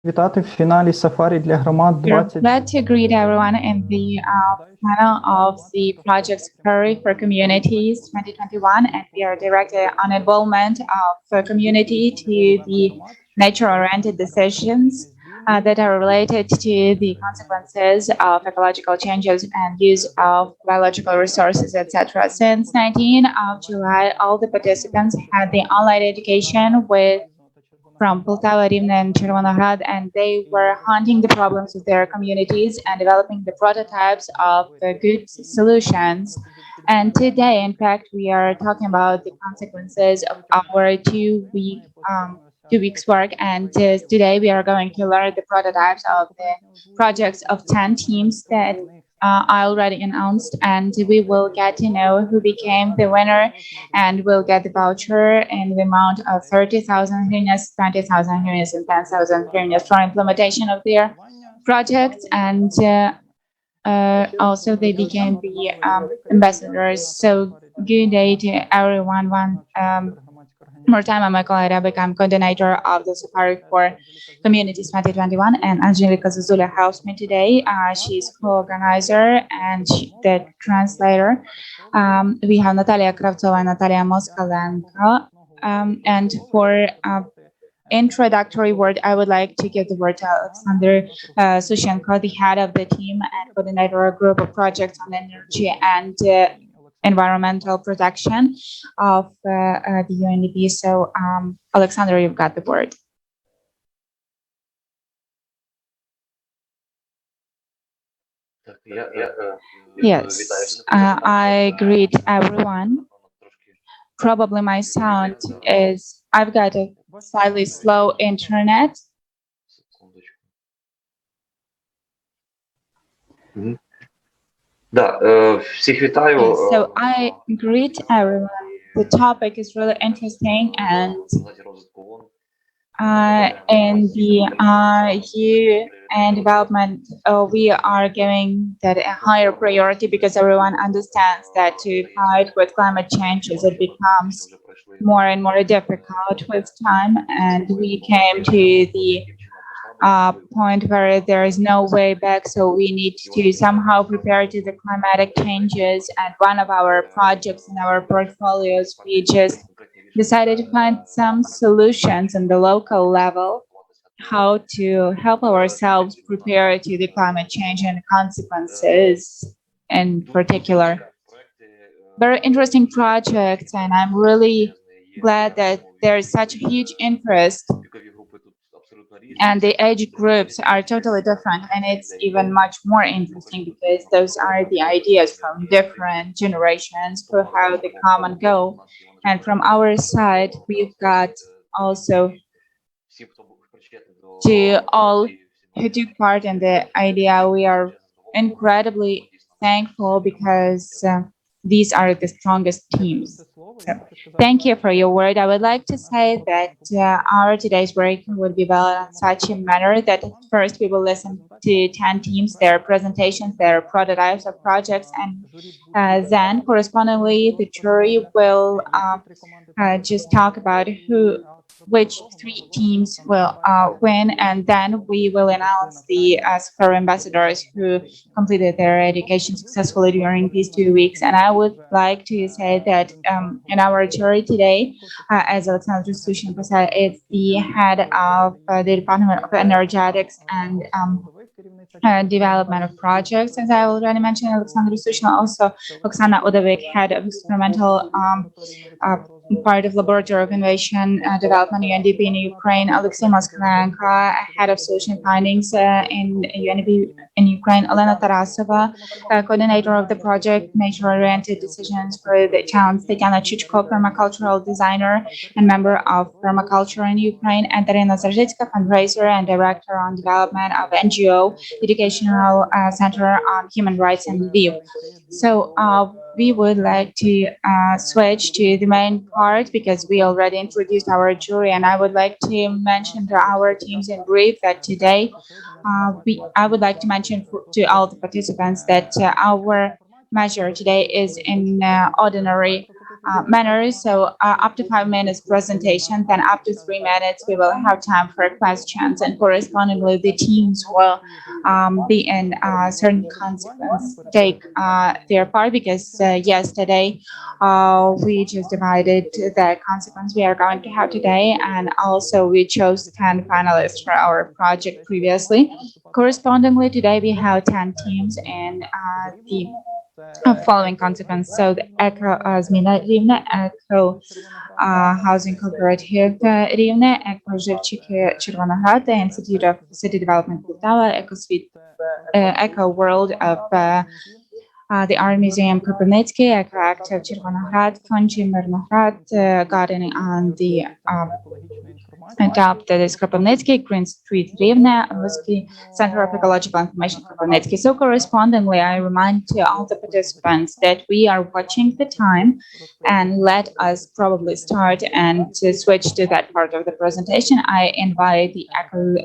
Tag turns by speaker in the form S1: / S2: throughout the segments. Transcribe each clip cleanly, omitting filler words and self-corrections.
S1: Вітати в фіналі Сафарі для громад
S2: We're
S1: 20.
S2: glad to greet everyone in the panel of the Project Safari for Communities 2021, and we are directed on involvement of the community to the nature-oriented decisions that are related to the consequences of ecological changes and use of biological resources, etc. Since 19th of July, all the participants had the online education with from Poltava, Rivne, and Chervonograd, and they were hunting the problems of their communities and developing the prototypes of the good solutions. And today, in fact, we are talking about the consequences of our 2 weeks work. And today we are going to learn the prototypes of the projects of 10 teams that I already announced, and we will get to know who became the winner, and will get the voucher in the amount of 30,000 hryvnias, 20,000 hryvnias, and 10,000 hryvnias for implementation of their project. And also they became the ambassadors. So good day to everyone. More time, I'm Michael Arabic. I'm coordinator of the Safari for Communities 2021, and Angelica Zuzula helps me today. She's co-organizer and the translator. We have Natalia Kravtsova and Natalia Moskalenko. And for introductory word, I would like to give the word to Alexander Sushenko, the head of the team and coordinator of group of projects on energy and environmental protection of the UNDP. So, Alexander, you've got the word. Yes, I greet everyone. Probably my sound is, I've got a slightly slow internet.
S3: Всіх вітаю.
S2: So I greet everyone. The topic is really interesting, and in the UN development, we are giving that a higher priority because everyone understands that to fight with climate changes, it becomes more and more difficult with time, and we came to the point where there is no way back. So we need to somehow prepare to the climatic changes. And one of our projects in our portfolios, we just decided to find some solutions on the local level, how to help ourselves prepare to the climate change and consequences in particular. Very interesting projects, and I'm really glad that there's such a huge interest, and the age groups are totally different, and it's even much more interesting because those are the ideas from different generations who have the common goal. And from our side, we've got also to all who took part in the idea. We are incredibly thankful because these are the strongest teams. So, thank you for your word. I would like to say that our today's work would be well in such a manner that first we will listen to 10 teams, their presentations, their prototypes of projects, and then correspondingly the jury will just talk about which 3 teams will win, and then we will announce the Safari ambassadors who completed their education successfully during these 2 weeks. And I would like to say that in our jury today, as Alexander Sushenko said, it's the head of the Department of Energetics and development of projects, as I already mentioned, Alexander Sushenko, also Oksana Udovik, head of experimental part of Laboratory of Innovation Development UNDP in Ukraine, Alexei Moskalenko, head of solution findings in UNDP in Ukraine, Elena Tarasova, coordinator of the project Nature-Oriented Decisions for the Challenge, Tatiana Chuchko, permacultural designer and member of permaculture in Ukraine, and Darina Zarzhitska, fundraiser and director on development of NGO Educational Center on Human Rights in Lviv. So we would like to switch to the main part because we already introduced our jury, and I would like to mention to our teams in brief that today I would like to mention to all the participants that our measure today is in ordinary manner. So up to 5 minutes presentation, then up to 3 minutes we will have time for questions, and correspondingly the teams will be in certain consequence take their part, because yesterday we just divided the consequence we are going to have today, and also we chose 10 finalists for our project previously. Correspondingly, today we have 10 teams in the following consequence. So the Eco Zmina Rivne, Eco Housing Cooperative Rivne, Eco Živčíky Červonohrad, the Institute of City Development Poltava, Eco Suite, Eco World of the Art Museum Kropivnitsky, Eco Active Červonohrad, Končí Mirnohrad, Gardening on the top, that is Kropivnitsky, Green Street Rivne, Ruski Center of Ecological Information Kropivnitsky. So correspondingly, I remind to all the participants that we are watching the time, and let us probably start and to switch to that part of the presentation. I invite the Eco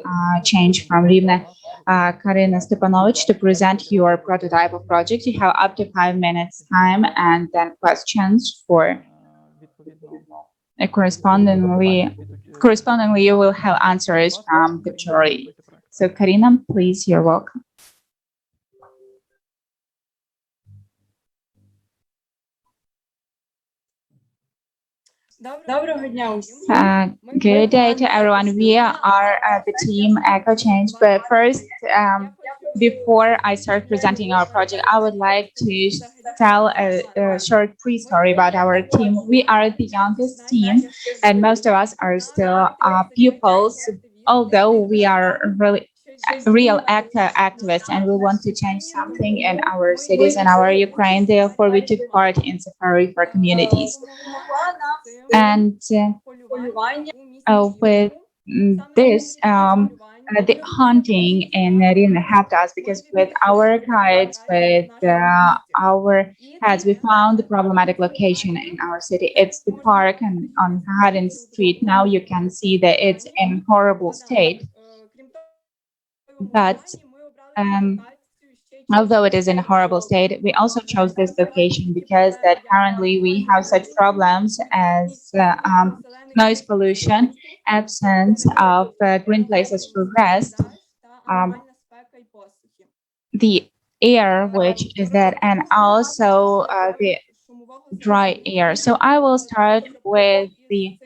S2: Change from Rivne, Karina Stepanovich, to present your prototype of project. You have up to 5 minutes time, and then questions for correspondingly you will have answers from the jury. So Karina, please, you're welcome. Good day to everyone. We are the team Eco Change, but first, before I start presenting our project, I would like to tell a short pre-story about our team. We are the youngest team, and most of us are still pupils, although we are really real activists, and we want to change something in our cities and our Ukraine. Therefore, we took part in Safari for Communities. And with this, the hunting in Rivne helped us, because with our guides, with our heads, we found the problematic location in our city. It's the park and on Hagen Street. Now you can see that it's in horrible state. But although it is in a horrible state, we also chose this location because that currently we have such problems as noise pollution, absence of green places for rest, the air, which is that, and also the dry air. So I will start with the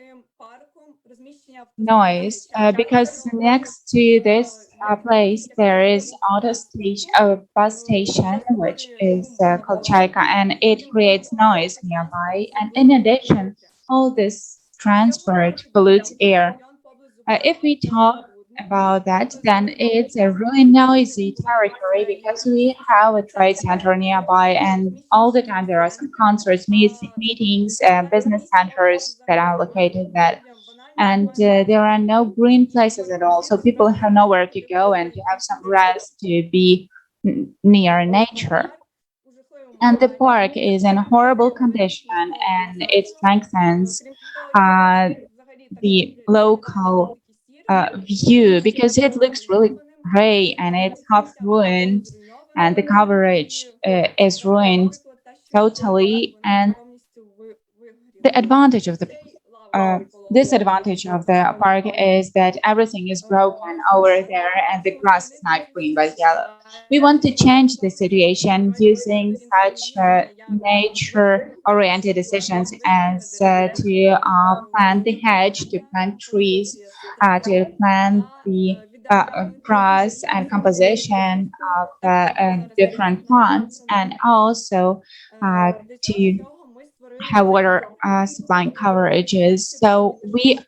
S2: noise, because next to this place there is a bus station, which is called Chaika, and it creates noise nearby. And in addition, all this transport pollutes air. If we talk about that, then it's a really noisy territory, because we have a trade center nearby, and all the time there are some concerts, meetings, business centers that are located there. And there are no green places at all, so people have nowhere to go and to have some rest, to be near nature. And the park is in horrible condition, and it strengthens the local view, because it looks really gray and it's half ruined, and the coverage is ruined totally. And the advantage of the disadvantage of the park is that everything is broken over there, and the grass is not green but yellow. We want to change the situation using such nature-oriented decisions as to plant the hedge, to plant trees, to plant the grass and composition of different plants, and also to have water supplying coverages. So we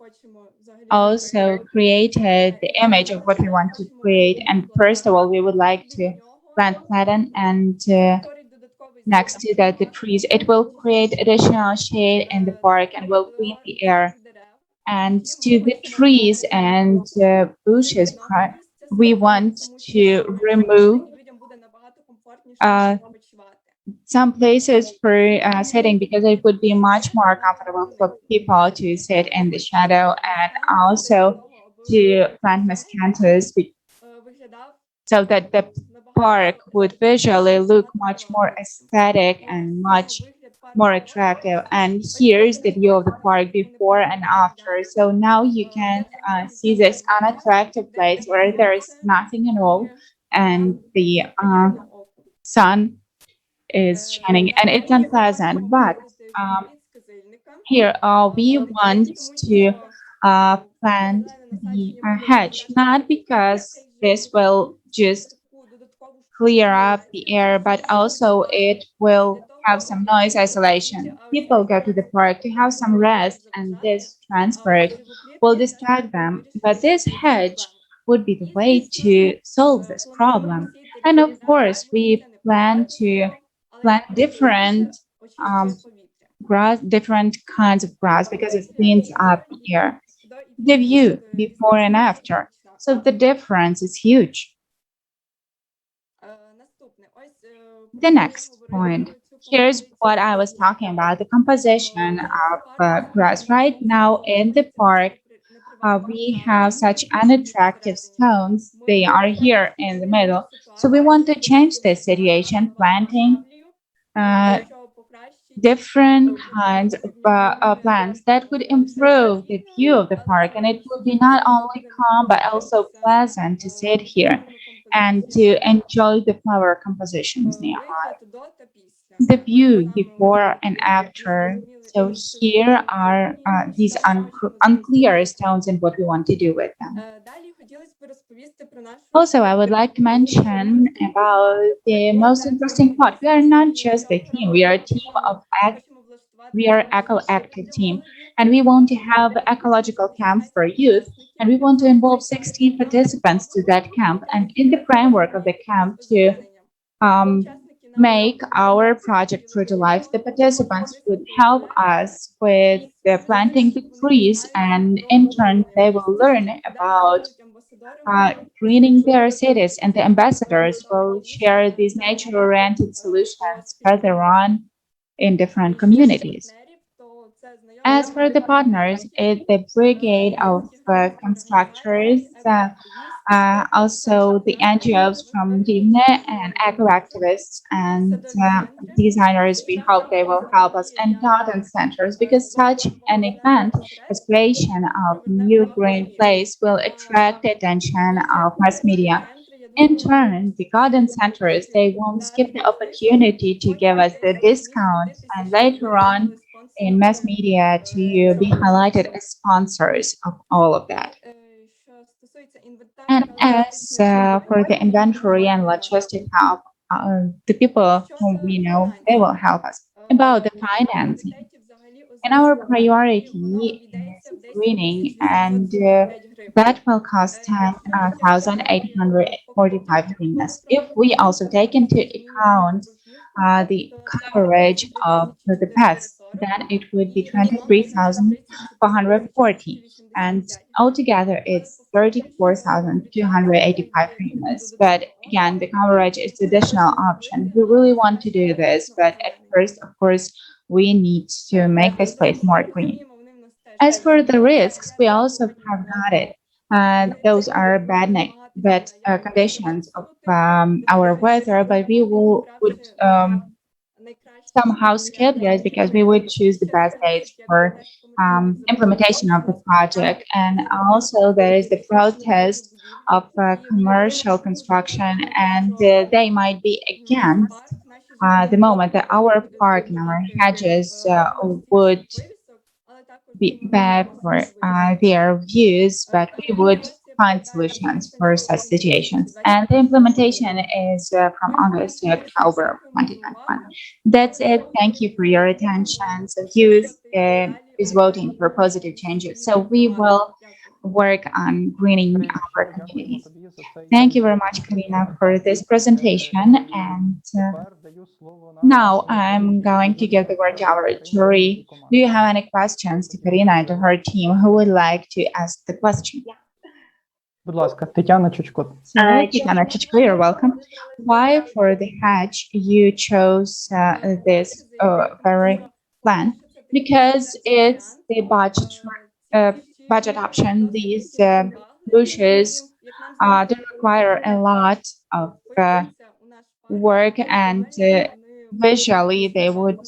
S2: also created the image of what we want to create. And first of all, we would like to plant platen, and next to that, the trees. It will create additional shade in the park and will clean the air. And to the trees and bushes, we want to remove some places for sitting, because it would be much more comfortable for people to sit in the shadow, and also to plant miscanthus, so that the park would visually look much more aesthetic and much more attractive. And here's the view of the park before and after. So now you can see this unattractive place where there is nothing at all, and the sun is shining, and it's unpleasant. But um, here we want to plant the hedge, not because this will just clear up the air, but also it will have some noise isolation. People go to the park to have some rest, and this transport will distract them. But this hedge would be the way to solve this problem. And of course, we plan to plant different um, grass, different kinds of grass because it cleans up the air. The view before and after. So the difference is huge. The next point. Here's what I was talking about, the composition of grass. Right now in the park, we have such unattractive stones. They are here in the middle. So we want to change this situation, planting uh, different kinds of plants that would improve the view of the park. And it would be not only calm, but also pleasant to sit here and to enjoy the flower compositions nearby. The view before and after. So here are these unclear stones and what we want to do with them. Also, I would like to mention about the most interesting part. We are not just a team; we are a team of we are eco-active team, and we want to have ecological camp for youth, and we want to involve 16 participants to that camp, and in the framework of the camp to um, make our project true to life. The participants would help us with the planting the trees, and in turn, they will learn about greening their cities, and the ambassadors will share these nature-oriented solutions further on in different communities. As for the partners, it's the brigade of constructors, also the NGOs from Rivne and eco-activists and designers. We hope they will help us, and garden centers, because such an event as creation of new green place will attract the attention of mass media. In turn, the garden centers, they won't skip the opportunity to give us the discount, and later on in mass media to be highlighted as sponsors of all of that. And as for the inventory and logistic help, the people whom we know, they will help us. About the financing, and our priority is greening, and that will cost 10,845 hryvnias. If we also take into account the coverage of the pests, then it would be 23,440. And altogether, it's 34,285 hryvnias. But again, the coverage is additional option. We really want to do this, but at first, of course, we need to make this place more green. As for the risks, we also have got it. Those are bad conditions of our weather, but we would somehow skip this because we would choose the best dates for implementation of the project. And also there is the protest of commercial construction, and they might be against the moment that our park and our hedges would be bad for their views, but we would find solutions for such situations. And the implementation is from August to October of 2021. That's it. Thank you for your attention. So youth is voting for positive changes. So we will work on greening our communities. Thank you very much, Karina, for this presentation. And now I'm going to give the word to our jury. Do you have any questions to Karina and to her team? Who would like to ask the question?
S1: Будь ласка, Тетяна Чучко.
S2: Tatiana Chichko, you're welcome. Why for the hedge you chose this very plan? Because it's the budget option. These bushes do require a lot of work, and visually they would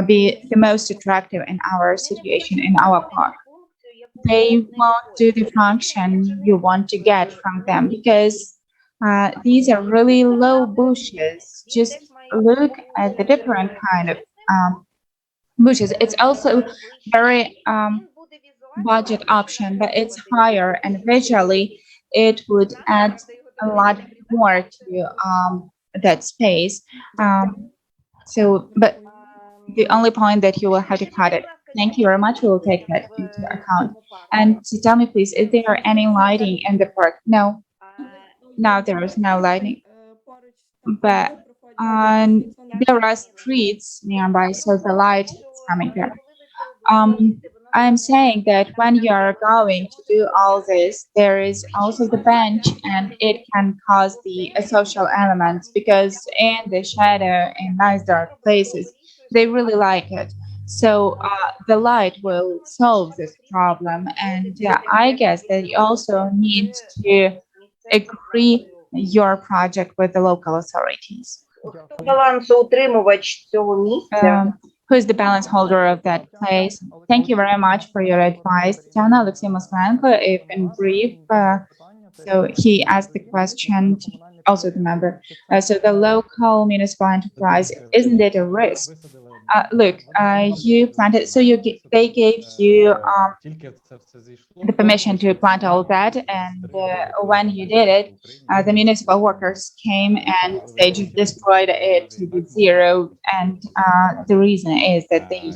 S2: be the most attractive in our situation in our park. They won't do the function you want to get from them because these are really low bushes. Just look at the different kind of bushes. It's also very budget option, but it's higher and visually it would add a lot more to that space. Um, but the only point that you will have to cut it. Thank you very much. We will take that into account. And to tell me, please, is there any lighting in the park? No, no, there is no lighting. But there are streets nearby, so the light is coming there. Um, I'm saying that when you are going to do all this, there is also the bench, and it can cause the social elements because in the shadow in nice dark places, they really like it. So the light will solve this problem, and I guess that you also need to agree your project with the local authorities.
S3: Балансоутримувач цього місця.
S2: Who is the balance holder of that place? Thank you very much for your advice. Tatiana Alexey Moskvalenko, if in brief, so he asked the question, also the member. So the local municipal enterprise, isn't it a risk? Look, you planted, so they gave you the permission to plant all that, and when you did it, the municipal workers came and they just destroyed it to the zero, and the reason is that they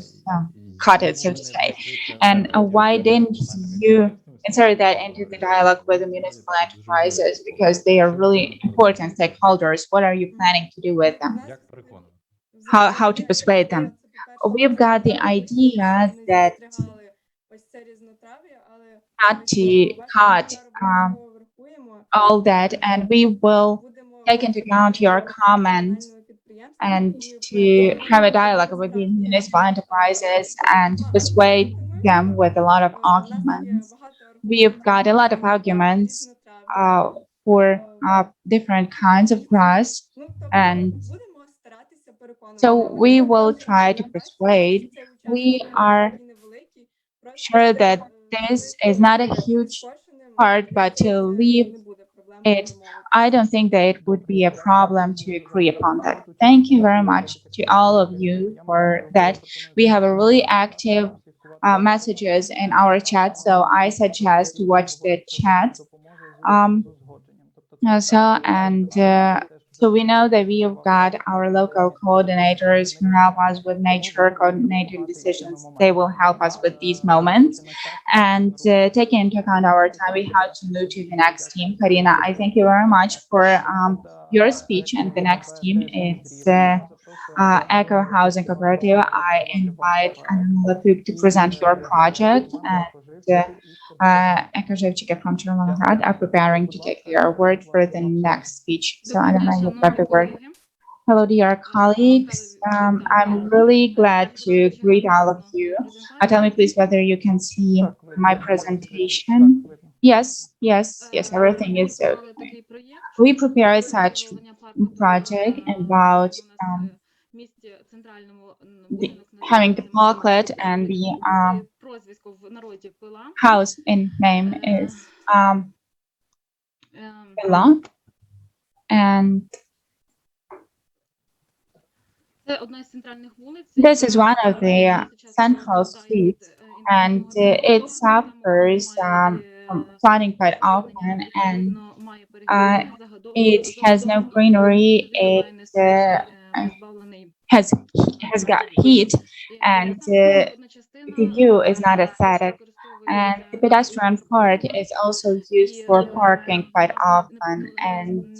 S2: cut it, so to say. And why didn't you insert that into the dialogue with the municipal enterprises, because they are really important stakeholders? What are you planning to do with them? How to persuade them? We've got the idea that not to cut all that, and we will take into account your comment and to have a dialogue with the municipal enterprises and persuade them with a lot of arguments. We've got a lot of arguments for different kinds of grass, and so we will try to persuade. We are sure that this is not a huge part, but to leave it, I don't think that it would be a problem to agree upon that. Thank you very much to all of you for that. We have a really active messages in our chat, so I suggest to watch the chat. So we know that we've got our local coordinators who help us with nature coordinated decisions. They will help us with these moments. And taking into account our time, we have to move to the next team. Karina, I thank you very much for your speech. And the next team is Eco Housing Cooperative. I invite Anna Lapuk to present your project. And Eka Zhevchika from Chernomorad are preparing to take their word for the next speech. So Anna, you've got the word. Hello, dear colleagues. I'm really glad to greet all of you. Tell me, please, whether you can see my presentation. Yes, everything is okay. We prepared such project about having the parklet, and the house in name is Pila. And this is one of the central streets, and it suffers from flooding quite often, and it has no greenery. It has got heat, and the view is not aesthetic. And the pedestrian part is also used for parking quite often, and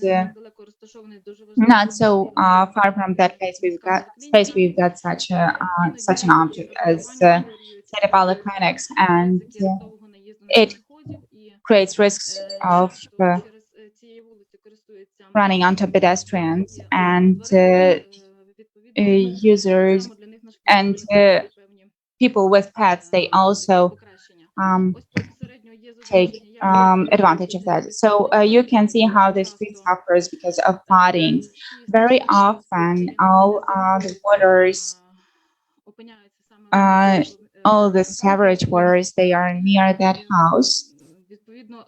S2: not so far from that space. We've got such an object as City Polyclinics, and it creates risks of running onto pedestrians and users and people with pets. They also take advantage of that. So you can see how the street suffers because of floodings. Very often, all the waters all the sewerage waters, they are near that house.
S3: Відповідно,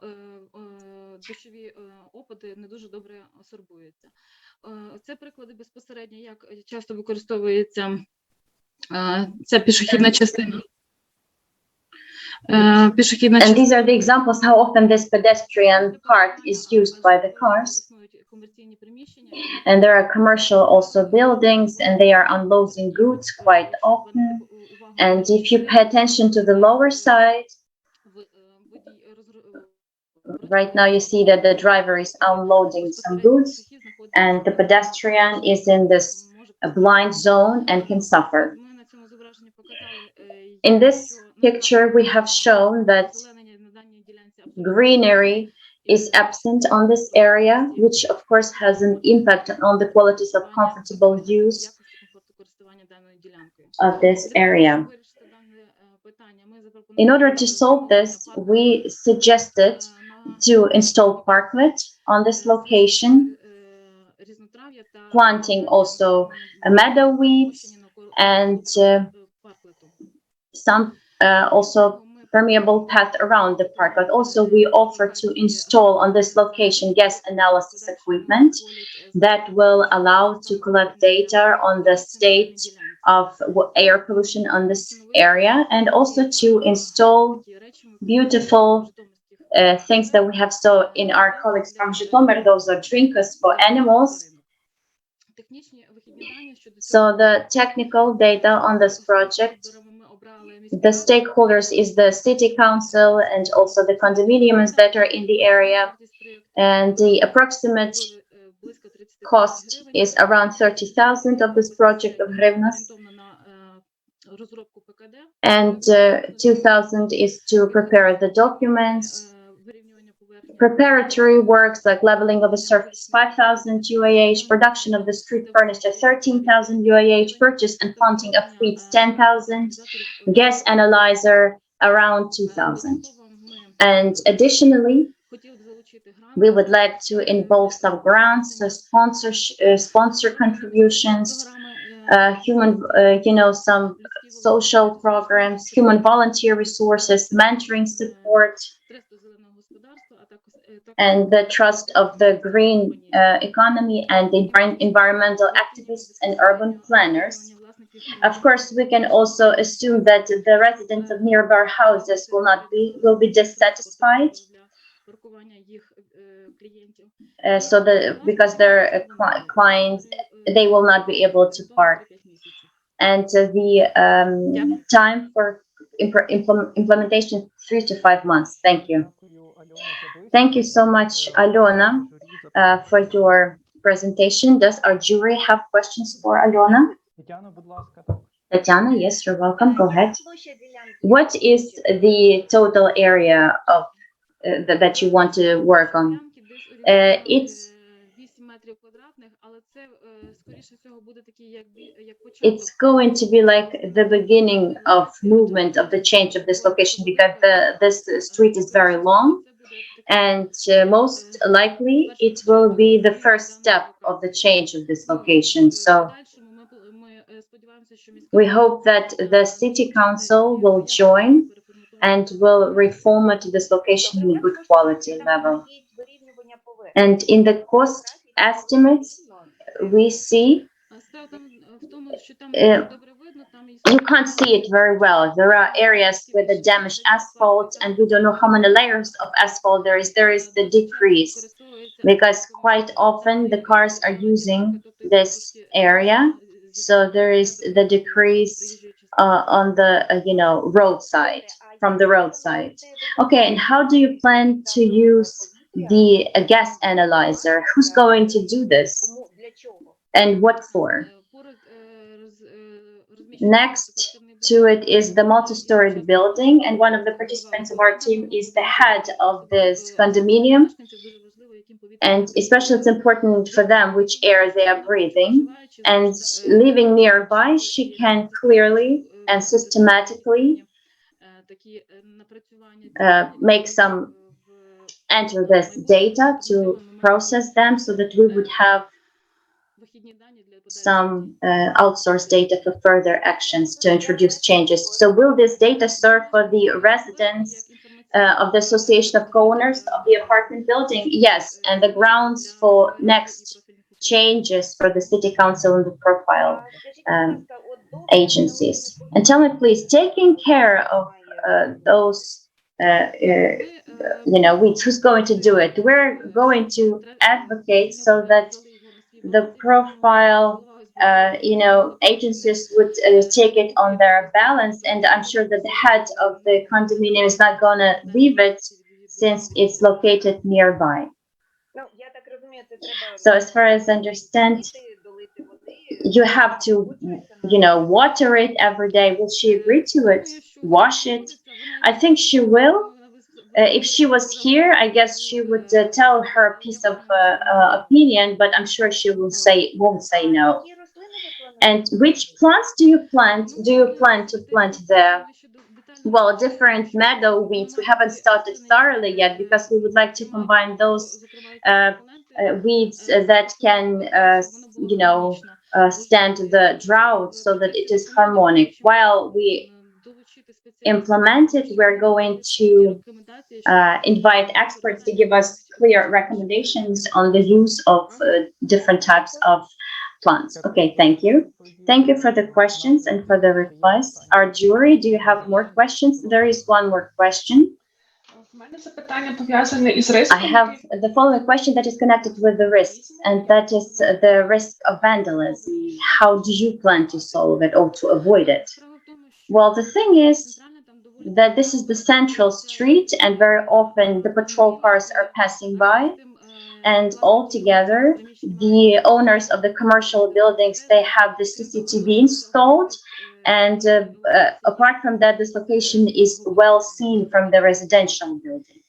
S3: дощові опади не дуже добре сорбуються. Це приклади безпосередньо, як часто використовується ця пішохідна частина. Пішохідна
S4: And these are the examples how often this pedestrian part is used by the cars.
S3: Комерційні приміщення.
S4: And there are commercial also buildings, and they are unloading goods quite often. And if you pay attention to the lower side, right now you see that the driver is unloading some goods, and the pedestrian is in this blind zone and can suffer. In this picture, we have shown that greenery is absent on this area, which of course has an impact on the qualities of comfortable use of this area. In order to solve this, we suggested to install parklet on this location, planting also meadow weeds and some also permeable path around the park. But also we offer to install on this location gas analysis equipment that will allow to collect data on the state of air pollution on this area, and also to install beautiful things that we have saw in our colleagues from Zhytomyr. Those are drinkers for animals. So the technical data on this project, the stakeholders is the city council and also the condominiums that are in the area, and the approximate cost is around 30,000 of this project of hryvnias, and 2,000 is to prepare the documents. Preparatory works like leveling of the surface 5,000 UAH, production of the street furniture 13,000 UAH, purchase and planting of weeds 10,000, gas analyzer around 2,000. And additionally, we would like to involve some grants, sponsor contributions, some social programs, human volunteer resources, mentoring support, and the trust of the green economy and the environmental activists and urban planners. Of course, we can also assume that the residents of nearby houses will be dissatisfied. Because their clients, they will not be able to park. And the time for implementation 3 to 5 months. Thank you. Thank you so much, Alona, for your presentation. Does our jury have questions for Alona?
S1: Тетяна, будь ласка, так.
S4: Tatiana, yes, you're welcome. Go ahead. What is the total area of that you want to work on? It's going to be like the beginning of movement of the change of this location, because this street is very long, and most likely it will be the first step of the change of this location. So we hope that the city council will join and will reformat this location in a good quality level. And in the cost estimates, we see you can't see it very well. There are areas with the damaged asphalt, and we don't know how many layers of asphalt there is. There is the decrease, because quite often the cars are using this area. So there is the decrease on the roadside, from the roadside. Okay, and how do you plan to use the gas analyzer? Who's going to do this, and what for? Next to it is the multi-storied building, and one of the participants of our team is the head of this condominium, and especially it's important for them which air they are breathing, and living nearby, she can clearly and systematically enter this data to process them, so that we would have some outsourced data for further actions to introduce changes. So will this data serve for the residents of the Association of Co-owners of the apartment building? Yes, and the grounds for next changes for the City Council and the profile agencies. And tell me, please, taking care of those weeds, who's going to do it? We're going to advocate so that the profile agencies would take it on their balance, and I'm sure that the head of the condominium is not gonna leave it since it's located nearby. So as far as I understand, you have to, water it every day. Will she agree to it? Wash it? I think she will. If she was here, I guess she would tell her piece of opinion, but I'm sure she won't say no. And which plants do you plant? Do you plan to plant the different meadow weeds? We haven't started thoroughly yet because we would like to combine those weeds that can, stand the drought so that it is harmonic. While we implement it, we're going to invite experts to give us clear recommendations on the use of different types of plants. Okay, thank you. Thank you for the questions and for the replies. Our jury, do you have more questions? There is one more question. I have the following question that is connected with the risks, and that is the risk of vandalism. How do you plan to solve it or to avoid it? Well, the thing is that this is the central street, and very often the patrol cars are passing by, and altogether the owners of the commercial buildings, they have the CCTV installed, and apart from that, this location is well seen from the residential building.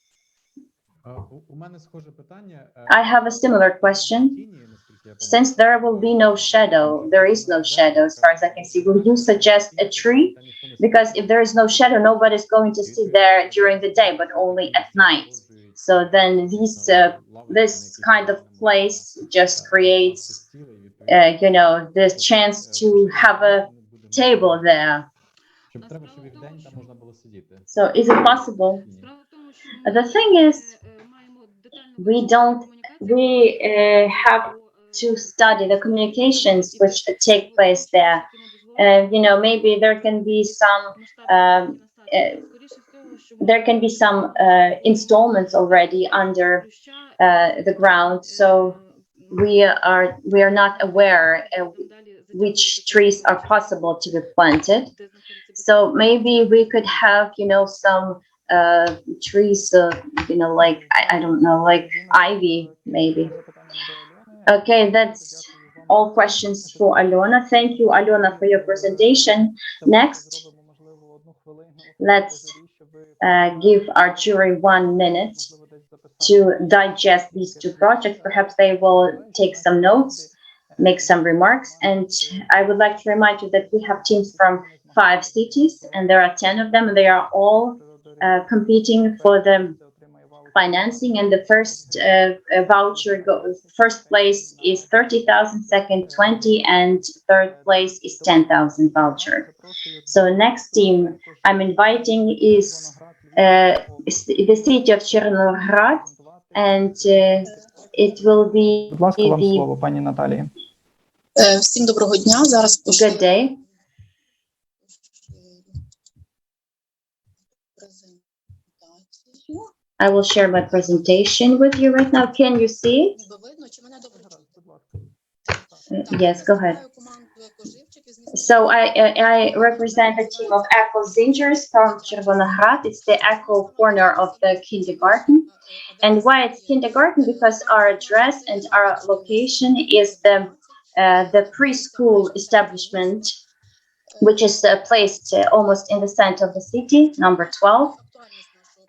S4: I have a similar question. Since there will be no shadow, there is no shadow as far as I can see, will you suggest a tree? Because if there is no shadow, nobody's going to sit there during the day, but only at night. So then this kind of place just creates, the chance to have a table there. So is it possible? The thing is, we have to study the communications which take place there. Maybe there can be some installments already under the ground. So we are not aware which trees are possible to be planted. So maybe we could have, some trees, like, I don't know, like ivy, maybe. Okay, that's all questions for Alona. Thank you, Alona, for your presentation. Next, let's give our jury 1 minute to digest these two projects. Perhaps they will take some notes, make some remarks. And I would like to remind you that we have teams from 5 cities, and there are 10 of them, and they are all competing for the financing. And the first voucher, first place is 30,000, second 20, and third place is 10,000 voucher. So next team I'm inviting is the city of Chernovgrad, and it will be
S1: Будь ласка, вам слово, пані Наталії.
S5: Всім доброго дня. Зараз
S4: Good day. I will share my presentation with you right now. Can you see it? Yes, go ahead. So I represent the team of Echo Zingers from Chervonograd. It's the Echo corner of the kindergarten. And why it's kindergarten? Because our address and our location is the preschool establishment, which is placed almost in the center of the city, number 12.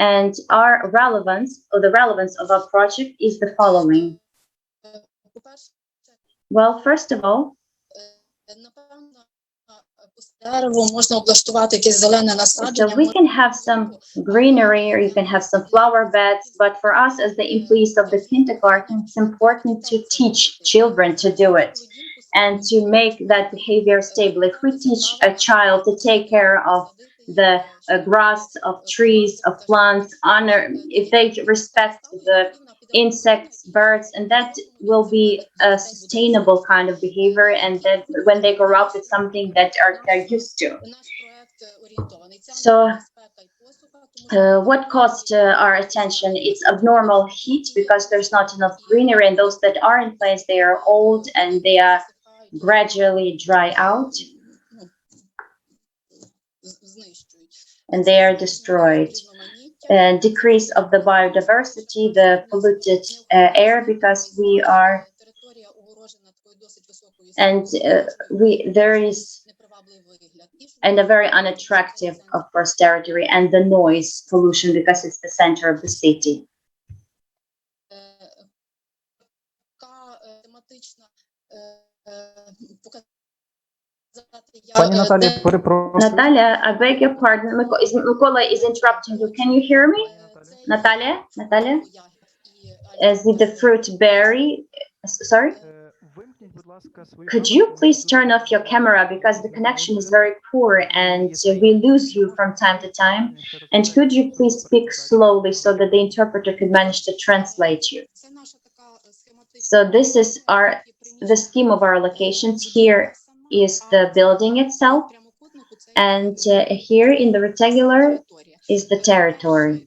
S4: And our relevance, or the relevance of our project, is the following. Well, first of all, so we can have some greenery, or you can have some flower beds, but for us as the employees of the kindergarten, it's important to teach children to do it. and to make that behavior stable. If we teach a child to take care of the grass, of trees, of plants, honor, if they respect the insects, birds, and that will be a sustainable kind of behavior, and that when they grow up, it's something that they're used to. So what caused our attention? It's abnormal heat because there's not enough greenery, and those that are in place, they are old and they are gradually dry out and they are destroyed. Decrease of the biodiversity, the polluted air, because we are, and there is and a very unattractive, of course, territory, and the noise pollution because it's the center of the city.
S1: Пані Наталі, перепрошую.
S4: Natalia, I beg your pardon. Mykola is interrupting you. Can you hear me? Natalia? As with the fruit berry. Sorry? Could you please turn off your camera because the connection is very poor and we lose you from time to time? And could you please speak slowly so that the interpreter could manage to translate you? So this is the scheme of our locations. Here is the building itself, and here in the rectangular is the territory.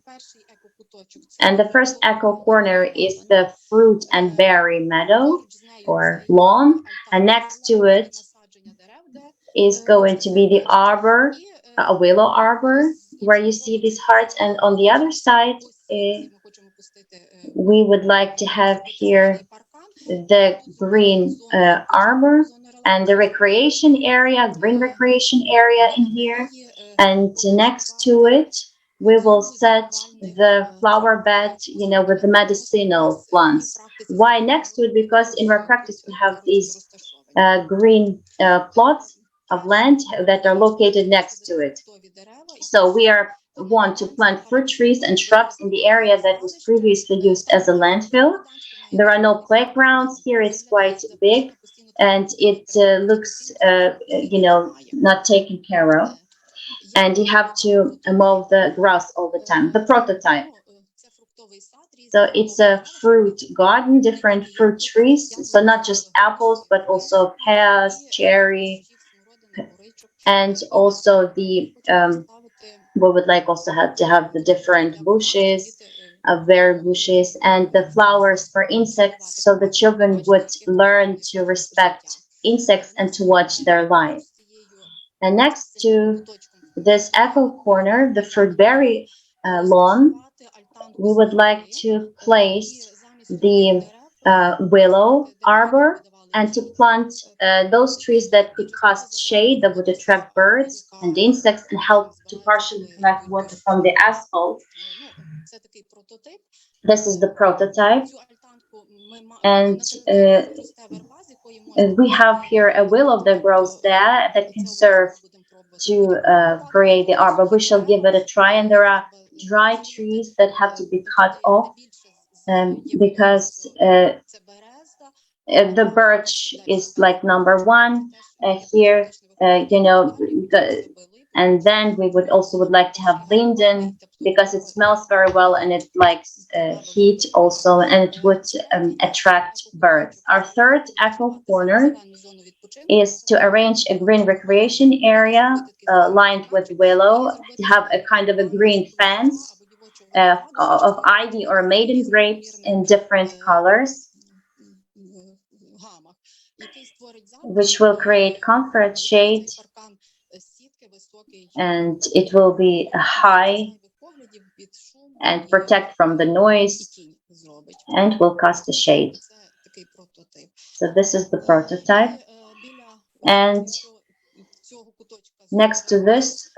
S4: And the first echo corner is the fruit and berry meadow or lawn, and next to it is going to be the arbor, a willow arbor, where you see these hearts, and on the other side we would like to have here the green arbor and the recreation area, green recreation area in here, and next to it we will set the flower bed, with the medicinal plants. Why next to it? Because in our practice we have these green plots of land that are located next to it. So we want to plant fruit trees and shrubs in the area that was previously used as a landfill. There are no playgrounds here. It's quite big, and it looks, not taken care of. And you have to mow the grass all the time. The prototype. So it's a fruit garden, different fruit trees. So not just apples, but also pears, cherry, and also the we would like also to have the different bushes, berry bushes, and the flowers for insects, so the children would learn to respect insects and to watch their life. And next to this echo corner, the fruit berry lawn, we would like to place the willow arbor and to plant those trees that could cast shade, that would attract birds and insects and help to partially collect water from the asphalt. This is the prototype, and we have here a willow that grows there that can serve to create the arbor. We shall give it a try, and there are dry trees that have to be cut off because the birch is like number one here, and then we would like to have linden because it smells very well and it likes heat also, and it would attract birds. Our third echo corner is to arrange a green recreation area lined with willow, to have a kind of a green fence of ivy or maiden grapes in different colors, which will create comfort, shade, and it will be high and protect from the noise and will cast a shade. So this is the prototype, and next to this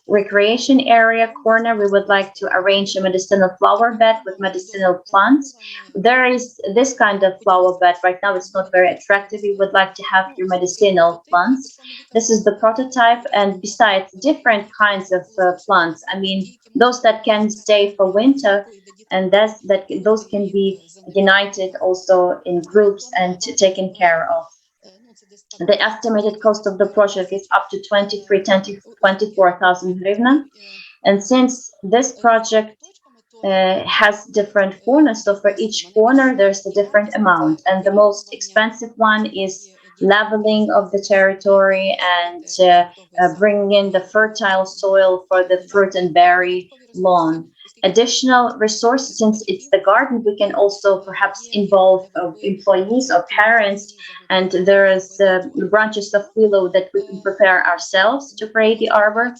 S4: recreation area corner, we would like to arrange a medicinal flower bed with medicinal plants. There is this kind of flower bed right now. It's not very attractive. We would like to have your medicinal plants. This is the prototype, and besides different kinds of plants, those that can stay for winter, and those can be united also in groups and taken care of. The estimated cost of the project is up to 24,000 hryvnia. And since this project has different corners, so for each corner there's a different amount, and the most expensive one is leveling of the territory and bringing in the fertile soil for the fruit and berry lawn. Additional resources, since it's the garden, we can also perhaps involve employees or parents, and there is branches of willow that we can prepare ourselves to create the arbor.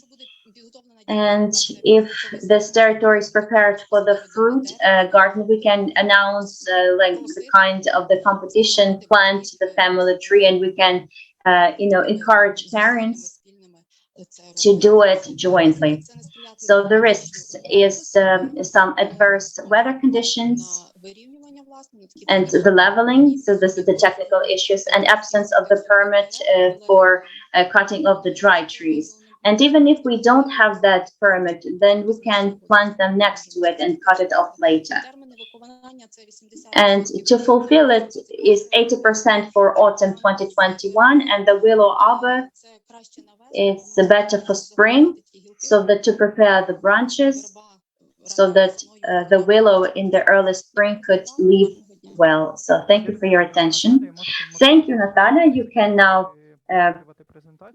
S4: And if this territory is prepared for the fruit garden, we can announce like the kind of the competition, plant the family tree, and we can, encourage parents to do it jointly. So the risks is some adverse weather conditions and the leveling. So this is the technical issues, and absence of the permit for cutting of the dry trees. And even if we don't have that permit, then we can plant them next to it and cut it off later. And to fulfill it is 80% for autumn 2021, and the willow arbor is better for spring, so that to prepare the branches, so that the willow in the early spring could leave well. So thank you for your attention. Thank you, Natalia. You can now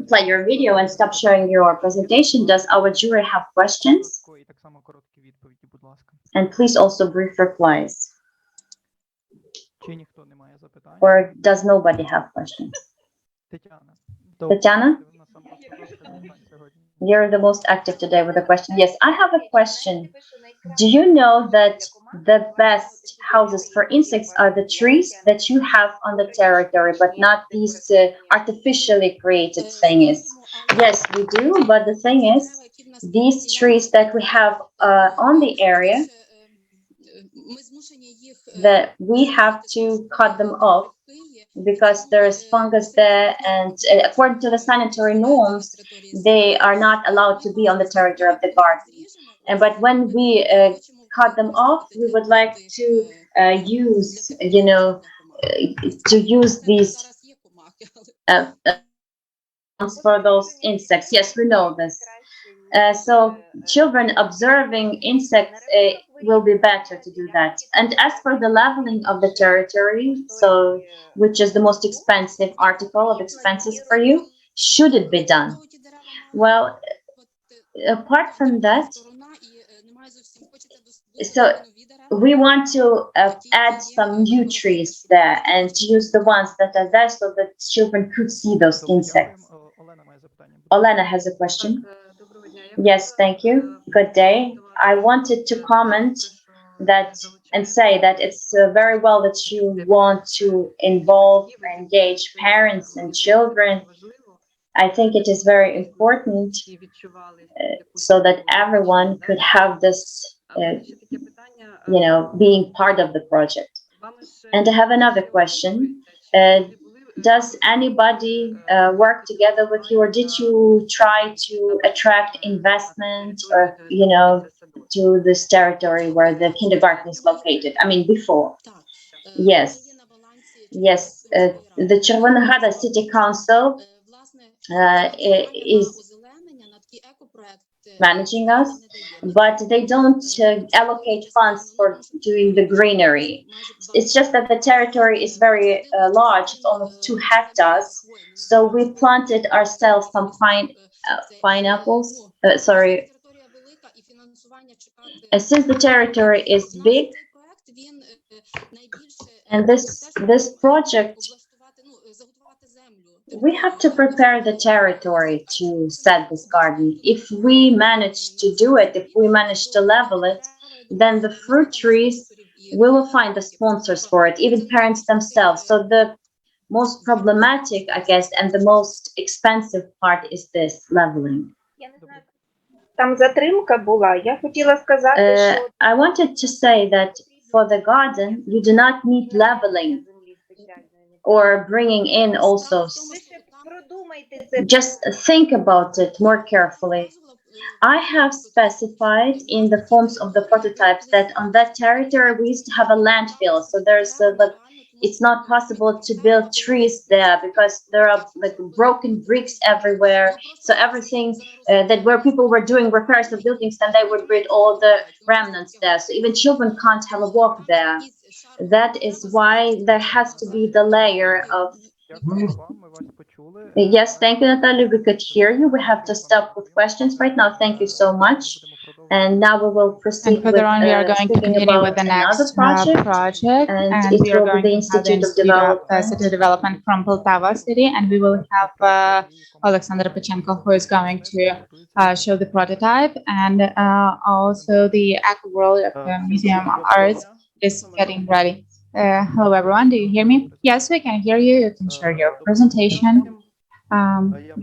S4: play your video and stop sharing your presentation. Does our jury have questions? And please also brief replies. Or does nobody have questions? Tatiana? You're the most active today with a question. Yes, I have a question. Do you know that the best houses for insects are the trees that you have on the territory, but not these artificially created things? Yes, we do, but the thing is, these trees that we have on the area, that we have to cut them off because there is fungus there, and according to the sanitary norms, they are not allowed to be on the territory of the garden. But when we cut them off, we would like to use, to use these for those insects. Yes, we know this. So children observing insects will be better to do that. And as for the leveling of the territory, so which is the most expensive article of expenses for you, should it be done? Well, apart from that, so we want to add some new trees there and use the ones that are there so that children could see those insects. Olena has a question. Yes, thank you. Good day. I wanted to comment that and say that it's very well that you want to involve or engage parents and children. I think it is very important so that everyone could have this, being part of the project. And I have another question. Does anybody work together with you, or did you try to attract investment, or, to this territory where the kindergarten is located? I mean, before. Yes. The Chervona Rada City Council is managing us, but they don't allocate funds for doing the greenery. It's just that the territory is very large. It's almost 2 hectares. So we planted ourselves some pineapples. Since the territory is big, and this project, we have to prepare the territory to set this garden. If we manage to do it, if we manage to level it, then the fruit trees, we will find the sponsors for it, even parents themselves. So the most problematic, I guess, and the most expensive part is this leveling. I wanted to say that for the garden, you do not need leveling or bringing in also. Just think about it more carefully. I have specified in the forms of the prototypes that on that territory we used to have a landfill. So there's it's not possible to build trees there because there are like broken bricks everywhere. So everything that where people were doing repairs of buildings, then they would rid all the remnants there. So even children can't have a walk there. That is why there has to be the layer of.
S1: Дякую вам, ми вас почули.
S4: Yes, thank you, Natalia. We could hear you. We have to stop with questions right now. Thank you so much. And now we will proceed
S2: And further
S4: with
S2: on, we are going to
S4: speaking
S2: continue
S4: about
S2: with the
S4: another
S2: next
S4: project,
S2: and
S4: it
S2: we are
S4: will be
S2: going
S4: the
S2: to have the
S4: Institute of
S2: Institute of
S4: Development.
S2: City Development from Poltava City, and we will have Alexander Pachenko, who is going to show the prototype, and also the Aqua World of the Museum of Arts is getting ready. Hello, everyone. Do you hear me? Yes, we can hear you. You can share your presentation.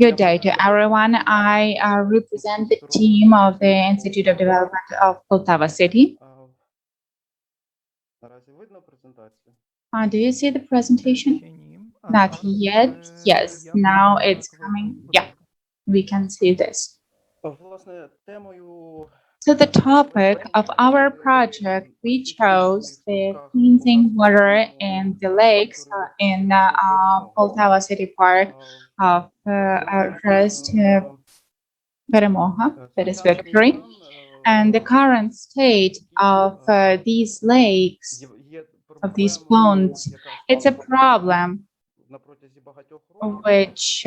S2: Good day to everyone. I represent the team of the Institute of Development of Poltava City.
S1: Наразі видно презентацію?
S2: Do you see the presentation?
S1: Ще ні.
S2: Not yet. Yes, now it's coming. Yeah, we can see this.
S1: Власне, темою
S2: So the topic of our project, we chose the cleansing water in the lakes in Poltava City Park of Rest Peremoha, that is Victory. And the current state of these lakes, of these ponds, it's a problem which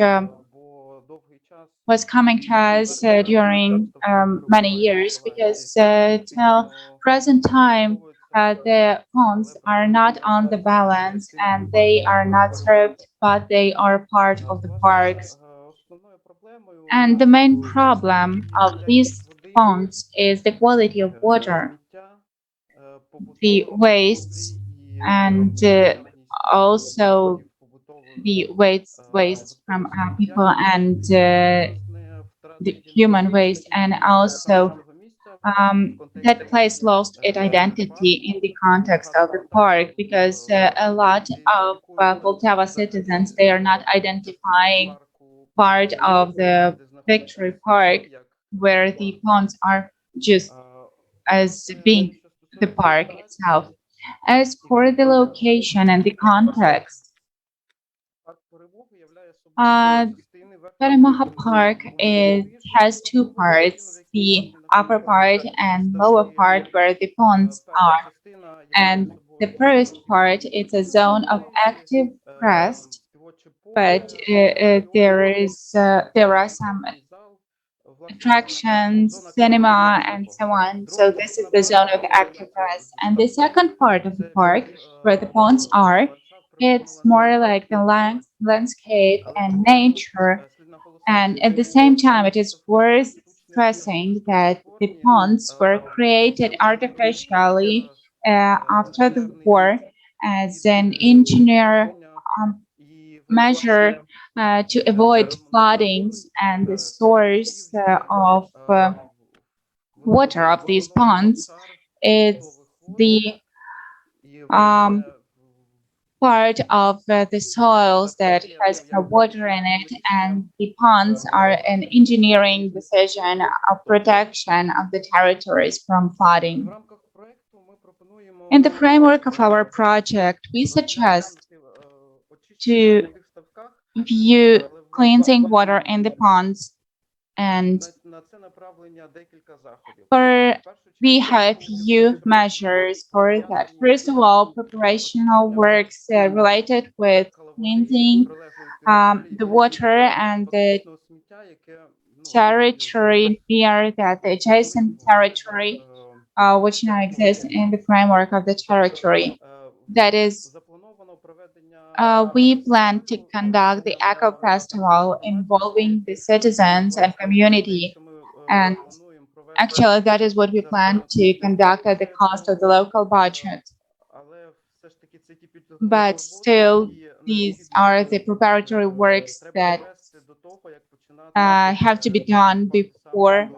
S2: was coming to us during many years, because till present time the ponds are not on the balance and they are not served, but they are part of the parks. And the main problem of these ponds is the quality of water, the wastes, and also the waste from people and the human waste, and also that place lost its identity in the context of the park, because a lot of Poltava citizens, they are not identifying part of the Victory Park where the ponds are just as being the park itself. As for the location and the context, Peremoha Park has two parts, the upper part and lower part where the ponds are. And the first part is a zone of active crest, but there are some attractions, cinema, and so on. So this is the zone of active rest. And the second part of the park, where the ponds are, it's more like the landscape and nature. And at the same time, it is worth stressing that the ponds were created artificially after the war as an engineer measure to avoid floodings, and the source of water of these ponds is the part of the soils that has water in it, and the ponds are an engineering decision of protection of the territories from flooding. In the framework of our project, we suggest to view cleansing water in the ponds, and we have a few measures for that. First of all, preparational works related with cleansing the water and the territory near that, the adjacent territory, which now exists in the framework of the territory. That is, we plan to conduct the Eco Festival involving the citizens and community, and actually that is what we plan to conduct at the cost of the local budget. But still, these are the preparatory works that have to be done before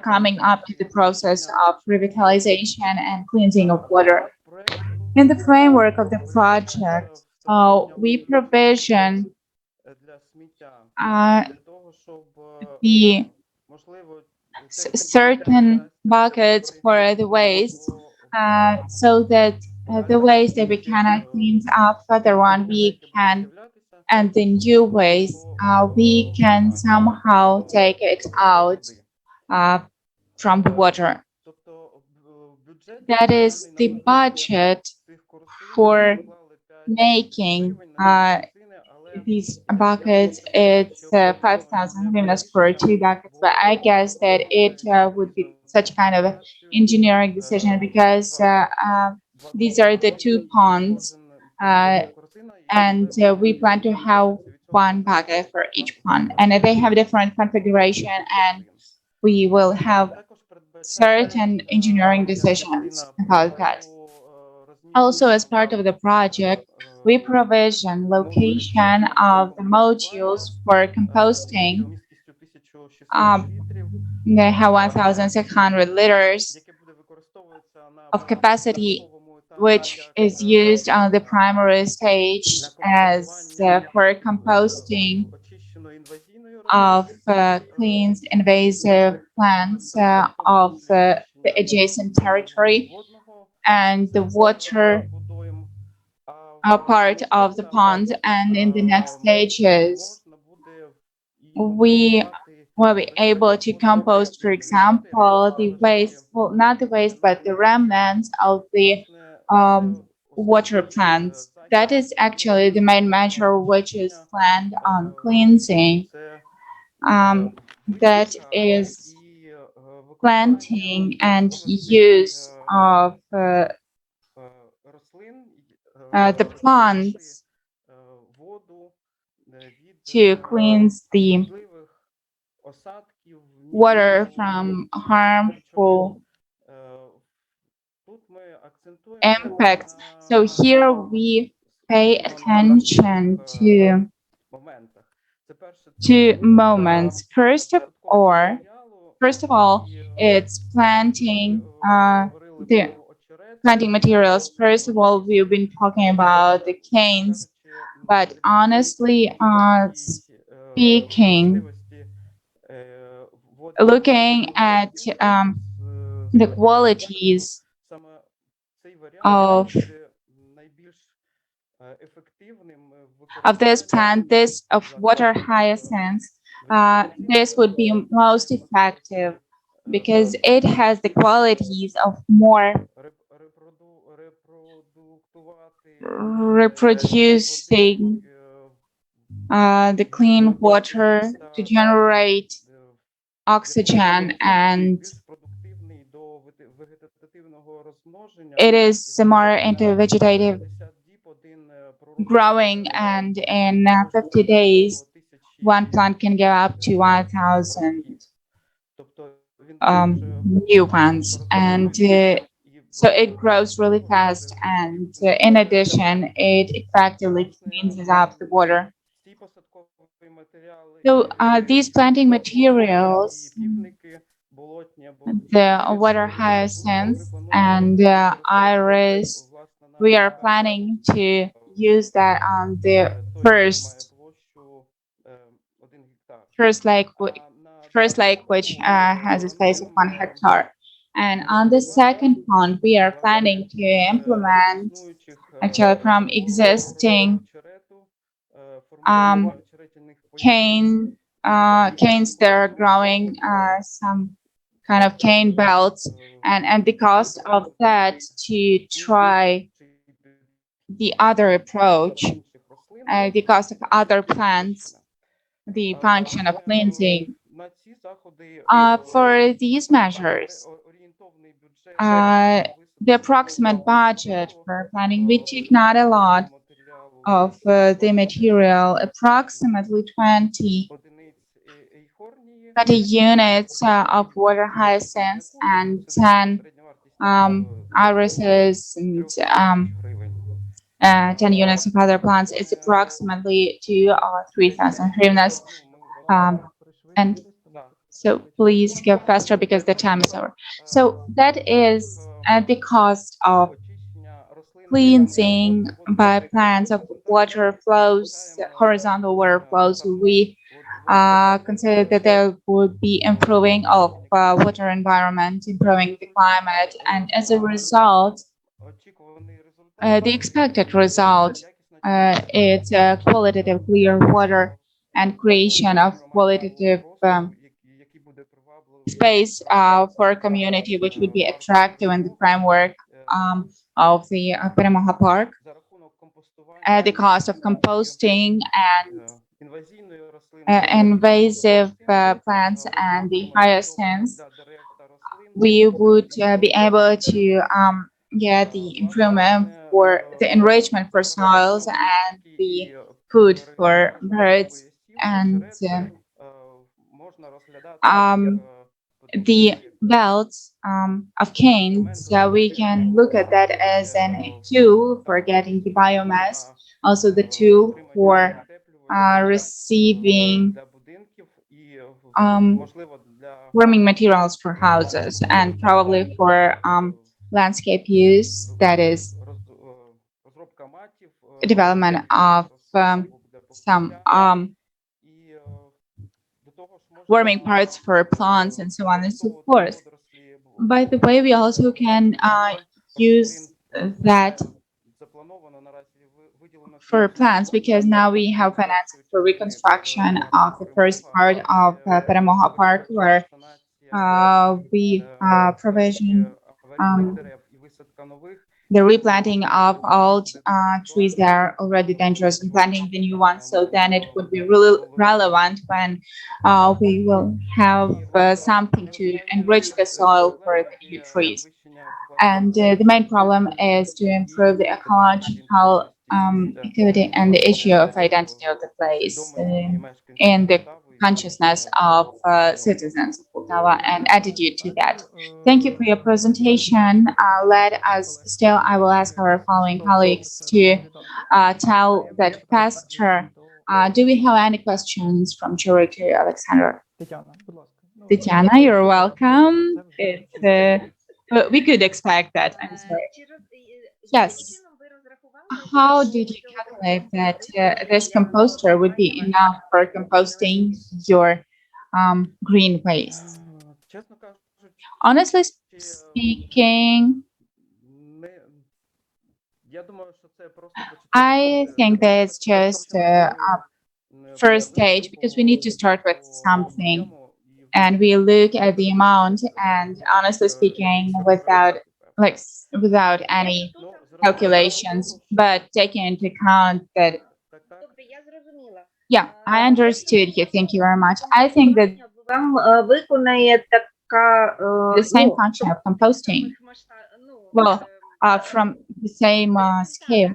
S2: coming up to the process of revitalization and cleansing of water. In the framework of the project, we provision the certain buckets for the waste, so that the waste that we cannot clean up further on, we can, and the new waste, we can somehow take it out from the water. That is the budget for making these buckets. It's 5,000 hryvnias for 2 buckets, but I guess that it would be such kind of engineering decision because these are the 2 ponds, and we plan to have 1 bucket for each pond, and they have different configuration, and we will have certain engineering decisions about that. Also, as part of the project, we provision location of the modules for composting. They have 1,600 liters of capacity, which is used on the primary stage as for composting of cleans invasive plants of the adjacent territory, and the water part of the pond. And in the next stages, we will be able to compost, for example, the waste, well, not the waste, but the remnants of the water plants. That is actually the main measure which is planned on cleansing. That is planting and use of the plants to cleanse the water from harmful impacts. So here we pay attention to 2 moments. First of all, it's planting the planting materials. First of all, we've been talking about the canes, but honestly speaking, looking at the qualities of this plant, this of water hyacinths, this would be most effective because it has the qualities of more reproducing the clean water to generate oxygen, and it is more into vegetative growing, and in 50 days, 1 plant can give up to 1,000 new ones. And so it grows really fast, and in addition, it effectively cleanses up the water. So these planting materials, the water hyacinth and iris, we are planning to use that on the first lake, which has a space of 1 hectare. And on the second pond, we are planning to implement, actually from existing canes that are growing some kind of cane belts, and the cost of that to try the other approach, the cost of other plants, the function of cleansing. For these measures, the approximate budget for planning, we took not a lot of the material, approximately 20 units of water hyacinths and 10 irises and 10 units of other plants. It's approximately 2 or 3,000 hryvnias. And so please go faster because the time is over. So that is at the cost of cleansing by plants of water flows, horizontal water flows. We consider that there would be improving of water environment, improving the climate, and as a result, the expected result is qualitative clear water and creation of qualitative space for a community which would be attractive in the framework of the Peremogha Park. At the cost of composting and invasive plants and the hyacinths, we would be able to get the improvement for the enrichment for soils and the food for birds and the belts of canes. We can look at that as a tool for getting the biomass, also the tool for receiving warming materials for houses and probably for landscape use, that is development of some warming parts for plants and so on and so forth. By the way, we also can use that for plants because now we have financing for reconstruction of the first part of Peremogha Park where we provision the replanting of old trees that are already dangerous and planting the new ones. So then it would be really relevant when we will have something to enrich the soil for the new trees. And the main problem is to improve the ecological activity and the issue of identity of the place in the consciousness of citizens of Poltava and attitude to that. Thank you for your presentation. Let us still, I will ask our following colleagues to tell that faster. Do we have any questions from jury to Alexander? Tatiana, you're welcome. We could expect that. I'm sorry. Yes. How did you calculate that this composter would be enough for composting your green waste? Honestly speaking, I think that it's just a first stage because we need to start with something and we look at the amount and honestly speaking without any calculations, but taking into account that yeah, I understood you. Thank you very much. I think that the same function of composting, well, from the same scale,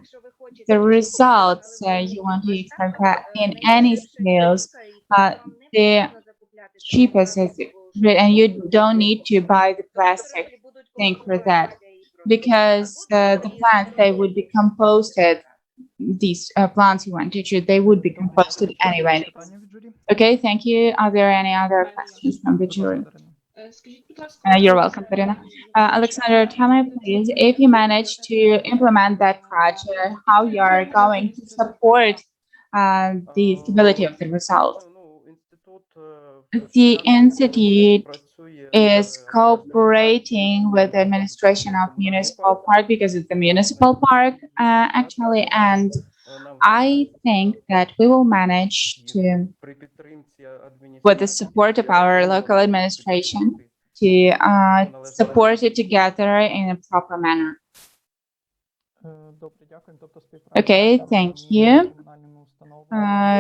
S2: the results you want to expect that in any scales, the cheapest is, and you don't need to buy the plastic thing for that because the plants, they would be composted. These plants you want to choose, they would be composted anyway. Okay, thank you. Are there any other questions from the jury? You're welcome, Karina. Alexander, tell me please, if you manage to implement that project, how you are going to support the stability of the result? The institute is cooperating with the administration of municipal park because it's the municipal park actually, and I think that we will manage to, with the support of our local administration, to support it together in a proper manner. Okay, thank you.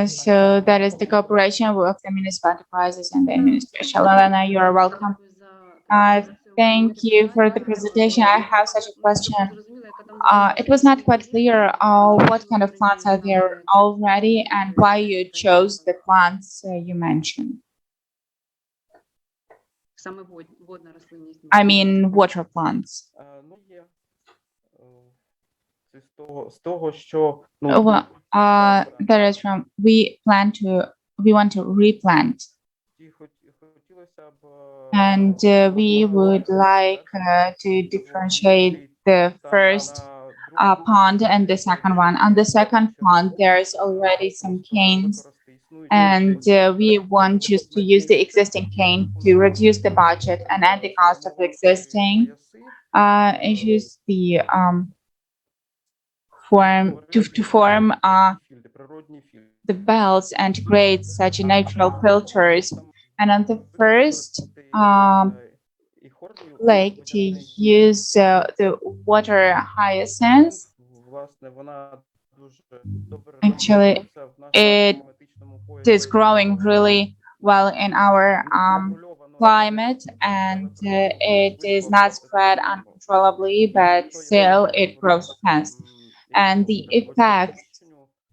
S2: So that is the cooperation with the municipal enterprises and the administration. Elena, you are welcome. Thank you for the presentation. I have such a question. It was not quite clear what kind of plants are there already and why you chose the plants you mentioned. I mean, water plants. Well, that is from we want to replant, and we would like to differentiate the first pond and the second one. On the second pond, there's already some canes, and we want just to use the existing cane to reduce the budget and at the cost of existing issues. The form the belts and create such natural filters. And on the first lake to use the water hyacinth. Actually, it is growing really well in our climate, and it is not spread uncontrollably, but still it grows fast. And the effect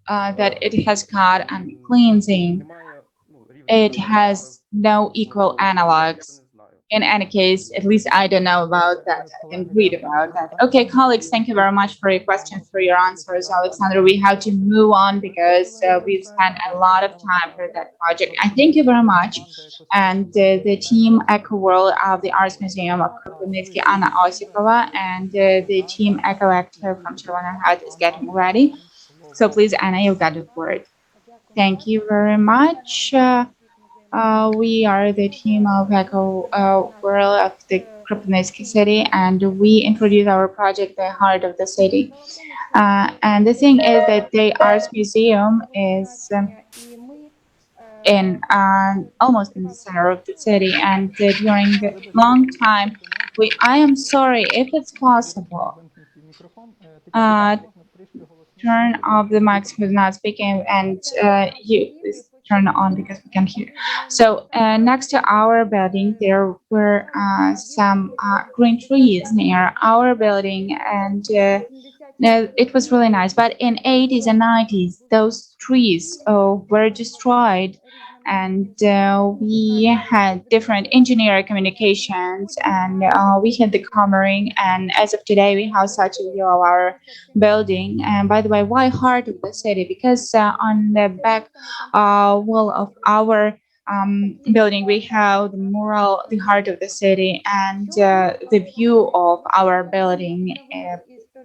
S2: that it has got on cleansing, it has no equal analogs. In any case, at least I don't know about that. I can read about that. Okay, colleagues, thank you very much for your questions, for your answers. Alexander, we have to move on because we've spent a lot of time for that project. I thank you very much. And the team Eco World of the Arts Museum of Kropyvnytsky, Anna Osipova, and the team Eco Active from Chervona Hat is getting ready. So please, Anna, you got the word. Thank you very much. We are the team of Eco World of the Kropyvnytsky city, and we introduce our project, The Heart of the City. And the thing is that the Arts Museum is in almost in the center of the city, and during the long time, I am sorry if it's possible. Turn off the mics who's not speaking, and you please turn it on because we can't hear. So next to our building, there were some green trees near our building, and it was really nice. But in 80s and 90s, those trees were destroyed, and we had different engineering communications, and we had the covering. And as of today, we have such a view of our building. And by the way, why heart of the city? Because on the back wall of our building, we have the mural, the heart of the city, and the view of our building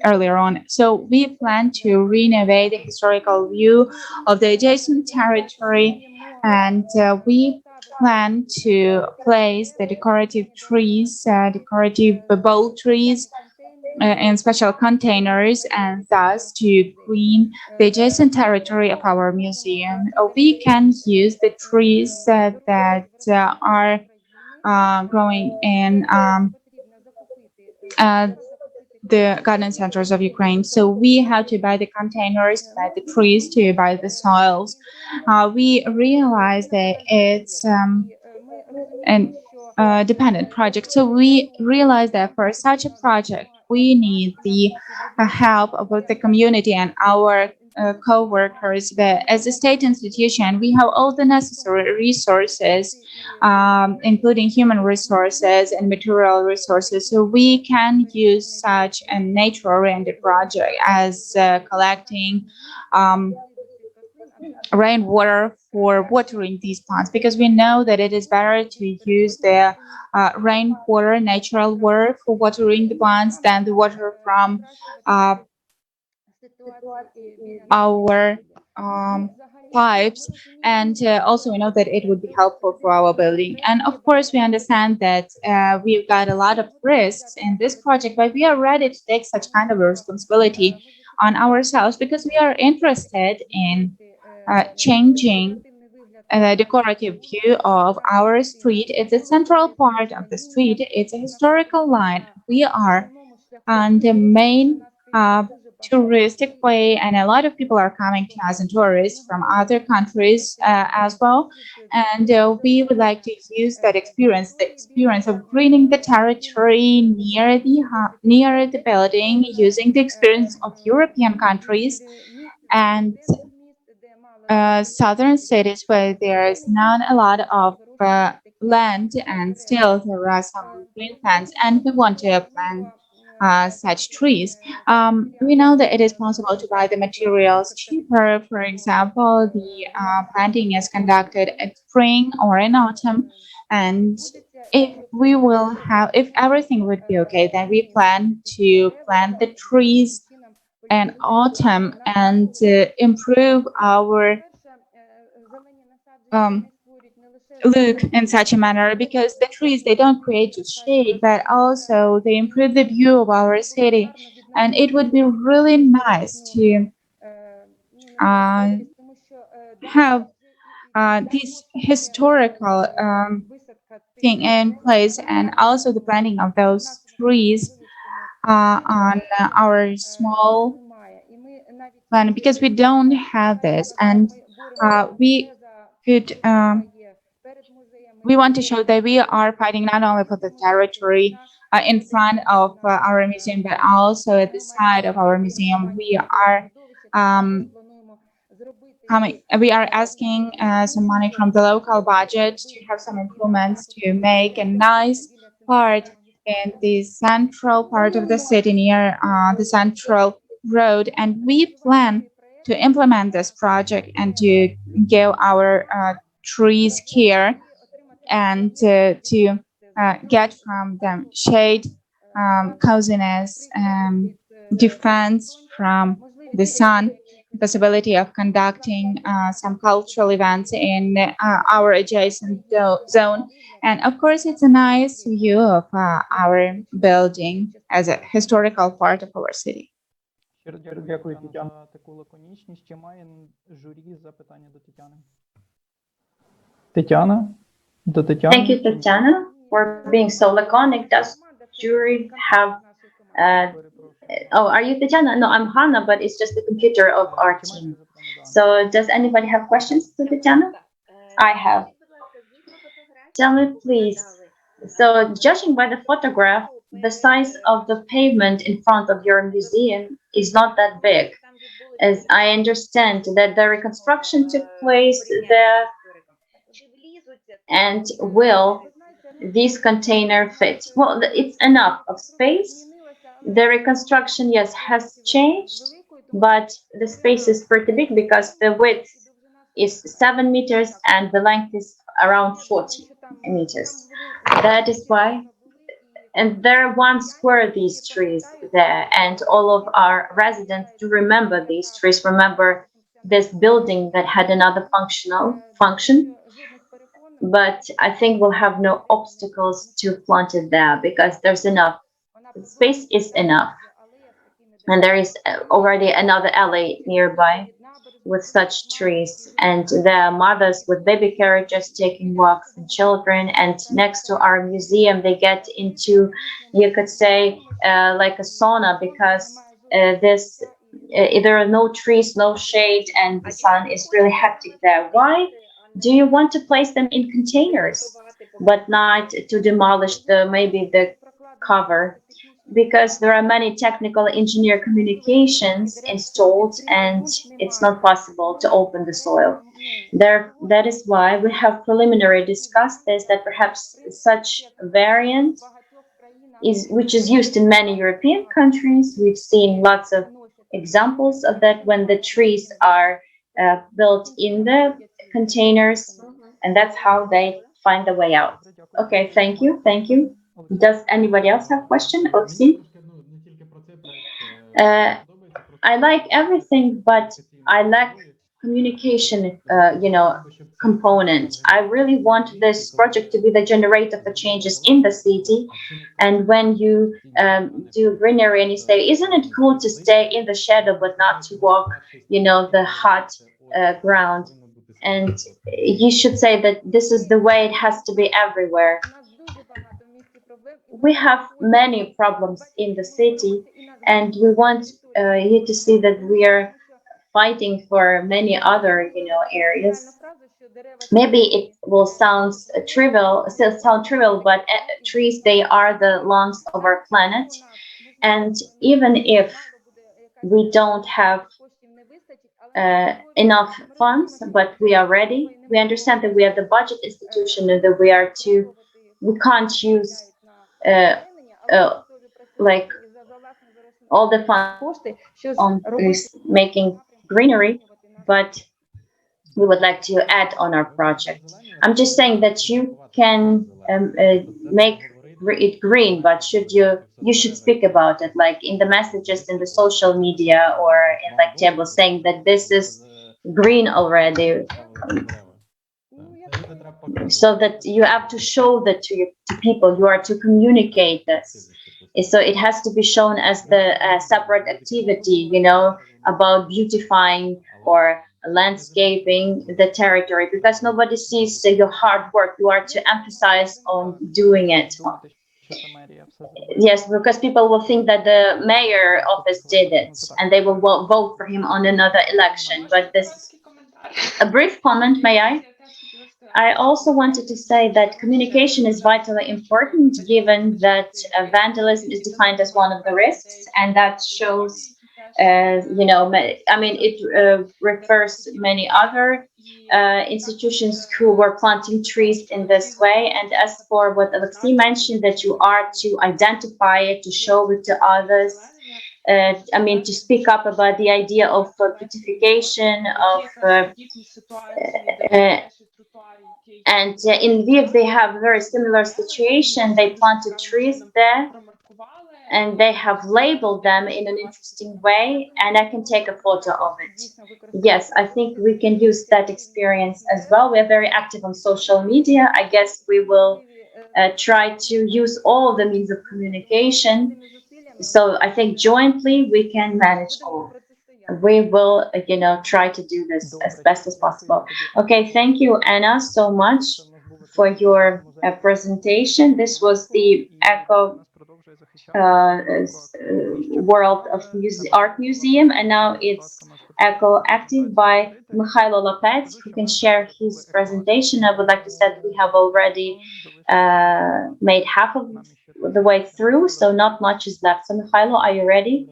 S2: earlier on. So we plan to renovate the historical view of the adjacent territory, and we plan to place the decorative trees, decorative bowl trees in special containers, and thus to green the adjacent territory of our museum. We can use the trees that are growing in the garden centers of Ukraine. So we have to buy the containers, buy the trees, to buy the soils. We realize that it's an dependent project. So we realize that for such a project, we need the help of both the community and our co-workers. But as a state institution, we have all the necessary resources, including human resources and material resources. So we can use such a nature-oriented project as collecting rainwater for watering these plants, because we know that it is better to use the rainwater, natural water, for watering the plants than the water from our pipes. And also we know that it would be helpful for our building. And of course, we understand that we've got a lot of risks in this project, but we are ready to take such kind of a responsibility on ourselves, because we are interested in changing the decorative view of our street. It's a central part of the street. It's a historical line. We are on the main touristic way, and a lot of people are coming to us, and tourists from other countries as well. And we would like to use that experience, the experience of greening the territory near the building, using the experience of European countries and southern cities where there is not a lot of land, and still there are some green plants, and we want to plant such trees. We know that it is possible to buy the materials cheaper. For example, the planting is conducted at spring or in autumn, and if everything would be okay, then we plan to plant the trees in autumn and improve our look in such a manner, because the trees, they don't create just shade, but also they improve the view of our city. And it would be really nice to have this historical thing in place, and also the planting of those trees on our small plan, because we don't have this, and we could we want to show that we are fighting not only for the territory in front of our museum, but also at the side of our museum. We are we are asking some money from the local budget to have some improvements to make a nice part in the central part of the city near the central road. And we plan to implement this project and to give our trees care and to get from them shade, coziness, defense from the sun, possibility of conducting some cultural events in our adjacent zone. And of course, it's a nice view of our building as a historical part of our city.
S1: Щиро дякую, Тетяна, за таку лаконічність. Чи має журі запитання до Тетяни? Тетяна? До Тетяни?
S4: Thank you, Tatiana, for being so laconic. Does jury have oh, are you Tatiana? No, I'm Hannah, but it's just the computer of our team. So does anybody have questions to Tatiana? I have. Tell me, please. So judging by the photograph, the size of the pavement in front of your museum is not that big. As I understand that the reconstruction took place there, and will this container fit? Well, it's enough of space. The reconstruction, yes, has changed, but the space is pretty big because the width is 7 meters and the length is around 40 meters. That is why, and there once were these trees there, and all of our residents do remember these trees, remember this building that had another function. But I think we'll have no obstacles to plant it there because there's enough space, is enough, and there is already another alley nearby with such trees, and there are mothers with baby carriages taking walks and children, and next to our museum they get into, you could say, like a sauna, because there are no trees, no shade, and the sun is really hectic there. Why do you want to place them in containers but not to demolish maybe the cover? Because there are many technical engineer communications installed and it's not possible to open the soil there. That is why we have preliminary discussed this, that perhaps such variant which is used in many European countries. We've seen lots of examples of that when the trees are built in the containers, and that's how they find the way out. Okay, thank you. Does anybody else have a question? Oksy? I like everything, but I lack communication, component. I really want this project to be the generator for changes in the city. And when you do greenery and you say, isn't it cool to stay in the shadow but not to walk, the hot ground? And you should say that this is the way it has to be everywhere. We have many problems in the city, and we want you to see that we are fighting for many other, areas. Maybe it will sound trivial, but trees, they are the lungs of our planet. And even if we don't have enough funds, but we are ready. We understand that we are the budget institution and that we can't use like all the funds on making greenery, but we would like to add on our project. I'm just saying that you can make it green, but you should speak about it, like in the messages in the social media or in like tables, saying that this is green already, so that you have to show that to people. You are to communicate this. So it has to be shown as the separate activity, you know, about beautifying or landscaping the territory, because nobody sees your hard work. You are to emphasize on doing it.
S1: Думати, що це мерія все зробила.
S4: Yes, because people will think that the mayor office did it and they will vote for him on another election. But this, a brief comment, may I? I also wanted to say that communication is vitally important, given that vandalism is defined as one of the risks, and that shows, you know, I mean, it refers to many other institutions who were planting trees in this way. And as for what Alexei mentioned, that you are to identify it, to show it to others, I mean, to speak up about the idea of beautification, of and in Lviv, they have a very similar situation. They planted trees there and they have labeled them in an interesting way, and I can take a photo of it. Yes, I think we can use that experience as well. We are very active on social media. I guess we will try to use all the means of communication. So I think jointly we can manage all. We will, you know, try to do this as best as possible. Okay, thank you, Anna, so much for your presentation. This was the Eco World of Art Museum, and now it's Eco Active by Mikhailo Lopez, who can share his presentation. I would like to say that we have already made half of the way through, so not much is left. So Mikhailo, are you ready?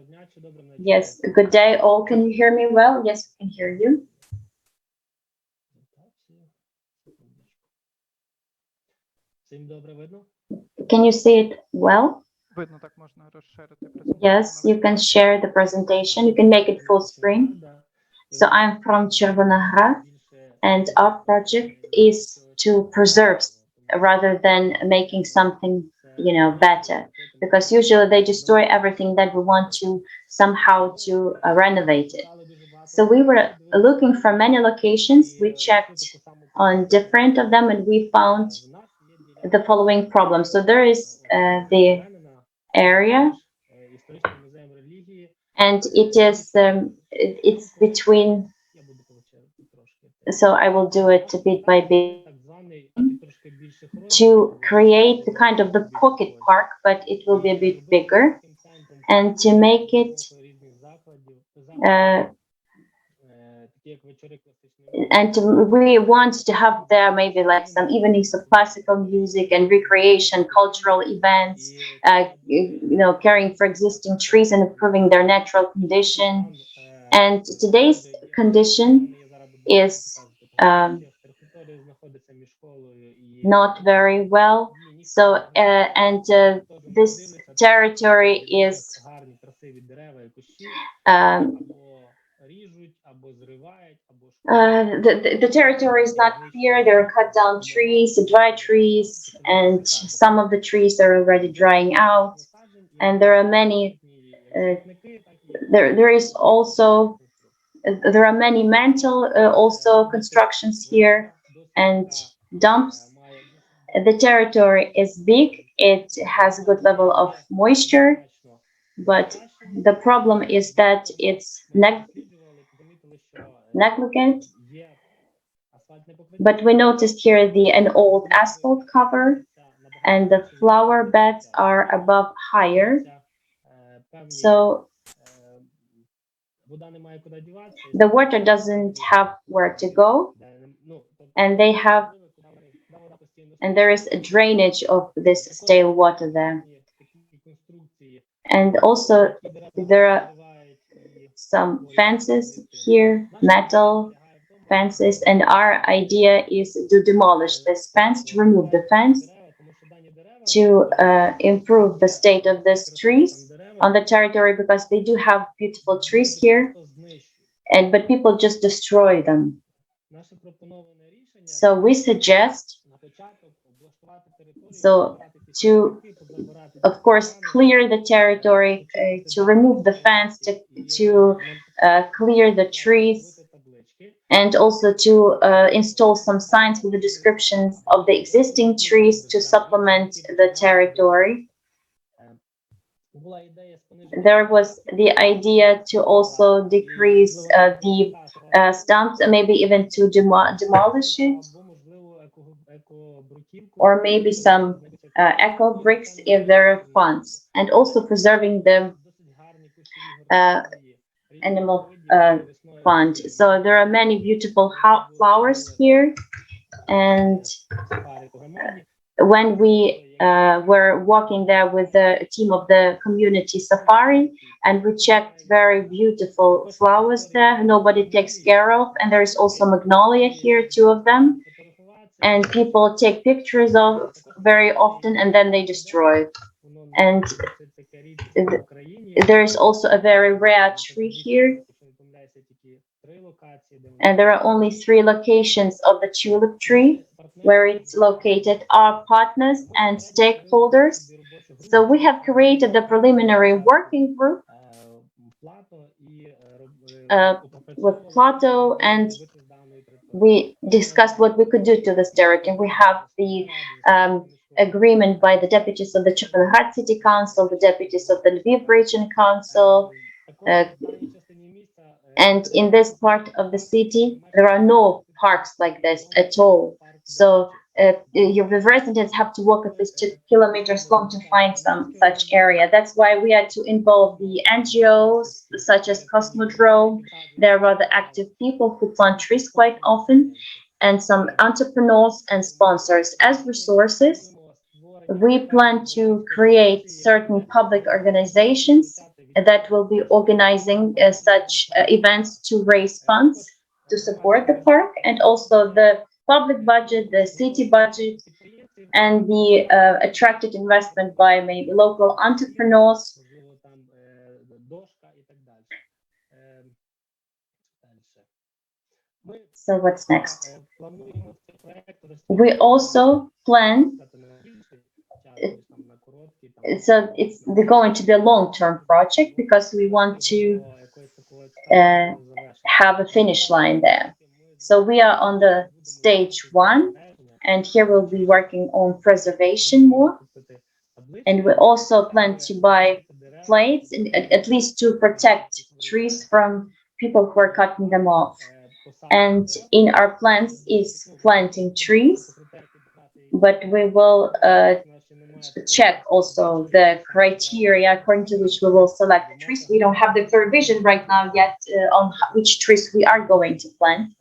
S4: Yes, good day all. Can you hear me well? Yes, we can hear you. Can you see it well?
S1: Видно, так можна розширити
S4: Yes, you can share the presentation. You can make it full screen. So I'm from Chervonograd, and our project is to preserve rather than making something, you know, better, because usually they destroy everything that we want to somehow to renovate it. So we were looking for many locations. We checked on different of them, and we found the following problem. So there is the area, and it is it's between. So I will do it bit by bit to create the kind of the pocket park, but it will be a bit bigger, and to make it and we want to have there maybe like some evenings of classical music and recreation, cultural events, you know, caring for existing trees and improving their natural condition. And today's condition is not very well. So this territory is the territory is not clear. There are cut down trees, dry trees, and some of the trees are already drying out. And there are many. There are many mental also constructions here and dumps. The territory is big. It has a good level of moisture, but the problem is that it's negligent. But we noticed here an old asphalt cover, and the flower beds are above higher. So the water doesn't have where to go, and there is a drainage of this stale water there. And also there are some fences here, metal fences, and our idea is to demolish this fence, to remove the fence, to improve the state of these trees on the territory, because they do have beautiful trees here, but people just destroy them. So we suggest to, of course, clear the territory, to remove the fence, to clear the trees, and also to install some signs with the descriptions of the existing trees to supplement the territory. there was the idea to also decrease the stumps and maybe even to demolish it, or maybe some eco bricks if there are funds, and also preserving the animal fund. So there are many beautiful flowers here, and when we were walking there with the team of the community safari, and we checked very beautiful flowers there nobody takes care of, and there is also magnolia here, 2 of them, and people take pictures of very often and then they destroy. And there is also a very rare tree here, and there are only 3 locations of the tulip tree where it's located. Our partners and stakeholders. So we have created the preliminary working group with Plato, and we discussed what we could do to this territory. We have the agreement by the deputies of the Chekhonohad City Council, the deputies of the Lviv Region Council, and in this part of the city, there are no parks like this at all. So your residents have to walk at least 2 kilometers long to find some such area. That's why we had to involve the NGOs, such as Cosmodrome. They're rather active people who plant trees quite often, and some entrepreneurs and sponsors. As resources, we plan to create certain public organizations that will be organizing such events to raise funds to support the park, and also the public budget, the city budget, and the attracted investment by maybe local entrepreneurs. So what's next? We also plan, so it's going to be a long-term project because we want to have a finish line there. So we are on the stage 1, and here we'll be working on preservation more. And we also plan to buy plates, at least to protect trees from people who are cutting them off. And in our plans is planting trees, but we will check also the criteria according to which we will select the trees. We don't have the clear vision right now yet on which trees we are going to plant.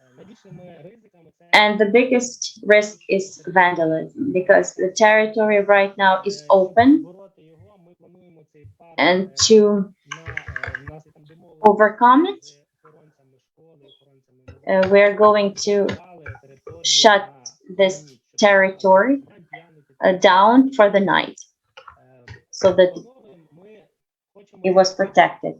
S4: And the biggest risk is vandalism, because the territory right now is open, and to overcome it, we're going to shut this territory down for the night so that it was protected.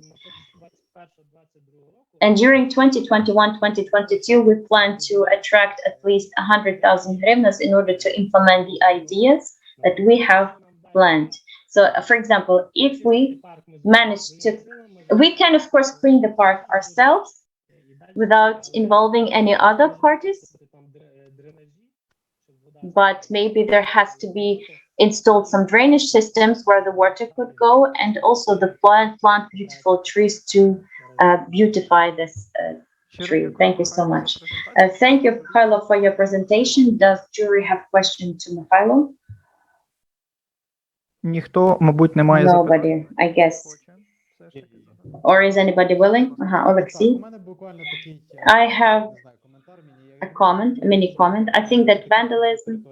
S4: And during 2021-2022, we plan to attract at least 100,000 hryvnias in order to implement the ideas that we have planned. So, for example, if we manage to, we can of course clean the park ourselves without involving any other parties, but maybe there has to be installed some drainage systems where the water could go, and also the plant beautiful trees to beautify this tree. Thank you so much. Thank you, Mikhailo, for your presentation. Does jury have questions to Mikhailo?
S1: Ніхто, мабуть, не має
S4: Nobody, I guess. Or is anybody willing? Alexei? I have a comment, a mini comment. I think that vandalism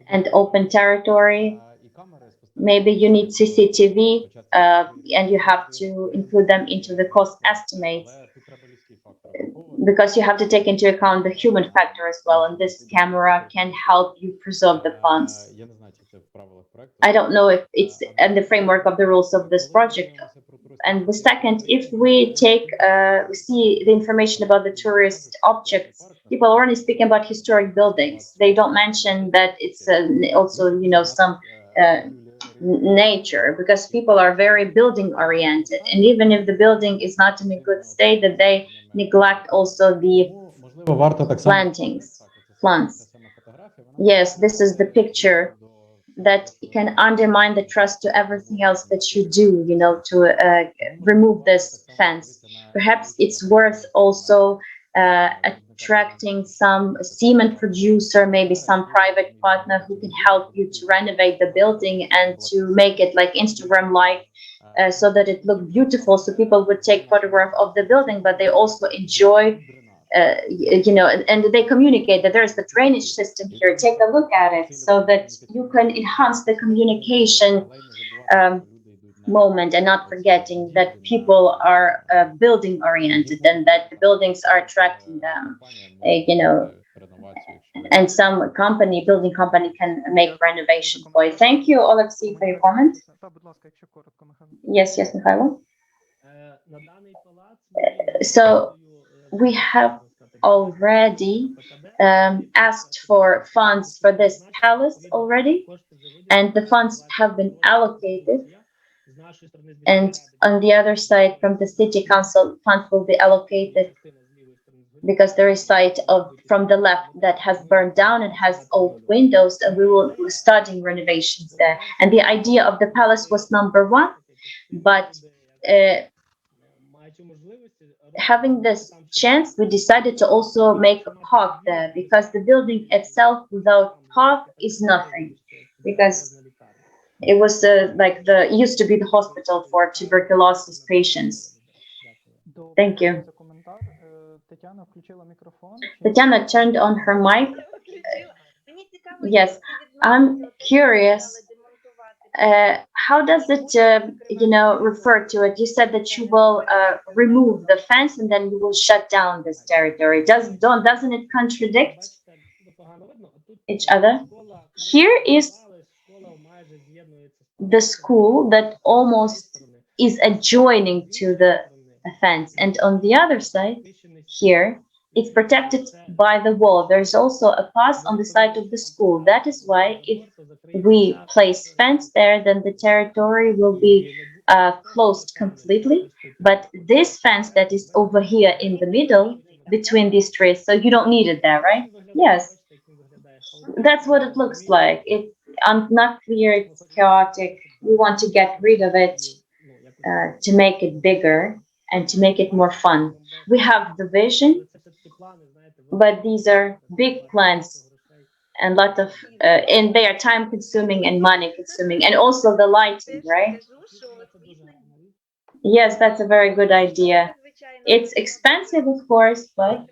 S4: and open territory, maybe you need CCTV and you have to include them into the cost estimates, because you have to take into account the human factor as well, and this camera can help you preserve the funds. I don't know if it's in the framework of the rules of this project. And the second, if we take, we see the information about the tourist objects, people are only speaking about historic buildings. They don't mention that it's also, you know, some nature, because people are very building oriented. And even if the building is not in a good state, that they neglect also the plants. Yes, this is the picture that can undermine the trust to everything else that you do, you know, to remove this fence. Perhaps it's worth also attracting some cement producer, maybe some private partner who can help you to renovate the building and to make it like Instagram-like, so that it looked beautiful, so people would take photograph of the building, but they also enjoy, you know, and they communicate that there's the drainage system here, take a look at it, so that you can enhance the communication moment, and not forgetting that people are building oriented and that the buildings are attracting them, you know, and some building company can make renovation for you. Thank you, Alexei, for your comment.
S1: Та, будь ласка, якщо коротко, Михайло.
S4: Yes, Mikhailo. So we have already asked for funds for this palace already, and the funds have been allocated. And on the other side, from the city council, funds will be allocated because there is site from the left that has burned down and has old windows, and we will be starting renovations there. And the idea of the palace was number one, but having this chance, we decided to also make a park there, because the building itself without park is nothing, because it was used to be the hospital for tuberculosis patients. Thank you.
S1: За коментар. Тетяна включила мікрофон.
S4: Tatiana turned on her mic. Yes, I'm curious. How does it, refer to it? You said that you will remove the fence and then you will shut down this territory. Doesn't it contradict each other? Here is the school that almost is adjoining to the fence, and on the other side, here, it's protected by the wall. There's also a pass on the side of the school. That is why if we place fence there, then the territory will be closed completely. But this fence that is over here in the middle between these trees, so you don't need it there, right? Yes, that's what it looks like. It's not clear, it's chaotic. We want to get rid of it to make it bigger and to make it more fun. We have the vision, but these are big plans and and they are time consuming and money consuming, and also the lighting, right? Yes, that's a very good idea. It's expensive, of course, but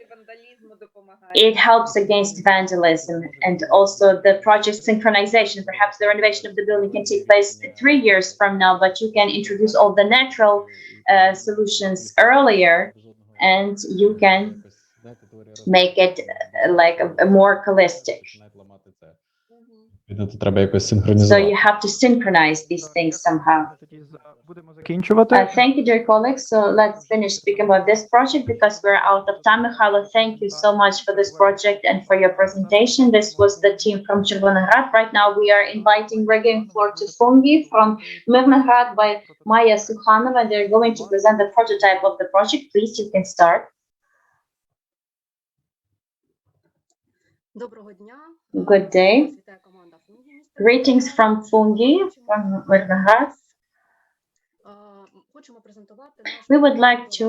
S4: it helps against vandalism, and also the project synchronization. Perhaps the renovation of the building can take place 3 years from now, but you can introduce all the natural solutions earlier, and you can make it like a more holistic. So you have to synchronize these things somehow.
S1: Будемо закінчувати.
S4: Thank you, dear colleagues. So let's finish speaking about this project because we're out of time. Mikhailo, thank you so much for this project and for your presentation. This was the team from Chervonograd. Right now we are inviting Reggae Floor to Fungi from Myrnograd by Maya Sukhanova. They're going to present the prototype of the project. Please, you can start. Good day. Greetings from Fungi, from Myrnograd. We would like to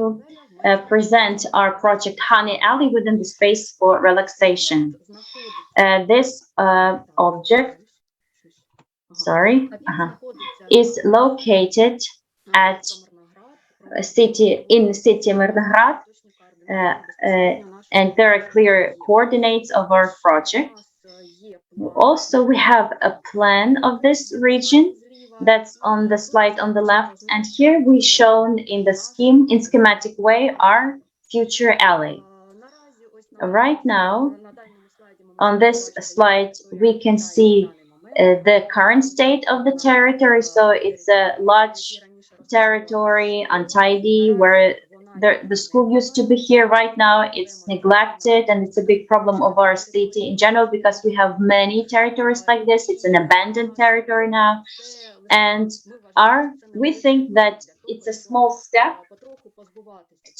S4: present our project Honey Alley within the space for relaxation. This object, is located at in city Myrnograd, and there are clear coordinates of our project. Also, we have a plan of this region. That's on the slide on the left, and here we shown in the schematic way our future alley. Right now, on this slide, we can see the current state of the territory. So it's a large territory, untidy, where the school used to be here. Right now, it's neglected, and it's a big problem of our city in general because we have many territories like this. It's an abandoned territory now. And we think that it's a small step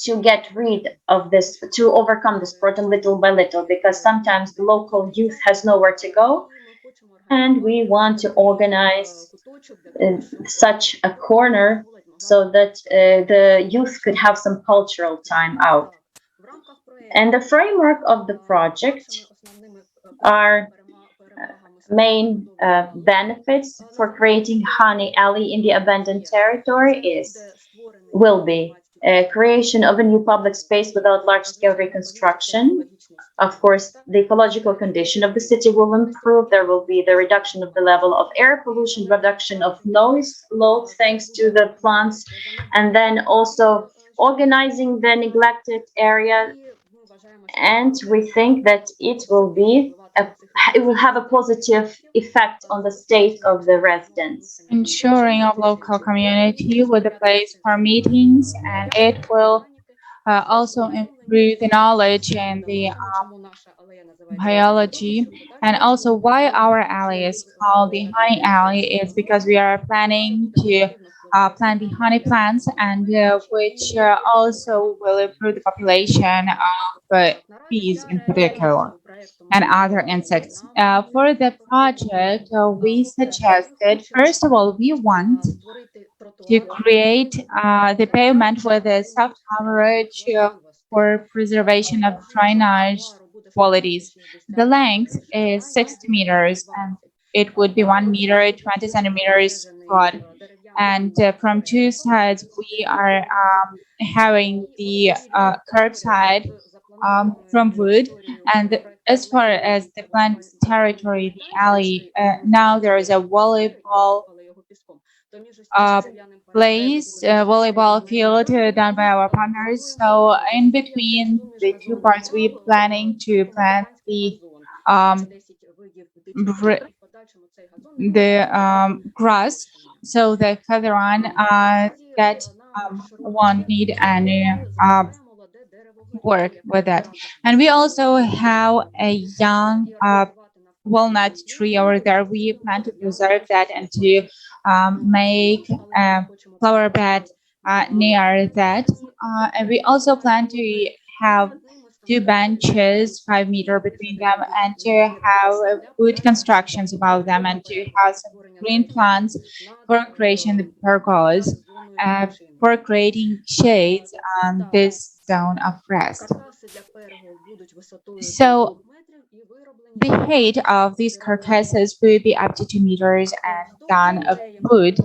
S4: to get rid of this, to overcome this problem little by little, because sometimes the local youth has nowhere to go. And we want to organize such a corner so that the youth could have some cultural time out. And the framework of the project are main benefits for creating Honey Alley in the abandoned territory will be creation of a new public space without large-scale reconstruction. Of course, the ecological condition of the city will improve. There will be the reduction of the level of air pollution, reduction of noise load thanks to the plants, and then also organizing the neglected area. And we think that it will have a positive effect on the state of the residents.
S2: Ensuring of local community with a place for meetings, and it will also improve the knowledge and the biology. And also why our alley is called the Honey Alley is because we are planning to plant the honey plants, and which also will improve the population of bees in particular and other insects. For the project, we suggested, first of all, we want to create the pavement with a soft coverage for preservation of drainage qualities. The length is 60 meters, and it would be 1 meter, 20 centimeters broad. And from two sides, we are having the curbside from wood. And as far as the plant territory, the alley, now there is a volleyball volleyball field done by our partners. So in between the two parts, we're planning to plant the grass, so that further on that won't need any work with that. And we also have a young walnut tree over there. We plan to preserve that and to make a flower bed near that. And we also plan to have 2 benches, 5 meters between them, and to have wood constructions above them, and to have some green plants for creation of pergolas, for creating shades on this zone of rest. So the height of these carcasses will be up to 2 meters and done of wood.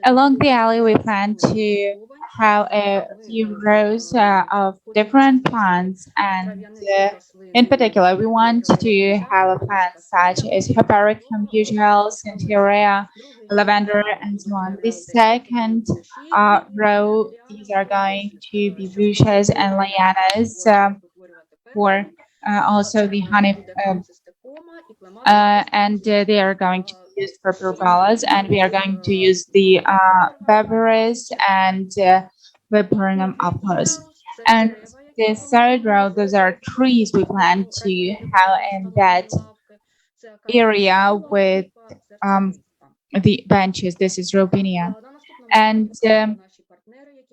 S2: Along the alley, we plan to have a few rows of different plants, and in particular, we want to have a plant such as Hypericum usual, Centaurea, lavender, and so on. The second row, these are going to be fuchsias and lianas for also the honey, and they are going to be used for pergolas, and we are going to use the Berberis and Viburnum opus. And the third row, those are trees we plan to have in that area with the benches. This is Robinia. And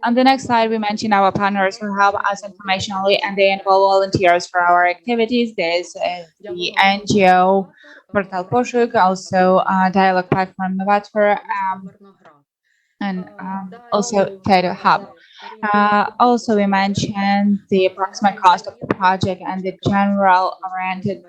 S2: on the next slide, we mention our partners who help us informationally, and they involve volunteers for our activities. There's the NGO Portal Poshuk, also Dialogue Platform Novator, and also Tato Hub. Also, we mentioned the approximate cost of the project, and the general oriented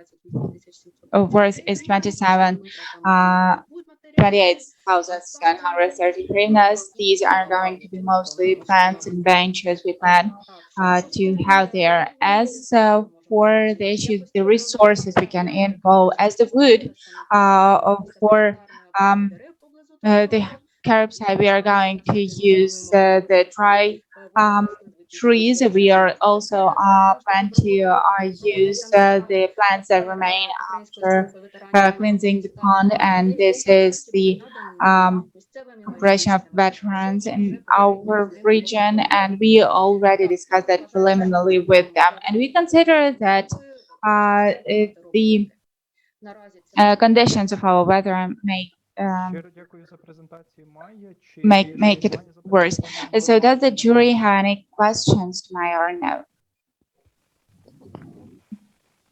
S2: worth is 28,730 hryvnias. These are going to be mostly plants and benches we plan to have there. As for the issues, the resources we can involve as the wood for the curbside, we are going to use the dry trees. We are also plan to use the plants that remain after cleansing the pond, and this is the operation of veterans in our region, and we already discussed that preliminarily with them, and we consider that the conditions of our weather
S1: Щиро дякую за презентацію, Майя. Чи
S2: make it worse. So does the jury have any questions to Maya or no?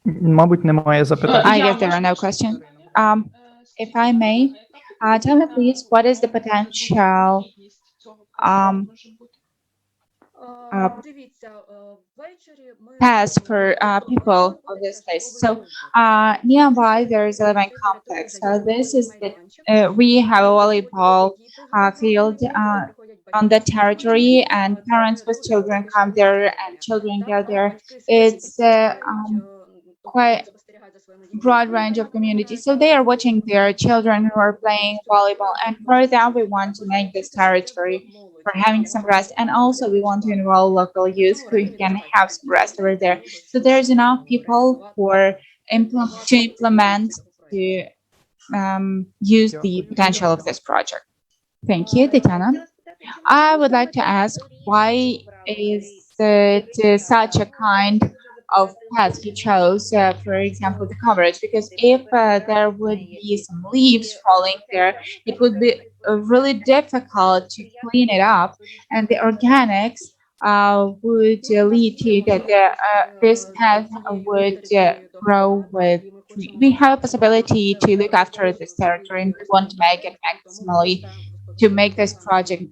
S1: Мабуть, немає запитань.
S2: I guess there are no questions. if I may, tell me please, what is the potential
S3: Дивіться, ввечері ми
S2: path for people of this place? So nearby there is a living complex. So this is the we have a volleyball field on the territory, and parents with children come there and children go there. It's quite broad range of communities. So they are watching their children who are playing volleyball, and for that we want to make this territory for having some rest, and also we want to enroll local youth who can have some rest over there. So there's enough people for to implement to use the potential of this project. Thank you, Tatiana. I would like to ask, why is it such a kind of path you chose, for example, the coverage? Because if there would be some leaves falling there, it would be really difficult to clean it up, and the organics would lead to that this path would grow with. We have a possibility to look after this territory, and we want to make it maximally to make this project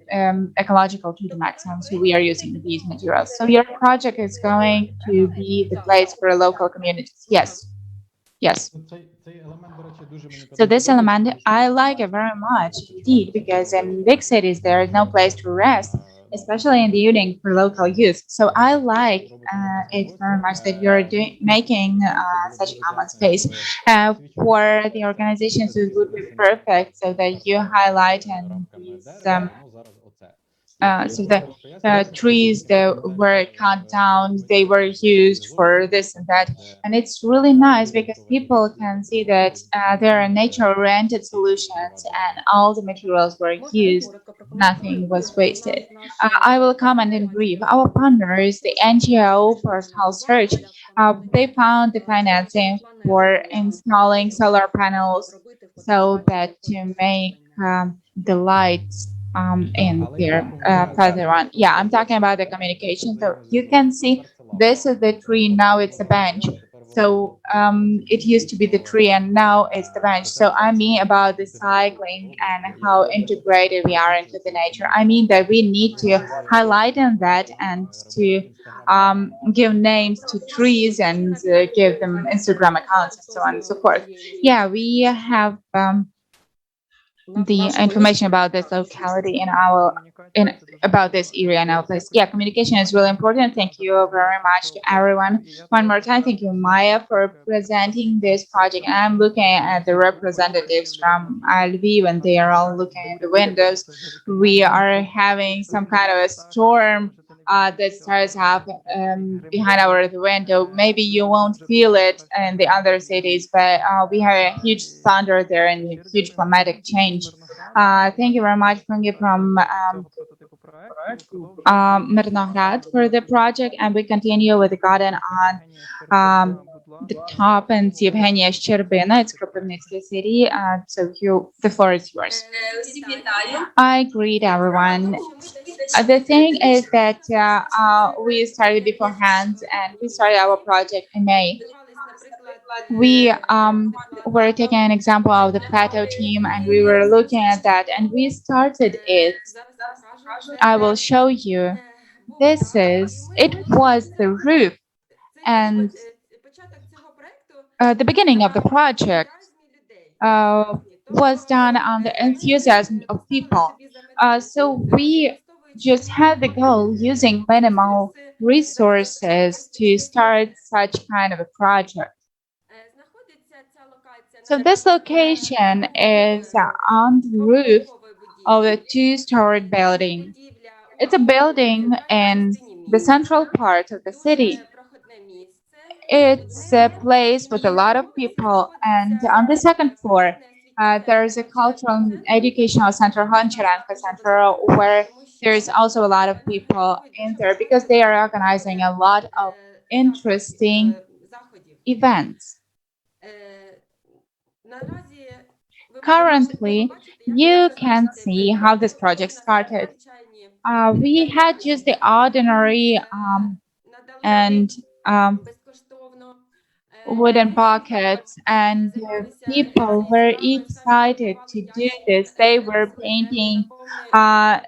S2: ecological to the maximum. So we are using these materials. So your project is going to be the place for local communities. Yes. Yes. So this element, I like it very much indeed, because in big cities, there is no place to rest, especially in the evening for local youth. So I like it very much that you're making such a common space. For the organizations, it would be perfect so that you highlight and these, so the trees that were cut down, they were used for this and that. And it's really nice because people can see that there are nature-oriented solutions and all the materials were used. Nothing was wasted. I will comment in brief. Our partners, the NGO Portal Search, they found the financing for installing solar panels so that to make the lights in there further on. Yeah, I'm talking about the communication. So you can see this is the tree, now it's a bench. So it used to be the tree and now it's the bench. So I mean about the cycling and how integrated we are into the nature. I mean that we need to highlight on that and to give names to trees and give them Instagram accounts and so on and so forth. Yeah, we have the information about this locality in about this area in our place. Yeah, communication is really important. Thank you very much to everyone. One more time, thank you, Maya, for presenting this project. I'm looking at the representatives from Lviv, and they are all looking in the windows. We are having some kind of a storm that starts up behind our window. Maybe you won't feel it in the other cities, but we have a huge thunder there and a huge climatic change. Thank you very much, Fungi, from Mirnograd for the project, and we continue with the garden on the top, and Yevgenia Sherbina, it's Kropivnitsky city. So the floor is yours. I greet everyone. The thing is that we started beforehand, and we started our project in May. We were taking an example of the plateau team, and we were looking at that, and we started it. I will show you. It was the roof, and the beginning of the project was done on the enthusiasm of people. So we just had the goal using minimal resources to start such kind of a project. So this location is on the roof of a two-storied building. It's a building in the central part of the city. It's a place with a lot of people, and on the second floor, there's a cultural and educational center, Honcharenko Center, where there's also a lot of people in there because they are organizing a lot of interesting events. Currently, you can see how this project started. We had just the ordinary and wooden buckets, and people were excited to do this. They were painting uh,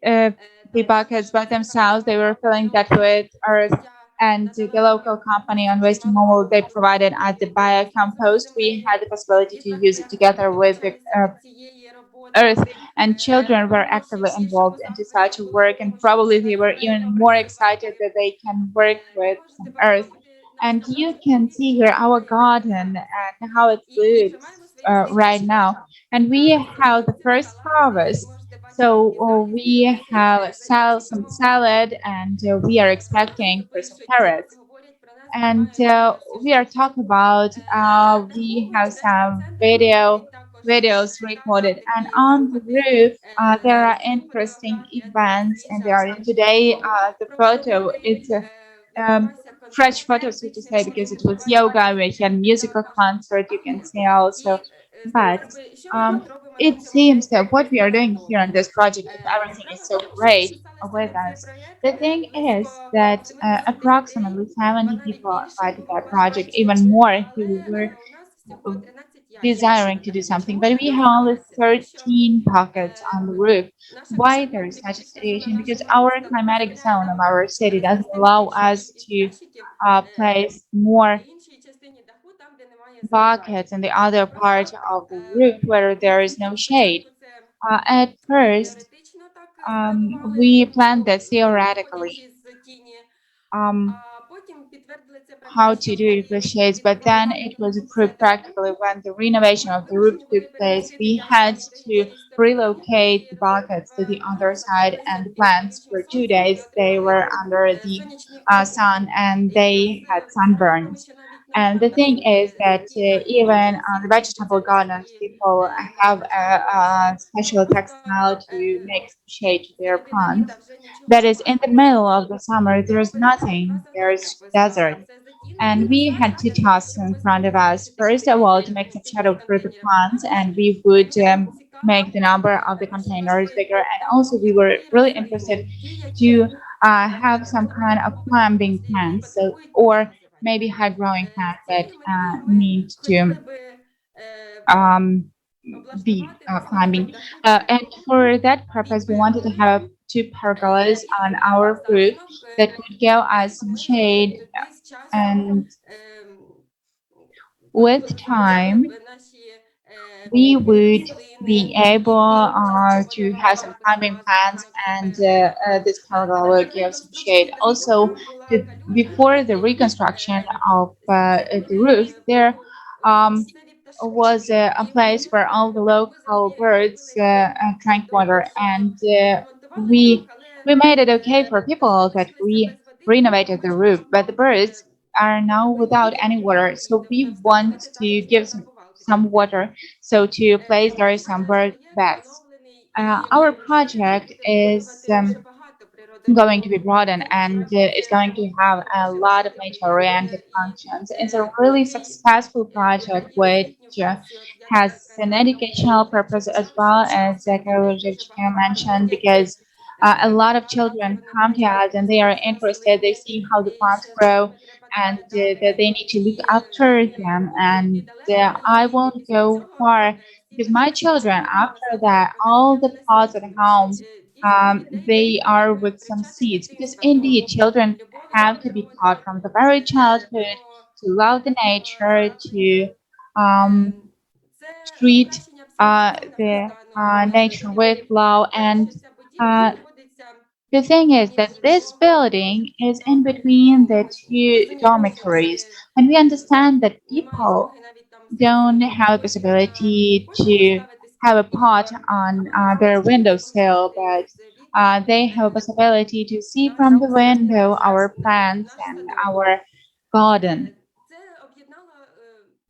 S2: uh, the buckets by themselves. They were filling that with earth. And the local company on waste removal, they provided at the biocompost. We had the possibility to use it together with the earth, and children were actively involved into such work, and probably they were even more excited that they can work with some earth. And you can see here our garden and how it looks right now. And we have the first harvest. So we have some salad, and we are expecting for some carrots. And we are talking about we have some videos recorded, and on the roof there are interesting events, and there are today the photo it's a fresh photo, so to say, because it was yoga, we had musical concert, you can see also. But um, it seems that what we are doing here on this project, if everything is so great with us, the thing is that approximately 70 people are part of that project, even more who were desiring to do something, but we have only 13 pockets on the roof. Why there is such a situation? Because our climatic zone of our city doesn't allow us to place more buckets in the other part of the roof where there is no shade. At first, we planned this theoretically. Um, how to do it with shades, but then it was approved practically when the renovation of the roof took place. We had to relocate the buckets to the other side, and the plants for 2 days they were under the sun and they had sunburns. And the thing is that even on the vegetable gardens, people have a special textile to make some shade to their plants. That is, in the middle of the summer, there's nothing, there's desert. And we had two tasks in front of us. First of all, to make some shadow for the plants, and we would make the number of the containers bigger. And also, we were really interested to have some kind of climbing plants, so or maybe high growing plants that need to um, be climbing. And for that purpose, we wanted to have two pergolas on our roof that could give us some shade, and with time we would be able to have some climbing plants, and this pergola will give some shade. Also, before the reconstruction of the roof, there um, was a place where all the local birds drank water, and we made it okay for people that we renovated the roof, but the birds are now without any water. So we want to give some water, so to place there is some bird baths. Our project is going to be broadened, and it's going to have a lot of nature-oriented functions. It's a really successful project which has an educational purpose as well, as Karolina mentioned, because a lot of children come to us and they are interested. They see how the plants grow, and that they need to look after them. And I won't go far because my children, after that, all the pots at home, they are with some seeds. Because indeed, children have to be taught from the very childhood to love the nature, to um, treat the nature with love. And uh, the thing is that this building is in between the two dormitories, and we understand that people don't have a possibility to have a pot on their windowsill, but they have a possibility to see from the window our plants and our garden.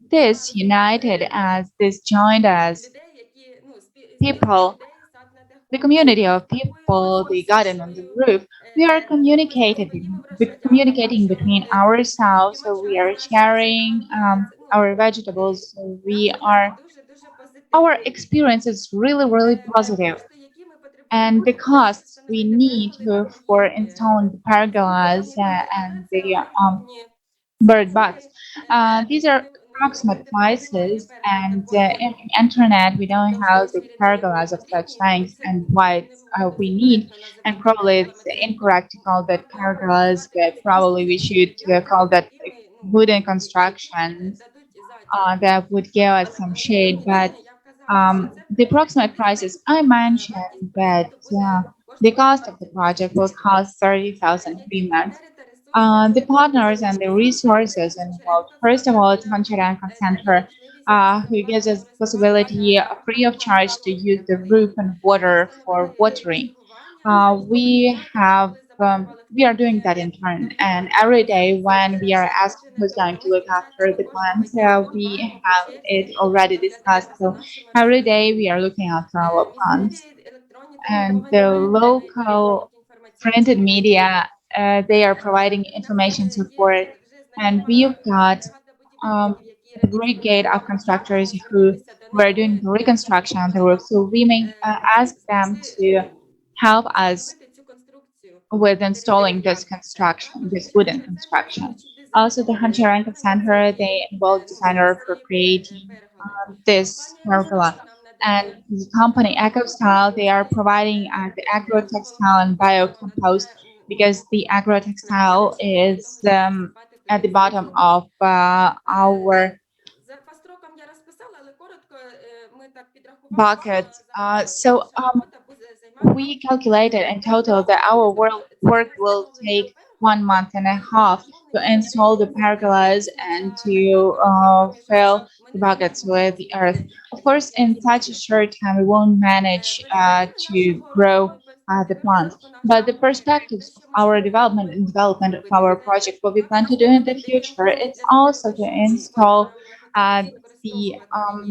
S2: This united us, this joined us, people, the community of people, the garden on the roof. We are communicating between ourselves, so we are sharing our vegetables. So we are our experience is really, really positive. And the costs we need for installing the pergolas and the bird box. These are approximate prices, and in the internet we don't have the pergolas of such things and what we need. And probably it's incorrect to call that pergolas, but probably we should call that like wooden constructions that would give us some shade. But the approximate prices I mentioned that the cost of the project will cost 30,000 hryvnias. The partners and the resources involved. First of all, it's Honcharenko Center, who gives us possibility free of charge to use the roof and water for watering. We are doing that in turn, and every day when we are asked who's going to look after the plants, we have it already discussed. So every day we are looking after our plants, and the local printed media, they are providing information support, and we've got a brigade of constructors who were doing the reconstruction on the roof. So we may ask them to help us with installing this construction, this wooden construction. Also, the Honcharenko Center, they involved designer for creating this pergola. And the company EcoStyle, they are providing the agro-textile and biocompost because the agro-textile is at the bottom of our bucket. We calculated in total that our work will take 1.5 months to install the pergolas and to fill the buckets with the earth. Of course, in such a short time, we won't manage to grow the plant. But the perspectives of our development and development of our project, what we plan to do in the future, it's also to install uh, the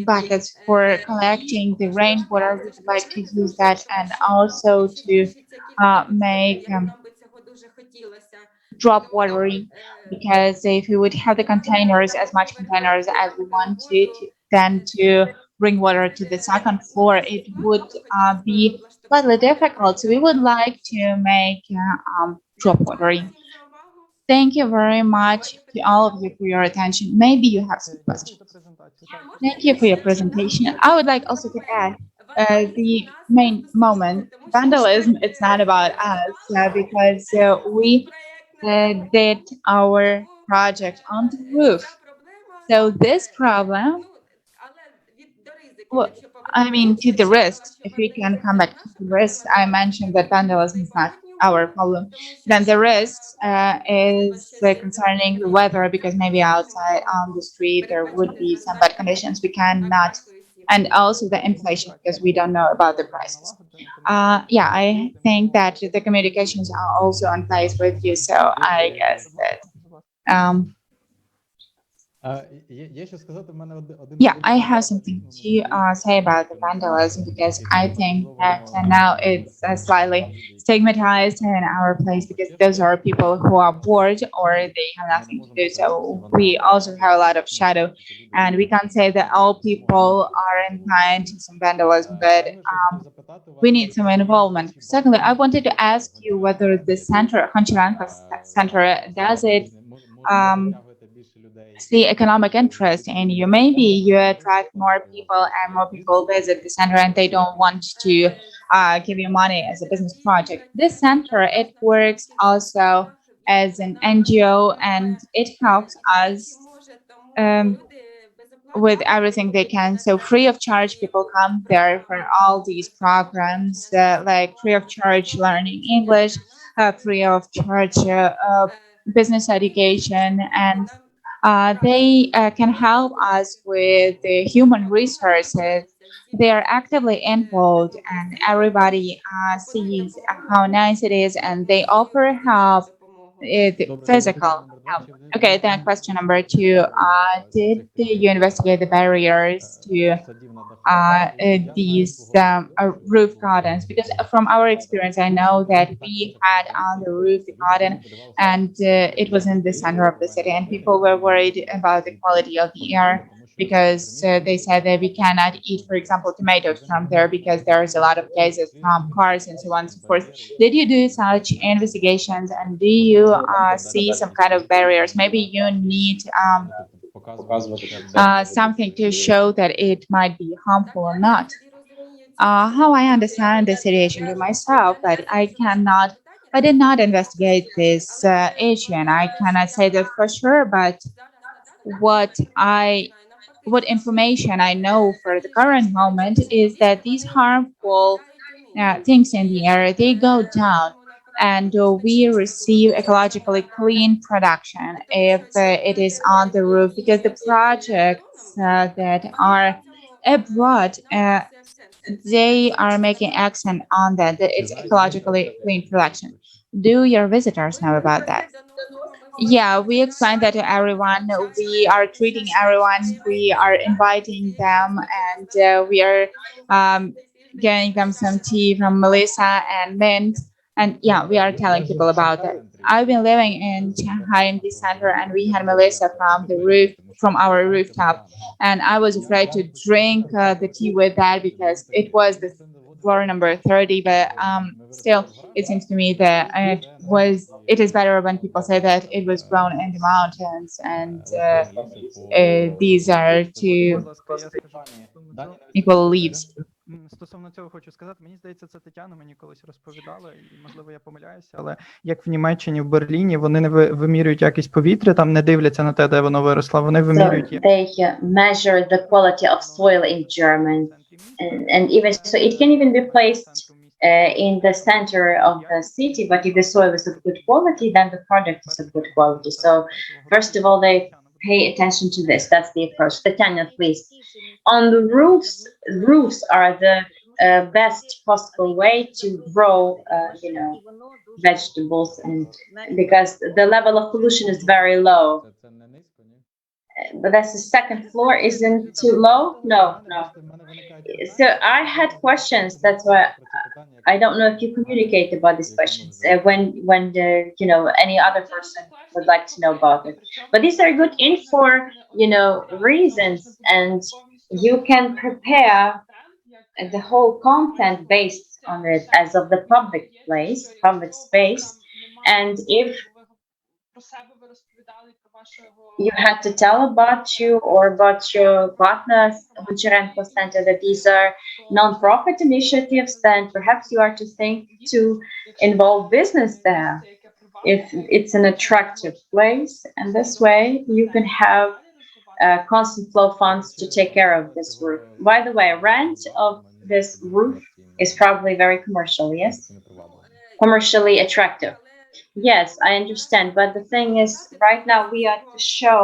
S2: buckets for collecting the rainwater. We would like to use that, and also to make drop watering, because if we would have the containers, as much containers as we want then to bring water to the second floor, it would be slightly difficult. So we would like to make drop watering. Thank you very much to all of you for your attention. Maybe you have some
S1: Дякую
S2: questions.
S1: за презентацію.
S2: Thank you for your presentation. I would like also to add the main moment. Vandalism, it's not about us because we did our project on the roof. So this problem, well, I mean, to the risks, if we can come back to the risks, I mentioned that vandalism is not our problem. Then the risks is concerning the weather, because maybe outside on the street there would be some bad conditions we cannot, and also the inflation because we don't know about the prices. Yeah, I think that the communications are also on place with you, so I guess that um, yeah, I have something to say about the vandalism, because I think that now it's slightly stigmatized in our place, because those are people who are bored or they have nothing to do. So we also have a lot of shadow, and we can't say that all people are inclined to some vandalism, but we need some involvement. Secondly, I wanted to ask you whether the center, Honcharenko Center, does it see economic interest in you. Maybe you attract more people and more people visit the center and they don't want to give you money as a business project. This center, it works also as an NGO, and it helps us with everything they can. So free of charge, people come there for all these programs, like free of charge learning English, free of charge business education, and they can help us with the human resources. They are actively involved, and everybody sees how nice it is, and they offer help, physical help. Okay, then question number two. Did you investigate the barriers to these roof gardens? Because from our experience, I know that we had on the roof the garden, and it was in the center of the city, and people were worried about the quality of the air. because they said that we cannot eat, for example, tomatoes from there because there's a lot of gases from cars and so on and so forth. Did you do such investigations, and do you see some kind of barriers? Maybe you need something to show that it might be harmful or not. How I understand the situation to myself, but I did not investigate this issue, and I cannot say that for sure. But what I, what information I know for the current moment is that these harmful things in the air, they go down, and we receive ecologically clean production if it is on the roof, because the projects that are abroad, they are making accent on that it's ecologically clean production. Do your visitors know about that? Yeah, we explained that to everyone. We are treating everyone. We are inviting them, and we are um, getting them some tea from Melissa and Mint. And yeah, we are telling people about it. I've been living in Shanghai in the center, and we had Melissa from the roof, from our rooftop, and I was afraid to drink the tea with that because it was the floor number 30. But still, it seems to me that it is better when people say that it was grown in the mountains, and these are
S1: Будь
S2: two
S1: ласка, я скажу стосовно цього.
S2: equal leaves.
S1: Стосовно цього хочу сказати, мені здається, це Тетяна мені колись розповідала, і можливо я помиляюся, але як в Німеччині, в Берліні, вони не вимірюють якість повітря, там не дивляться на те, де воно виросло, вони
S4: So
S1: вимірюють
S4: they measure the quality of soil in German, and even so, it can even be placed in the center of the city. But if the soil is of good quality, then the product is of good quality. So first of all, they pay attention to this. That's the approach. Tatiana, please. On the roofs are the best possible way to grow, vegetables, and because the level of pollution is very low. But that's the second floor isn't too low. No. So I had questions. That's why I don't know if you communicate about these questions when any other person would like to know about it. But these are good info, reasons, and you can prepare the whole content based on it as of the public space. And if you had to tell about you or about your partners, Goncharенko Center, that these are non-profit initiatives, then perhaps you are to think to involve business there if it's an attractive place. And this way you can have constant flow funds to take care of this roof. By the way, rent of this roof is probably very commercial, yes? Commercially attractive. Yes, I understand. But the thing is, right now we are to show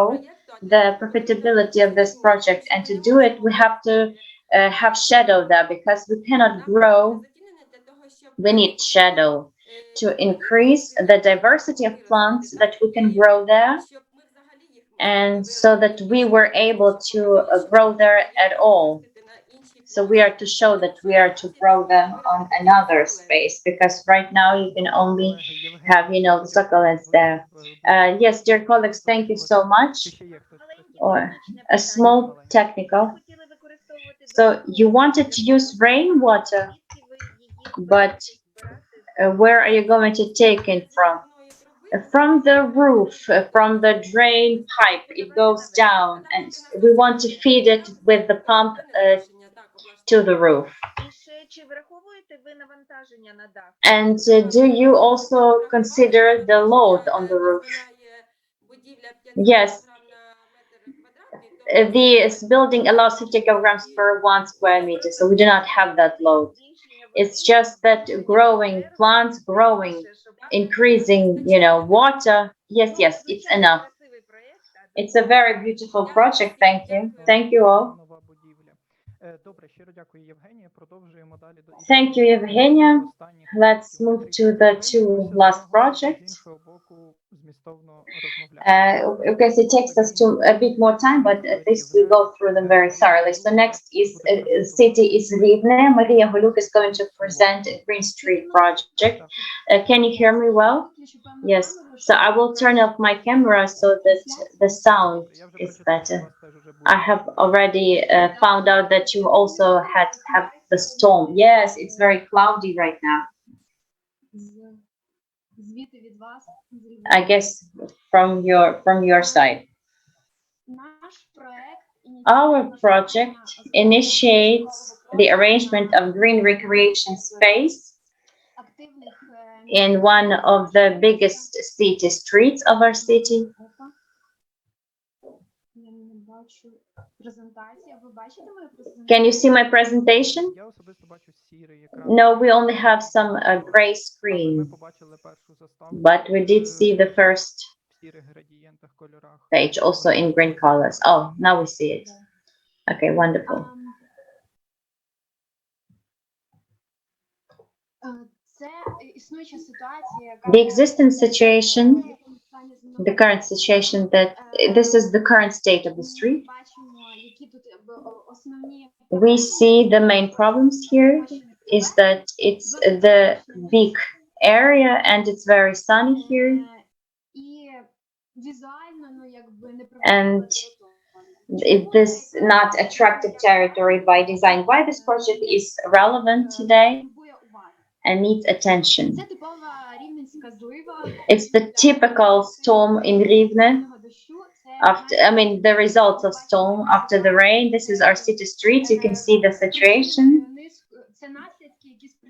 S4: the profitability of this project. And to do it, we have to have shadow there because we cannot grow. We need shadow to increase the diversity of plants that we can grow there. And so that we were able to grow there at all. So we are to show that we are to grow them on another space, because right now you can only have, the succulents there. Yes, dear colleagues, thank you so much. Or a small technical. So you wanted to use rainwater, but where are you going to take it from? From the roof, from the drain pipe, it goes down, and we want to feed it with the pump to the roof. And do you also consider the load on the roof? Yes. This building allows 50 kilograms per 1 square meter, so we do not have that load. It's just that plants growing, increasing, water. Yes, it's enough. It's a very beautiful project. Thank you. Thank you all. Thank you, Evgenia. Let's move to the two last projects. Because it takes us to a bit more time, but at least we go through them very thoroughly. So next is city is Rivne. Maria Goluk is going to present a Green Street project. Can you hear me well? Yes. So I will turn off my camera so that the sound is better. I have already found out that you also have the storm. Yes, it's very cloudy right now. I guess from your side. Our project initiates the arrangement of green recreation space in one of the biggest city streets of our city. Can you see my presentation? No, we only have some gray screen, but we did see the first page also in green colors. Oh, now we see it. Okay, wonderful. The existing situation, the current situation, that this is the current state of the street. We see the main problems here is that it's the big area and it's very sunny here. And it is not attractive territory by design. Why this project is relevant today and needs attention? It's the typical storm in Rivne. The results of storm after the rain. This is our city streets. You can see the situation.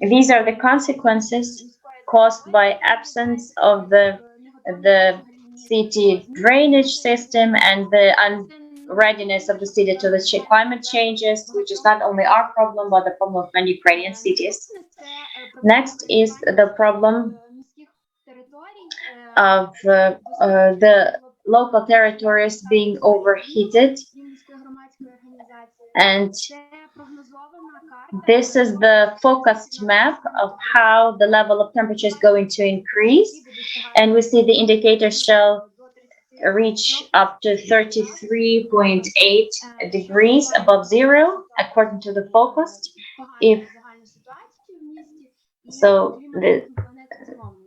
S4: These are the consequences caused by absence of the city drainage system and the unreadiness of the city to the climate changes, which is not only our problem, but the problem of many Ukrainian cities. Next is the problem of the local territories being overheated. And this is the focused map of how the level of temperature is going to increase. And we see the indicators shall reach up to 33.8 degrees above zero, according to the focused.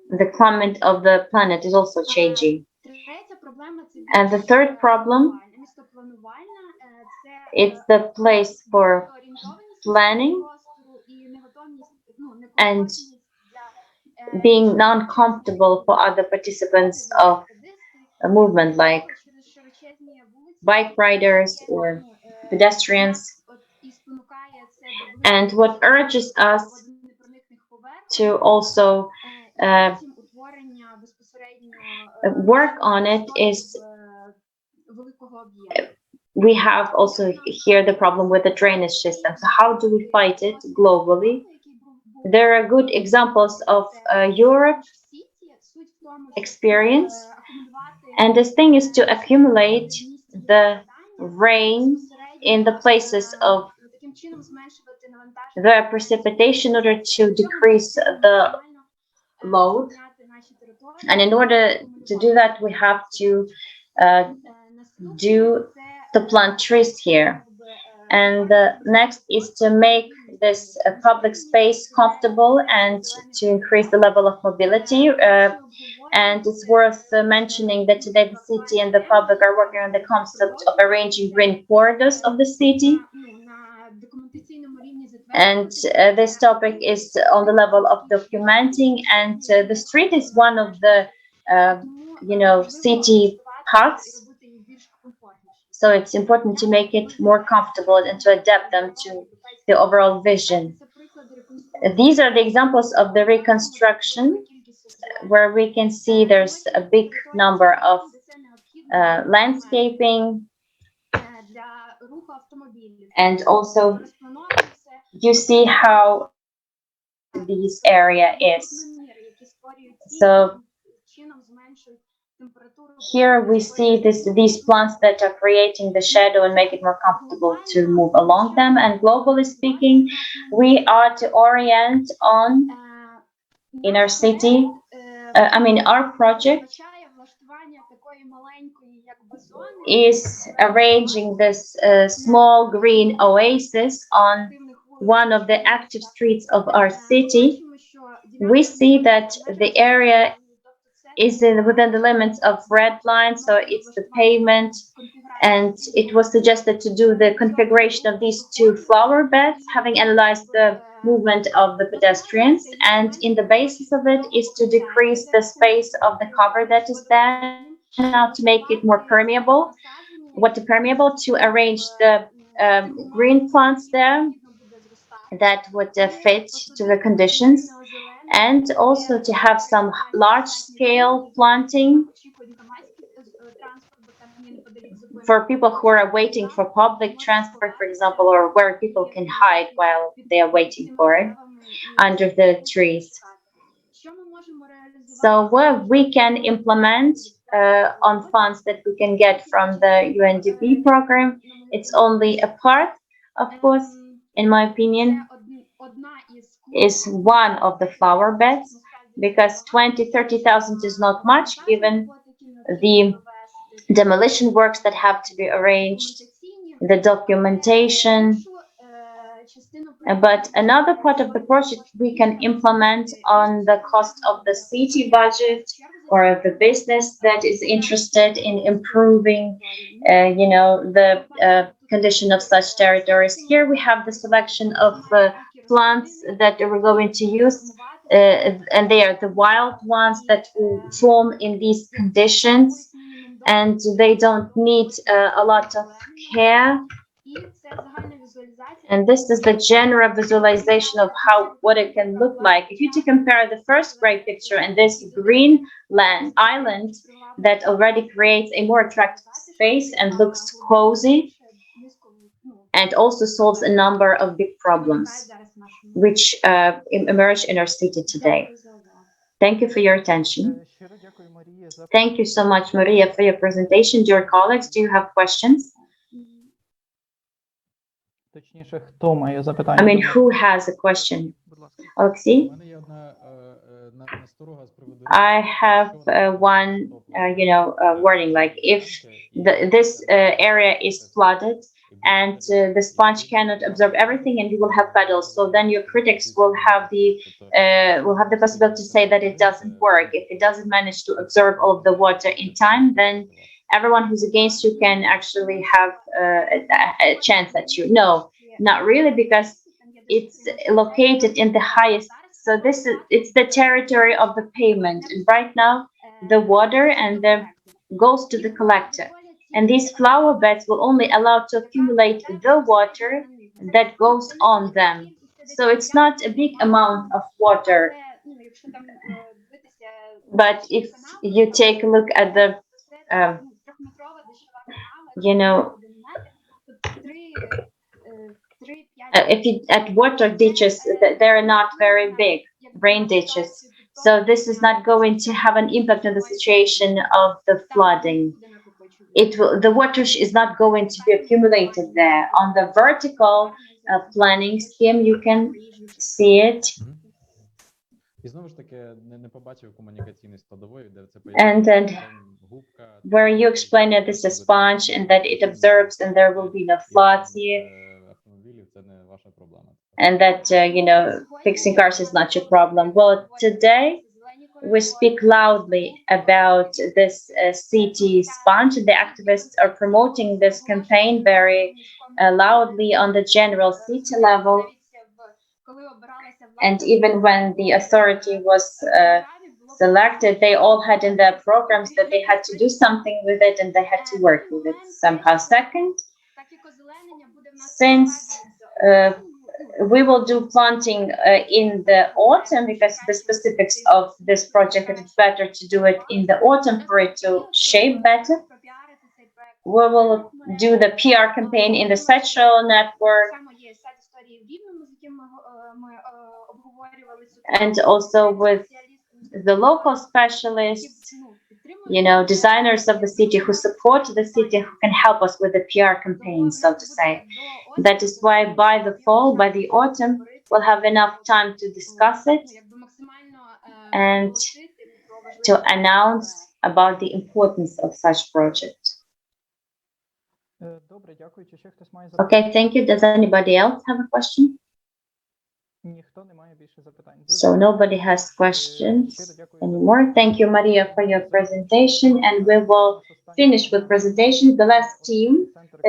S4: The climate of the planet is also changing. And the third problem, it's the place for planning and being non-comfortable for other participants of a movement like bike riders or pedestrians. And what urges us to also work on it is we have also here the problem with the drainage system. So how do we fight it globally? There are good examples of Europe experience, and this thing is to accumulate the rain in the places of the precipitation in order to decrease the load. And in order to do that, we have to plant trees here. And the next is to make this public space comfortable and to increase the level of mobility. And it's worth mentioning that today the city and the public are working on the concept of arranging green corridors of the city. And this topic is on the level of documenting, and the street is one of the city paths. So it's important to make it more comfortable and to adapt them to the overall vision. These are the examples of the reconstruction where we can see there's a big number of landscaping, and also you see how this area is. So here we see these plants that are creating the shadow and make it more comfortable to move along them. And globally speaking, we are to orient on in our city I mean, our project is arranging this small green oasis on one of the active streets of our city. We see that the area is within the limits of red line, so it's the pavement, and it was suggested to do the configuration of these two flower beds, having analyzed the movement of the pedestrians, and in the basis of it is to decrease the space of the cover that is there now to make it more permeable, water permeable, to arrange the green plants there that would fit to the conditions, and also to have some large-scale planting for people who are waiting for public transport, for example, or where people can hide while they are waiting for it under the trees. So what we can implement on funds that we can get from the UNDP program, it's only a part, of course, in my opinion, is one of the flower beds, because 20,000-30,000 is not much given the demolition works that have to be arranged, the documentation. But another part of the project we can implement on the cost of the city budget or the business that is interested in improving, the condition of such territories. Here we have the selection of plants that we're going to use, and they are the wild ones that will form in these conditions, and they don't need a lot of care. And this is the general visualization of what it can look like. If you compare the first gray picture and this green island that already creates a more attractive space and looks cozy, and also solves a number of big problems which emerge in our city today. Thank you for your attention. Thank you so much, Maria, for your presentation. Dear colleagues, do you have questions?
S1: Точніше, хто має запитання?
S4: I mean, who has a question? Олексій? I have one, wording, like if this area is flooded and the sponge cannot absorb everything and you will have puddles, so then your critics will have the possibility to say that it doesn't work. If it doesn't manage to absorb all of the water in time, then everyone who's against you can actually have a chance at you. No, not really, because it's located in the highest. So it's the territory of the pavement, and right now the water goes to the collector, and these flower beds will only allow to accumulate the water that goes on them. So it's not a big amount of water. But if you take a look at the at water ditches, they're not very big, rain ditches. So this is not going to have an impact on the situation of the flooding. The water is not going to be accumulated there. On the vertical planning scheme, you can see it. And then where you explain that this is a sponge and that it absorbs and there will be no floods here, and that fixing cars is not your problem. Well, today we speak loudly about this city sponge. The activists are promoting this campaign very loudly on the general city level. And even when the authority was selected, they all had in their programs that they had to do something with it and they had to work with it somehow. Second, since we will do planting in the autumn, because the specifics of this project, it's better to do it in the autumn for it to shape better. We will do the PR campaign in the social network, and also with the local specialists, designers of the city who support the city, who can help us with the PR campaign, so to say. That is why by the fall, by the autumn, we'll have enough time to discuss it and to announce about the importance of such project.
S1: Добре, дякую. Чи ще хтось має
S4: Okay, thank you. Does anybody else have a question?
S1: Ніхто не має більше запитань.
S4: So nobody has questions anymore. Thank you, Maria, for your presentation, and we will finish with presentation. The last team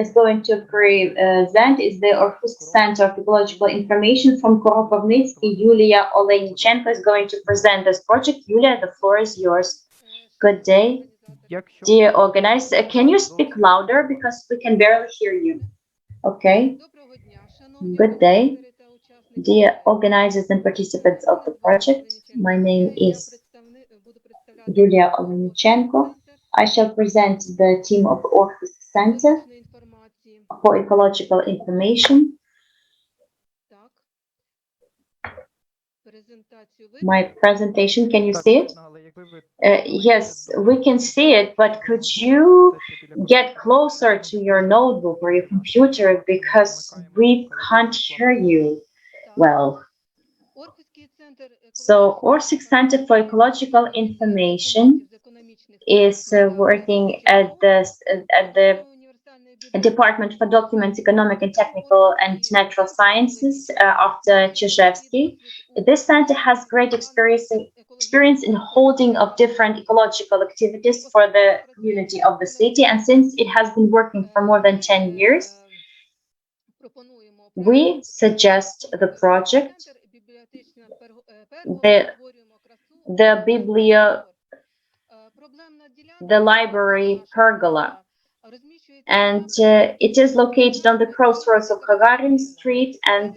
S4: is going to present is the Orkhusk Center of Ecological Information from Kropivnitsky. Yulia Olenichenko is going to present this project. Yulia, the floor is yours. Good day. Dear organizer, can you speak louder because we can barely hear you? Okay. Good day. Dear organizers and participants of the project, my name is Yulia Olenichenko. I shall present the team of Orkhusk Center for Ecological Information. My presentation, can you see it? Yes, we can see it, but could you get closer to your notebook or your computer because we can't hear you well. So Orkhusk Center for Ecological Information is working at the Department for Documents, Economic and Technical and Natural Sciences after Chizhevsky. This center has great experience in holding of different ecological activities for the community of the city, and since it has been working for more than 10 years, we suggest the project, the library pergola, and it is located on the crossroads of Gagarin Street and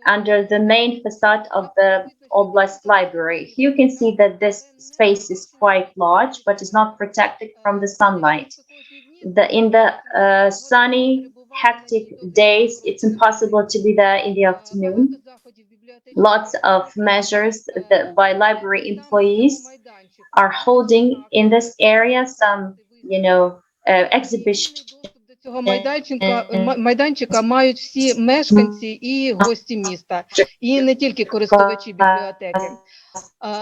S4: under the main facade of the Oblast Library. You can see that this space is quite large, but is not protected from the sunlight. In the sunny, hectic days, it's impossible to be there in the afternoon. Lots of measures that by library employees are holding in this area some, exhibition.
S3: Цього майданчика мають всі мешканці і гості міста, і не тільки користувачі бібліотеки.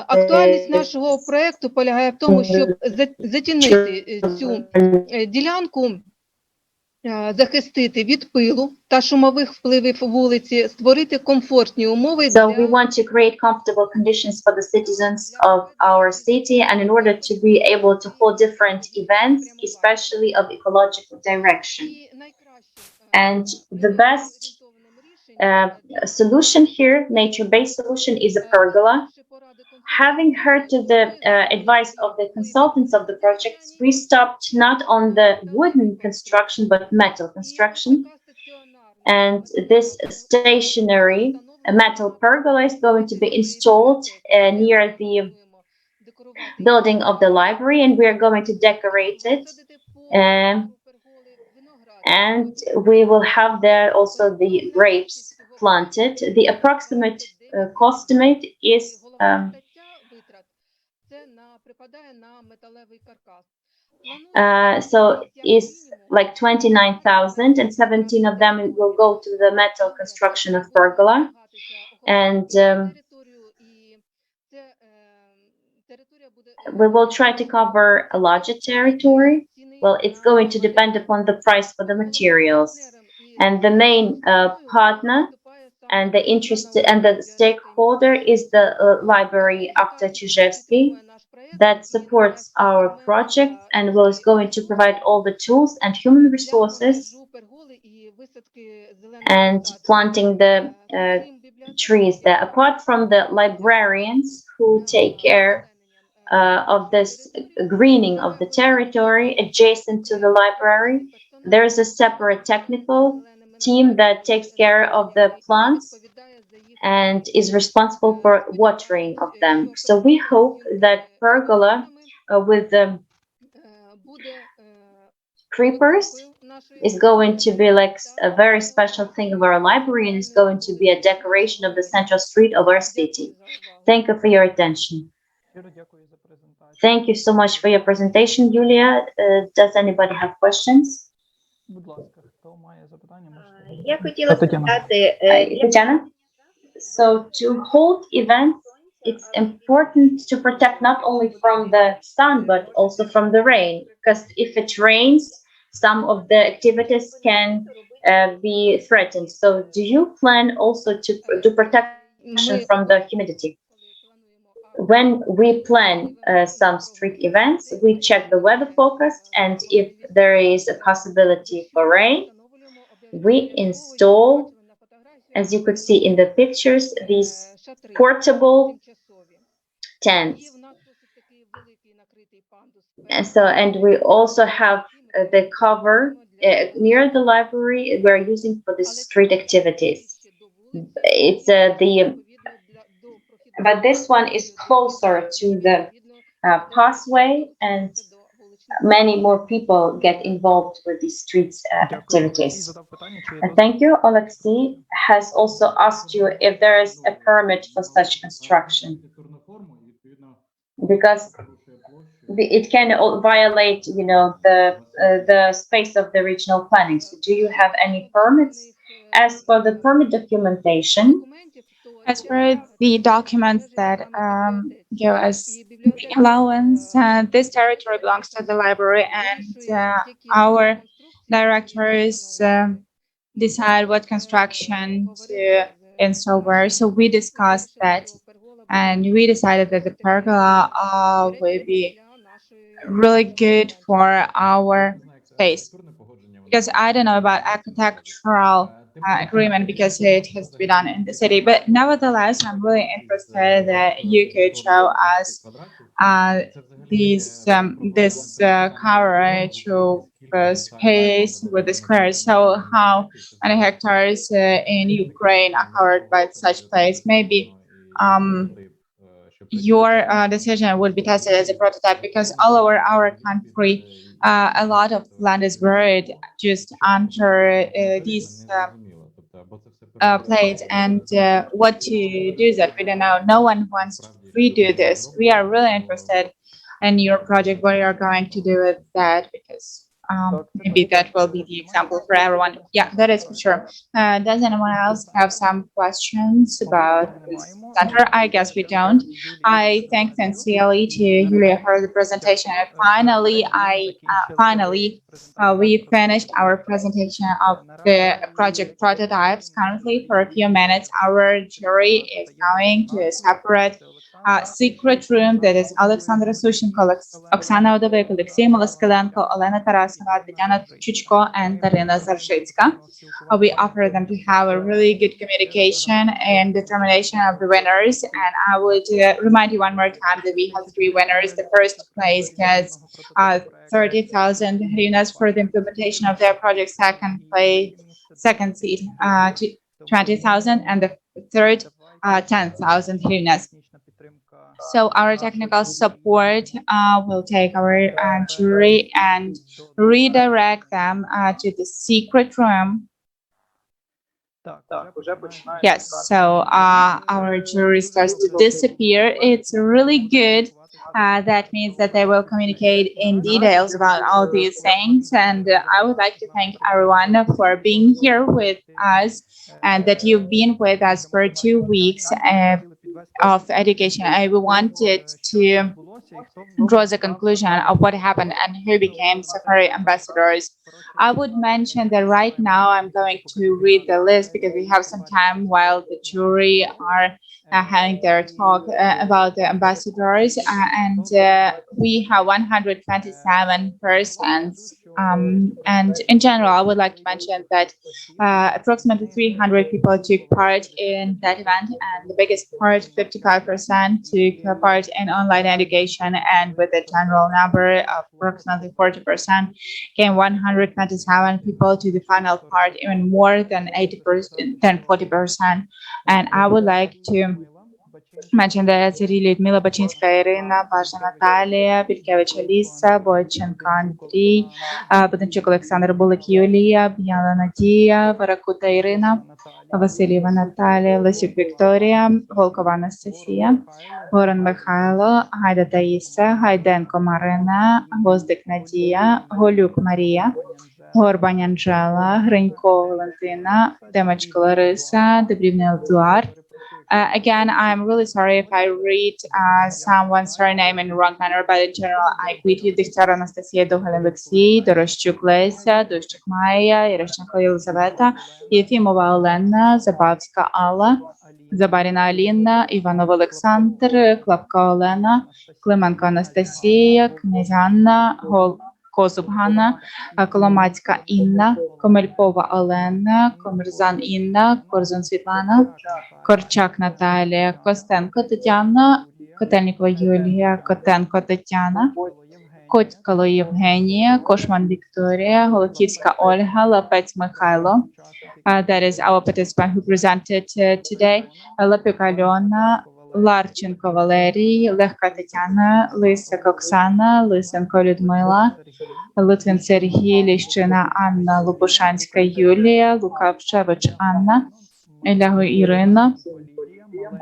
S3: Актуальність нашого проекту полягає в тому, щоб затінити цю ділянку, захистити від пилу та шумових впливів вулиці, створити комфортні умови
S4: So we want to create comfortable conditions for the citizens of our city, and in order to be able to hold different events, especially of ecological direction. And the best solution here, nature-based solution, is a pergola. Having heard to the advice of the consultants of the projects, we stopped not on the wooden construction, but metal construction. And this stationary metal pergola is going to be installed near the building of the library, and we are going to decorate it. And we will have there also the grapes planted. The approximate cost estimate is so is like 29,000, and 17 of them will go to the metal construction of pergola. And we will try to cover a larger territory. Well, it's going to depend upon the price for the materials. And the main partner and the stakeholder is the library after Chizhevsky that supports our project and is going to provide all the tools and human resources and planting the trees there. Apart from the librarians who take care of this greening of the territory adjacent to the library, there's a separate technical team that takes care of the plants and is responsible for watering of them. So we hope that pergola with the creepers is going to be like a very special thing of our library, and is going to be a decoration of the central street of our city. Thank you for your attention. Thank you so much for your presentation, Yulia. Does anybody have questions?
S6: Я хотіла
S1: Тетяна.
S6: запитати,
S4: Tatiana? So to hold events it's important to protect not only from the sun but also from the rain, because if it rains, some of the activities can be threatened. So, do you plan also to do protection
S3: Ми
S4: from the humidity? When we plan some street events, we check the weather forecast, and if there is a possibility for rain, we install, as you could see in the pictures, these portable tents. And we also have the cover near the library we're using for the street activities. It's but this one is closer to the pathway, and many more people get involved with these street activities. Thank you. Alexei has also asked you if there is a permit for such construction, because it can violate, the space of the regional planning. So, do you have any permits? As for the permit documentation,
S2: As for the documents that give us the allowance, this territory belongs to the library, and our directors decide what construction to install where. So we discussed that, and we decided that the pergola will be really good for our space. Because I don't know about architectural agreement because it has to be done in the city. But nevertheless, I'm really interested that you could show us this coverage of space with the squares. So how many hectares in Ukraine are covered by such place? Maybe your decision would be tested as a prototype, because all over our country, a lot of land is buried just under these plates. And what to do that we don't know. No one wants to redo this. We are really interested in your project, what you're going to do with that, because maybe that will be the example for everyone. Yeah, that is for sure. Does anyone else have some questions about this center? I guess we don't. I thank sincerely to Julia for the presentation. And finally, we finished our presentation of the project prototypes. Currently, for a few minutes, our jury is going to a separate secret room that is Alexander Sushenko, Oksana Odovik, Alexei Moloskalenko, Olena Tarasova, Tatiana Chuchko, and Darina Zarshitska. We offer them to have a really good communication and determination of the winners. And I would remind you one more time that we have 3 winners. The first place gets 30,000 hryvnias for the implementation of their project. Second seat, 20,000, and the third, 10,000 hryvnias. So our technical support will take our jury and redirect them to the secret room. Yes, so our jury starts to disappear. It's really good. That means that they will communicate in details about all these things. And I would like to thank everyone for being here with us, and that you've been with us for 2 weeks of education. I wanted to draw the conclusion of what happened and who became Safari ambassadors. I would mention that right now I'm going to read the list, because we have some time while the jury are having their talk about the ambassadors, and we have 127 persons. And in general, I would like to mention that approximately 300 people took part in that event, and the biggest part, 55%, took part in online education, and with a general number of approximately 40%, came 127 people to the final part, even more than 40%. And I would like to mention that Cyril, Людмила, Бачинська Ірина, Паша Наталія, Бількевич Аліса, Бойченко Андрій, Бондарчук Олександр, Булик Юлія, Б'яна Надія, Варакута Ірина, Васильєва Наталія, Лисюк Вікторія, Волкова Анастасія, Горан Михайло, Гайда Таїса, Гайденко Марина, Гвоздик Надія, Голюк Марія, Горбань Анжела, Гринько Валентина, Демочко Лариса, Добрівний Едуард, Again, I'm really sorry if I read someone's surname in the wrong manner, but in general, I greet you, Дегтяр Анастасія, Довгань Олексій, Дорощук Леся, Дощук Майя, Єрещенко Єлизавета, Єфімова Олена, Забавська Алла, Забаріна Аліна, Іванов Олександр, Клапка Олена, Клименко Анастасія, Князь Анна, Козуб Ганна, Коломацька Інна, Комелькова Олена, Комерзан Інна, Корзун Світлана, Корчак Наталія, Костенко Тетяна, Котельникова Юлія, Котенко Тетяна, Котькало Євгенія, Кошман Вікторія, Голоківська Ольга, Лапець Михайло. That is our participant who presented today. Лапюк Альона, Ларченко Валерій, Легка Тетяна, Лисак Оксана, Лисенко Людмила, Литвин Сергій, Ліщина Анна, Лопушанська Юлія, Лукавчевич Анна, Лягу Ірина,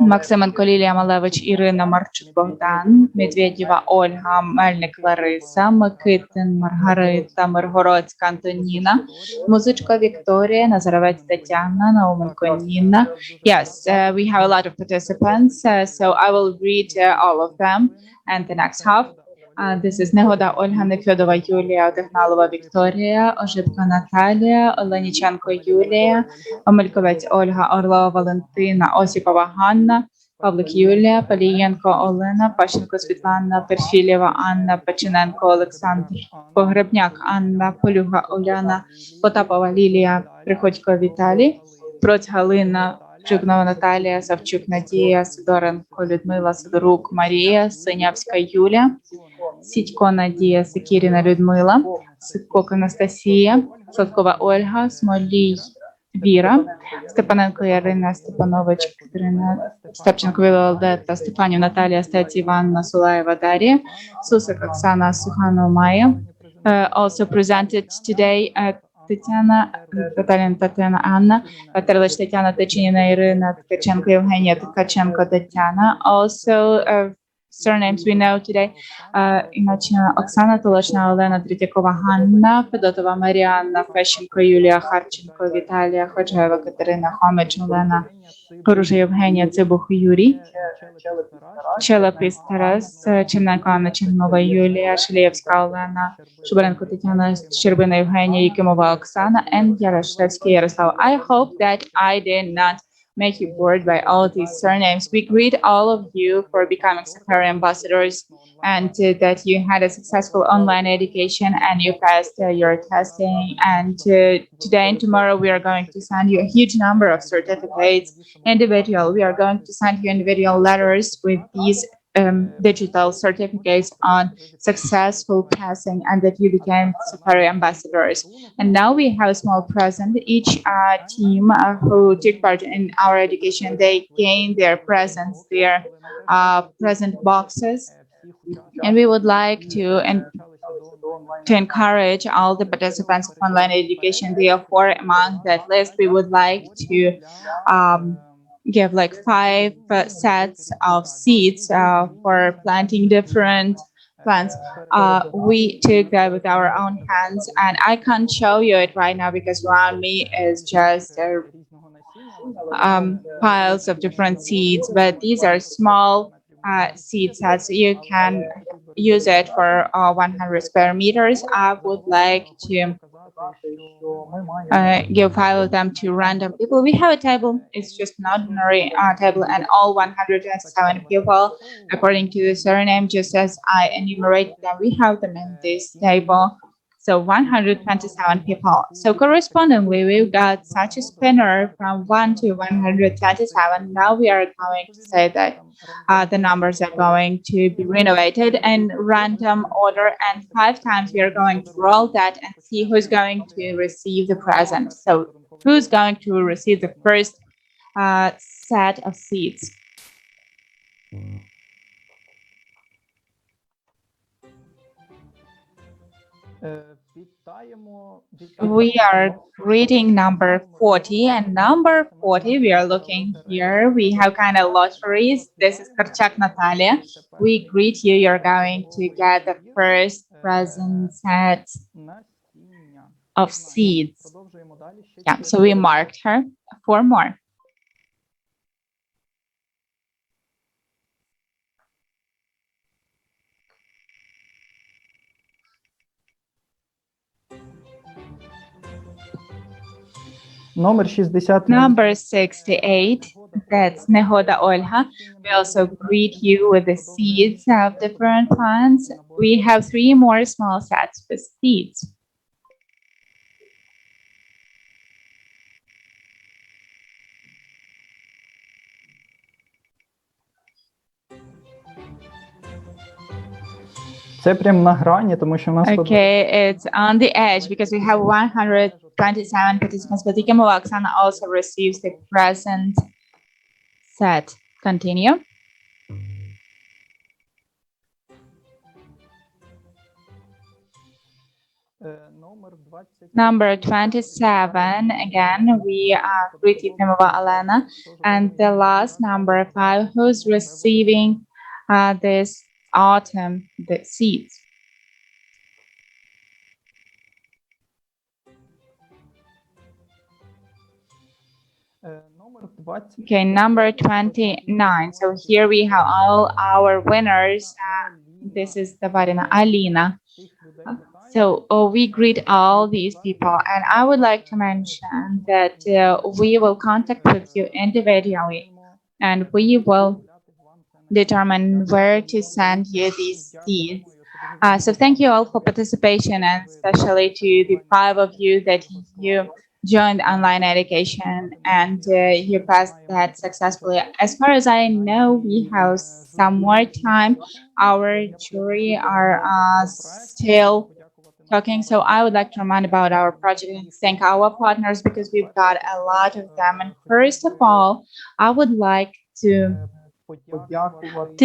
S2: Максименко Лілія Малевич Ірина, Марчук Богдан, Медведєва Ольга, Мельник Лариса, Микитин Маргарита, Миргородська Антоніна, Музичко Вікторія, Назаровець Тетяна, Науменко Ніна. Yes, we have a lot of participants, so I will read all of them and the next half. This is Негода Ольга, Нефьодова Юлія, Одегналова Вікторія, Ожибка Наталія, Оленіченко Юлія, Омельковець Ольга, Орлова Валентина, Осіпова Ганна, Павлик Юлія, Палієнко Олена, Пащенко Світлана, Перфілєва Анна, Печененко Олександр, Погребняк Анна, Полюга Оляна, Потапова Лілія, Приходько Віталій, Проць Галина, Чугнова Наталія, Савчук Надія, Сидоренко Людмила, Сидорук Марія, Синявська Юлія, Сідько Надія, Секіріна Людмила, Сидкок Анастасія, Сладкова Ольга, Смолій Віра, Степаненко Ярина, Степанович Катерина, Степченко Віолетта, Стефанів Наталія, Стець Іванна, Сулаєва Дар'я, Сусик Оксана, Суханова Майя. Also presented today Тетяна, Тетяна Анна, Терлич Тетяна, Течініна Ірина, Ткаченко Євгенія, Ткаченко Тетяна. Also surnames we know today. Іначе Оксана, Толочна Олена, Третьякова Ганна, Федотова Маріанна, Фещенко Юлія, Харченко Віталія, Ходжаєва Катерина, Хомич Олена, Хоружа Євгенія, Цибух Юрій, Челепис Тарас, Черненко Анна, Чернова Юлія, Шилієвська Олена, Шубаренко Тетяна, Щербина Євгенія, Якимова Оксана, and Ярошевський Ярослав. I hope that I did not make you bored by all these surnames. We greet all of you for becoming Sakari ambassadors and that you had a successful online education and you passed your testing. And today and tomorrow we are going to send you a huge number of certificates, individual. We are going to send you individual letters with these digital certificates on successful passing and that you became Sakari ambassadors. And now we have a small present. Each team who took part in our education, they gained their presents, their present boxes. And we would like to encourage all the participants of online education. Therefore, among that list, we would like to give like 5 sets of seeds for planting different plants. We took that with our own hands, and I can't show you it right now because around me is just piles of different seeds, but these are small seed sets. You can use it for 100 square meters. I would like to give 5 of them to random people. We have a table. It's just an ordinary table, and all 107 people, according to the surname, just as I enumerated them, we have them in this table. So 127 people. So correspondingly, we've got such a spinner from 1 to 127. Now we are going to say that the numbers are going to be renovated in random order, and 5 times we are going to roll that and see who's going to receive the present. So who's going to receive the first set of seeds? We are reading number 40, and number 40, we are looking here. We have kind of lotteries. This is Korchak Natalia. We greet you. You're going to get the first present set of seeds. Yeah, so we marked her 4 more.
S1: Номер 68.
S2: Number 68, that's Nehoda Olha. We also greet you with the seeds of different plants. We have 3 more small sets with seeds.
S1: Це прям на грані, тому що в нас тут
S2: Okay, it's on the edge because we have 127 participants, but Ikemova Oksana also receives the present set. Continue.
S1: номер 20.
S2: Number 27, again, we greet Ikemova Alena. And the last number 5, who's receiving this autumn, the seeds.
S1: Номер 20.
S2: Okay, number 29. So here we have all our winners. This is the Varina Alina. So we greet all these people, and I would like to mention that we will contact with you individually, and we will determine where to send you these seeds. So thank you all for participation, and especially to the 5 of you that you joined online education and you passed that successfully. As far as I know, we have some more time. Our jury are still talking, so I would like to remind about our project and thank our partners because we've got a lot of them. And first of all, I would like to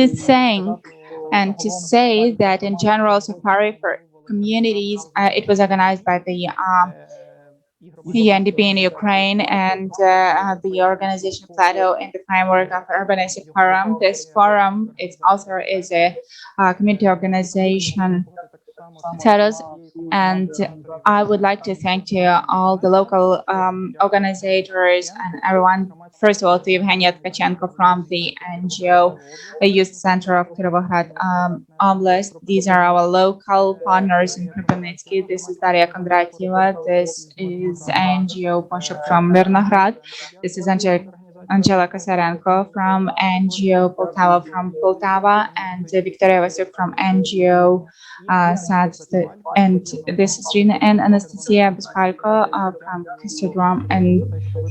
S2: thank and to say that in general, Safari for Communities, it was organized by the UNDP in Ukraine and the organization Plateau in the framework of Urbanistic Forum. This forum, its author is a community organization status, and I would like to thank all the local organizers and everyone. First of all, to Evgenia Tkachenko from the NGO Youth Center of Kirovohrad Oblast. These are our local partners in Kropyvnytsky. This is Daria Kondratieva. This is NGO Poshuk from Mirnograd. This is Angela Kasarenko from NGO Poltava from Poltava, and Victoria Vasyuk from NGO SADS, and this is Rina and Anastasia Bespalko from Kistodrom and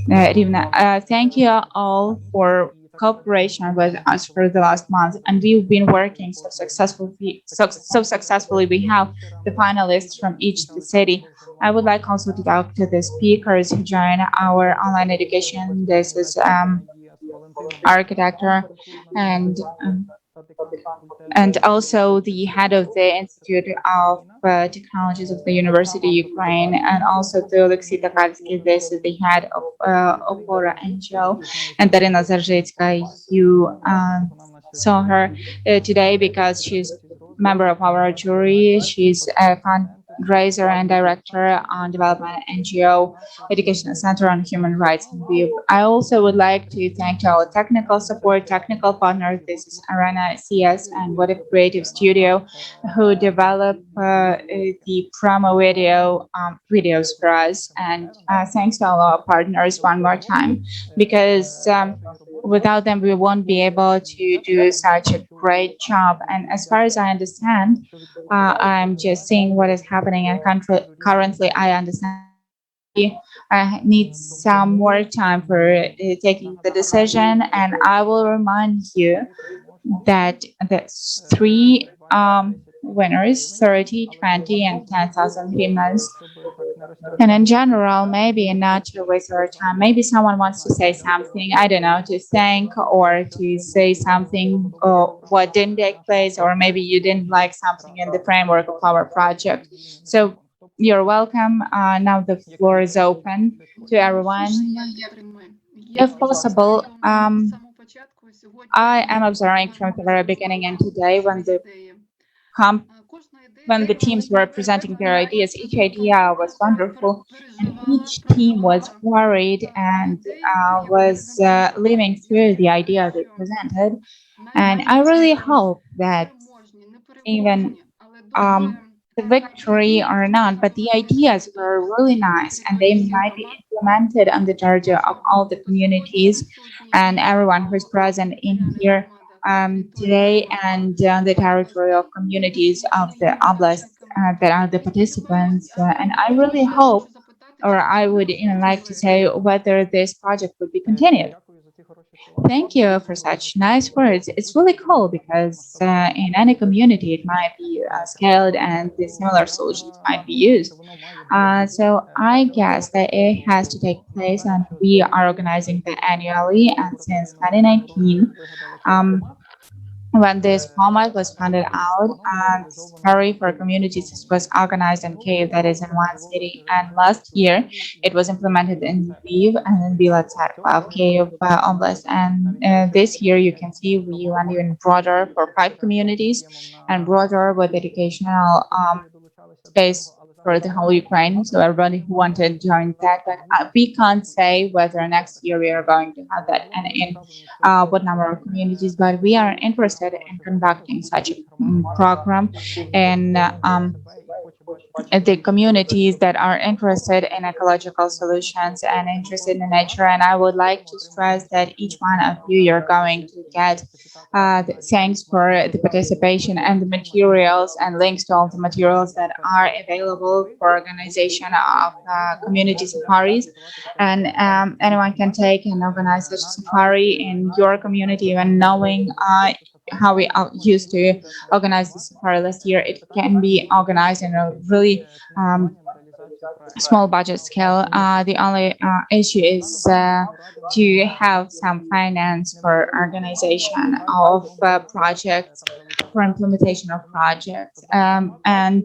S2: Rivna. Thank you all for cooperation with us for the last month, and we've been working so successfully. We have the finalists from each city. I would like also to talk to the speakers who join our online education. This is architecture and also the head of the Institute of Technologies of the University of Ukraine, and also to Alexei Takalsky. This is the head of Opora NGO, and Darina Zarzhitska. You saw her today because she's member of our jury. She's a fundraiser and director on development NGO Educational Center on Human Rights. I also would like to thank our technical support, technical partners. This is Arena CS and What If Creative Studio, who develop the promo videos for us. And thanks to all our partners one more time, because without them, we won't be able to do such a great job. And as far as I understand, I'm just seeing what is happening in country. Currently, I understand we need some more time for taking the decision. And I will remind you that the 3 winners, 30, 20, and 10,000 hymns. And in general, maybe not to waste our time, maybe someone wants to say something, I don't know, to thank or to say something or what didn't take place, or maybe you didn't like something in the framework of our project. So you're welcome. Now the floor is open to everyone. If possible, I am observing from the very beginning and today when the teams were presenting their ideas, each idea was wonderful, and each team was worried and was living through the idea they presented. And I really hope that even the victory or not, but the ideas were really nice and they might be implemented on the territory of all the communities and everyone who's present in here today and on the territory of communities of the oblast that are the participants. And I really hope, or I would even like to say, whether this project would be continued. Thank you for such nice words. It's really cool because in any community it might be scaled and the similar solutions might be used. So I guess that it has to take place and we are organizing that annually and since 2019. Um, when this format was founded out, Safari for Communities was organized in Kyiv, that is in one city. And last year, it was implemented in Lviv and in Bila Tserkva of Kyiv Oblast. And this year, you can see we went even broader for 5 communities and broader with educational space for the whole Ukraine. So everybody who wanted to join that, but we can't say whether next year we are going to have that and in what number of communities. But we are interested in conducting such a program and the communities that are interested in ecological solutions and interested in nature. And I would like to stress that each one of you, you're going to get thanks for the participation and the materials and links to all the materials that are available for organization of community safaris. And anyone can take and organize such safari in your community, even knowing how we used to organize the safari last year. It can be organized in a really small budget scale. The only issue is to have some finance for organization of projects, for implementation of projects, and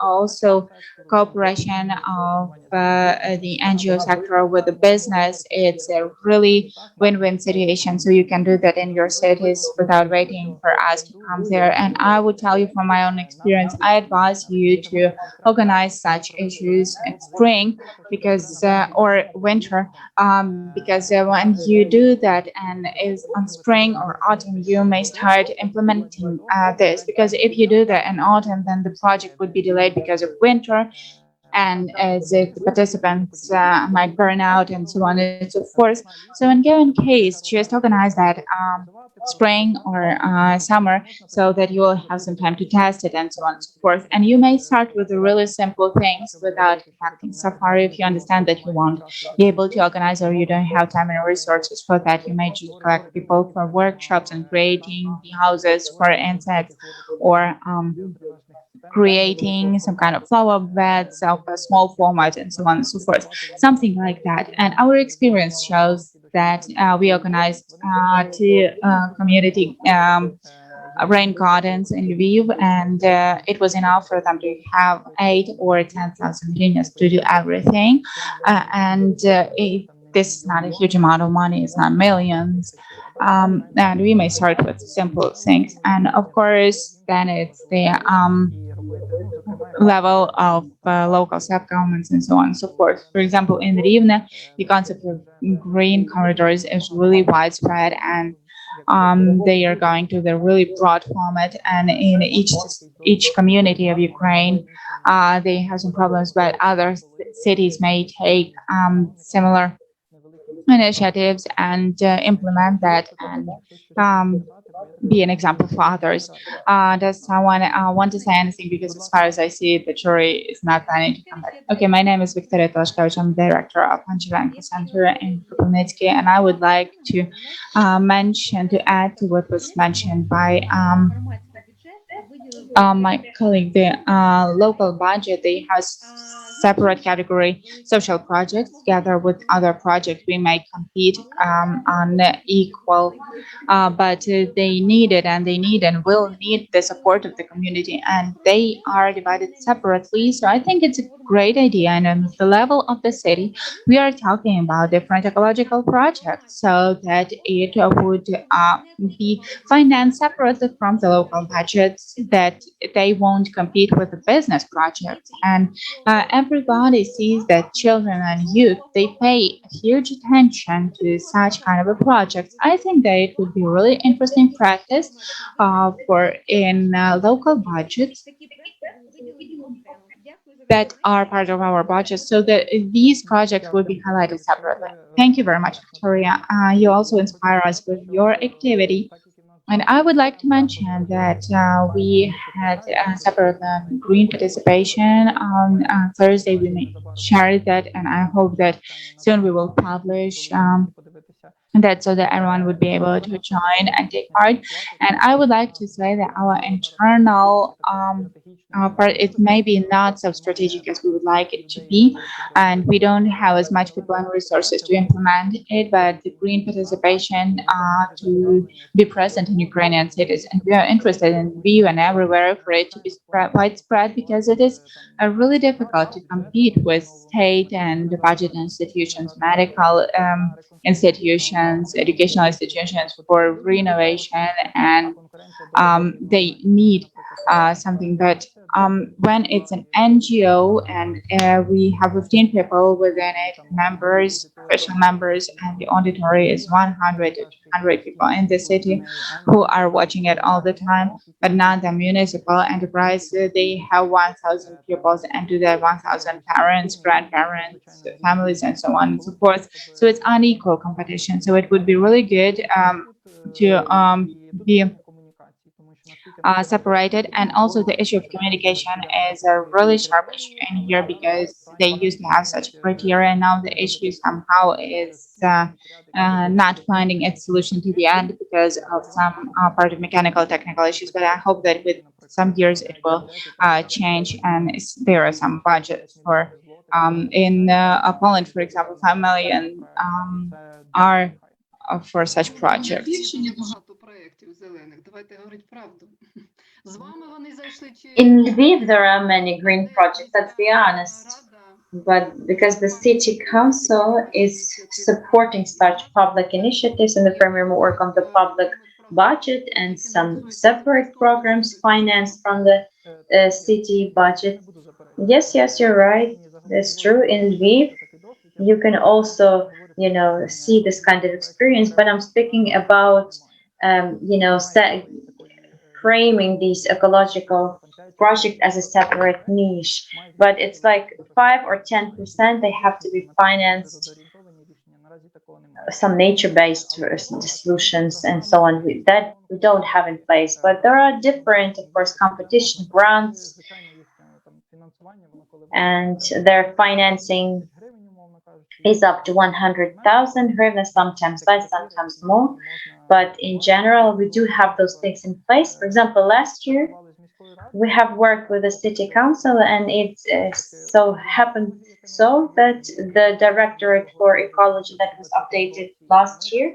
S2: also cooperation of the NGO sector with the business. It's a really win-win situation. So you can do that in your cities without waiting for us to come there. And I would tell you from my own experience, I advise you to organize such issues in spring because or winter because when you do that and is on spring or autumn, you may start implementing this, because if you do that in autumn, then the project would be delayed because of winter, and as if the participants might burn out and so on and so forth. So in given case, just organize that spring or summer so that you will have some time to test it and so on and so forth. And you may start with the really simple things without affecting Safari. If you understand that you won't be able to organize or you don't have time and resources for that, you may just collect people for workshops and creating the houses for insects, or creating some kind of flower beds of a small format and so on and so forth, something like that. And our experience shows that we organized two community rain gardens in Lviv, and it was enough for them to have 8 or 10,000 hryvnias to do everything. This is not a huge amount of money, it's not millions. And we may start with simple things. And of course, then it's the level of local self-governments and so on and so forth. For example, in Rivne, the concept of green corridors is really widespread, and they are going to the really broad format. And in each community of Ukraine, they have some problems, but other cities may take similar initiatives and implement that and be an example for others. Does someone want to say anything? Because as far as I see, the jury is not planning to come back. Okay, my name is Victoria Toshkevich. I'm director of Angelenko Center in Kropyvnytsky, and I would like to to add to what was mentioned by my colleague. The local budget, they have separate category social projects. Together with other projects, we may compete on equal, but they need it, and they need and will need the support of the community, and they are divided separately. So I think it's a great idea, and on the level of the city, we are talking about different ecological projects so that it would be financed separately from the local budgets, that they won't compete with the business projects. And everybody sees that children and youth, they pay huge attention to such kind of a project. I think that it would be really interesting practice for in local budgets that are part of our budget so that these projects will be highlighted separately. Thank you very much, Victoria. You also inspire us with your activity. And I would like to mention that we had a separate green participation on Thursday. We may share that, and I hope that soon we will publish that so that everyone would be able to join and take part. And I would like to say that our internal part, it may be not so strategic as we would like it to be, and we don't have as much people and resources to implement it, but the green participation to be present in Ukrainian cities. And we are interested in Lviv and everywhere for it to be widespread because it is really difficult to compete with state and budget institutions, medical institutions, educational institutions for renovation, and they need something. But when it's an NGO and we have 15 people within it, members, professional members, and the auditory is 100 to 200 people in the city who are watching it all the time, but not the municipal enterprise. They have 1,000 pupils and do that 1,000 parents, grandparents, families, and so on and so forth. So it's unequal competition. So it would be really good to be separated. And also the issue of communication is a really sharp issue in here because they used to have such criteria. And now the issue somehow is not finding its solution to the end because of some part of mechanical technical issues. But I hope that with some years it will change, and there are some budgets for in Poland, for example, 5 million are for such projects.
S3: Рішення багато проєктів зелених. Давайте говорити правду. З вами вони зайшли
S4: In Lviv, there are many green projects, let's be honest. But because the city council is supporting such public initiatives in the framework of the public budget and some separate programs financed from the city budget. Yes, you're right. That's true. In Lviv, you can also, see this kind of experience. But I'm speaking about, framing these ecological projects as a separate niche. But it's like 5 or 10% they have to be financed, some nature-based solutions and so on. That we don't have in place. But there are different, of course, competition grants, and their financing is up to 100,000 hryvnia, sometimes less, sometimes more. But in general, we do have those things in place. For example, last year, we have worked with the city council, and it so happened that the directorate for ecology that was updated last year,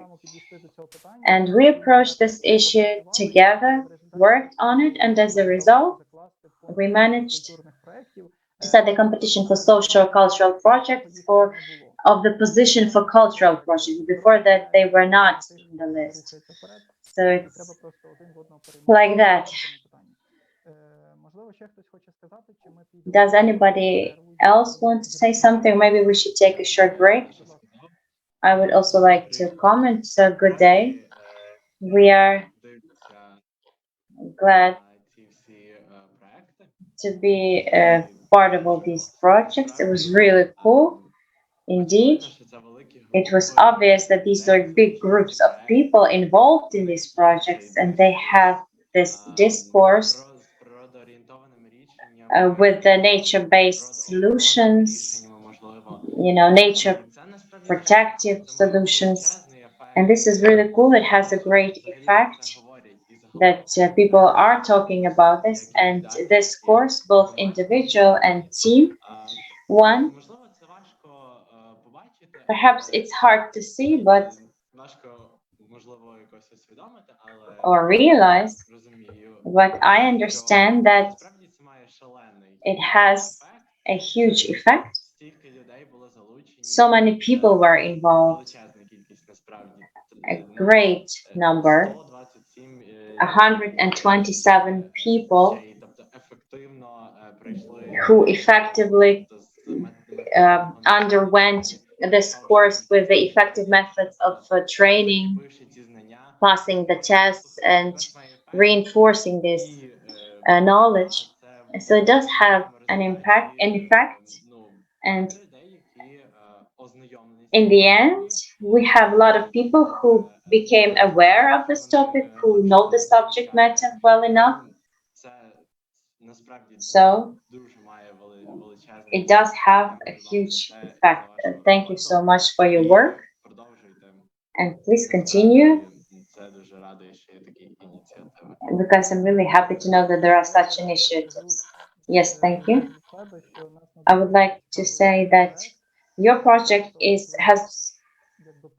S4: and we approached this issue together, worked on it, and as a result, we managed to set the competition for social cultural projects of the position for cultural projects. Before that, they were not in the list. So it's like that. Does anybody else want to say something? Maybe we should take a short break. I would also like to comment. So good day. We are glad to be part of all these projects. It was really cool. Indeed, it was obvious that these are big groups of people involved in these projects, and they have this discourse with the nature-based solutions, nature protective solutions. And this is really cool. It has a great effect that people are talking about this, and this course, both individual and team, one, perhaps it's hard to see, or realize, but I understand that it has a huge effect. So many people were involved, a great number, 127 people who effectively underwent this course with the effective methods of training, passing the tests, and reinforcing this knowledge. So it does have an effect, and in the end, we have a lot of people who became aware of this topic, who know the subject matter well enough. So it does have a huge effect. Thank you so much for your work, and please continue, because I'm really happy to know that there are such initiatives. Yes, thank you. I would like to say that your project has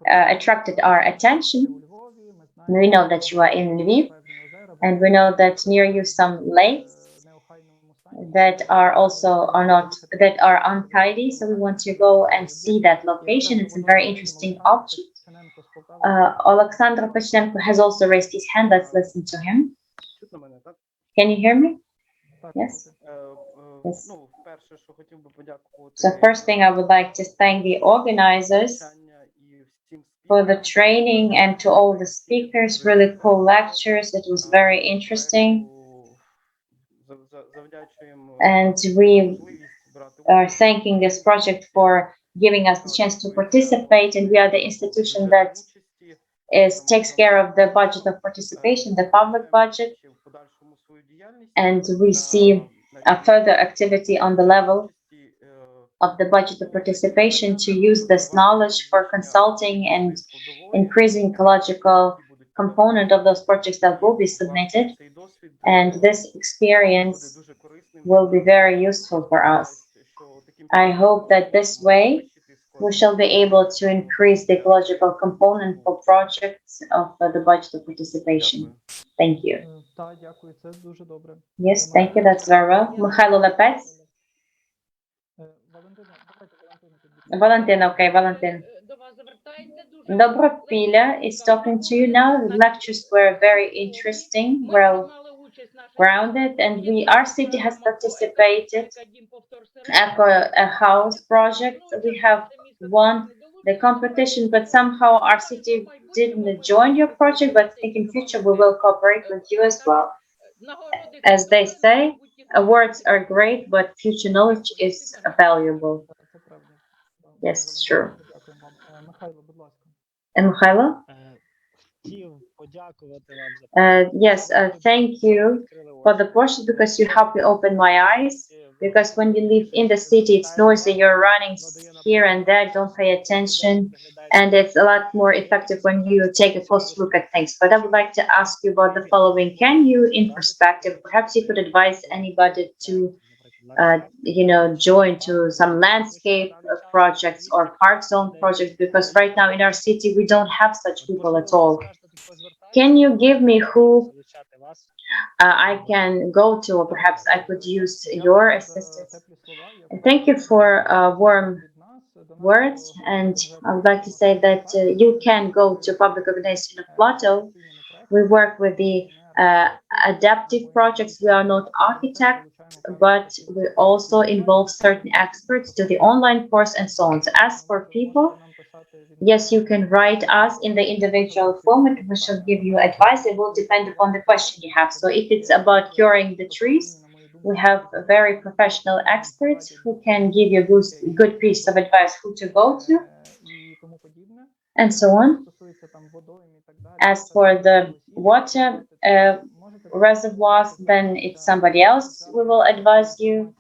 S4: attracted our attention. We know that you are in Lviv, and we know that near you some lakes that are untidy. So we want to go and see that location. It's a very interesting object. Alexander Pachenko has also raised his hand. Let's listen to him. Can you hear me? Yes. Yes. So first thing, I would like to thank the organizers for the training and to all the speakers. Really cool lectures. It was very interesting. And we are thanking this project for giving us the chance to participate. And we are the institution that takes care of the budget of participation, the public budget. And we see a further activity on the level of the budget of participation to use this knowledge for consulting and increasing ecological component of those projects that will be submitted. And this experience will be very useful for us. I hope that this way we shall be able to increase the ecological component for projects of the budget of participation. Thank you. Yes, thank you. That's very well. Mikhailo Lepets. Valentin, okay, Valentin. Dobropila is talking to you now. The lectures were very interesting, well grounded, and our city has participated. A house project. We have won the competition, but somehow our city didn't join your project. But I think in future we will cooperate with you as well. As they say, words are great, but future knowledge is valuable. Yes, it's true. Mikhailo? Yes, thank you for the portion, because you helped me open my eyes. Because when you live in the city, it's noisy, you're running here and there, don't pay attention, and it's a lot more effective when you take a close look at things. But I would like to ask you about the following. Can you, in perspective, perhaps you could advise anybody to join to some landscape projects or park zone projects, because right now in our city we don't have such people at all. Can you give me who I can go to, or perhaps I could use your assistance? And thank you for warm words, and I would like to say that you can go to Public Organization of Plateau. We work with the adaptive projects. We are not architects, but we also involve certain experts to the online course and so on. So as for people, yes, you can write us in the individual format. We shall give you advice. It will depend upon the question you have. So if it's about curing the trees, we have very professional experts who can give you a good piece of advice who to go to, and so on. As for the water reservoirs, then it's somebody else we will advise you.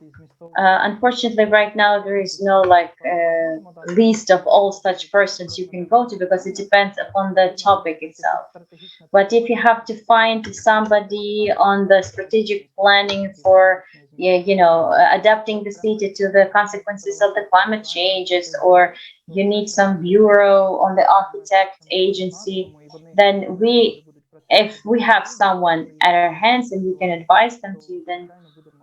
S4: Unfortunately, right now there is no list of all such persons you can go to, because it depends upon the topic itself. But if you have to find somebody on the strategic planning for adapting the city to the consequences of the climate changes, or you need some bureau on the architect agency, then if we have someone at our hands and we can advise them to you, then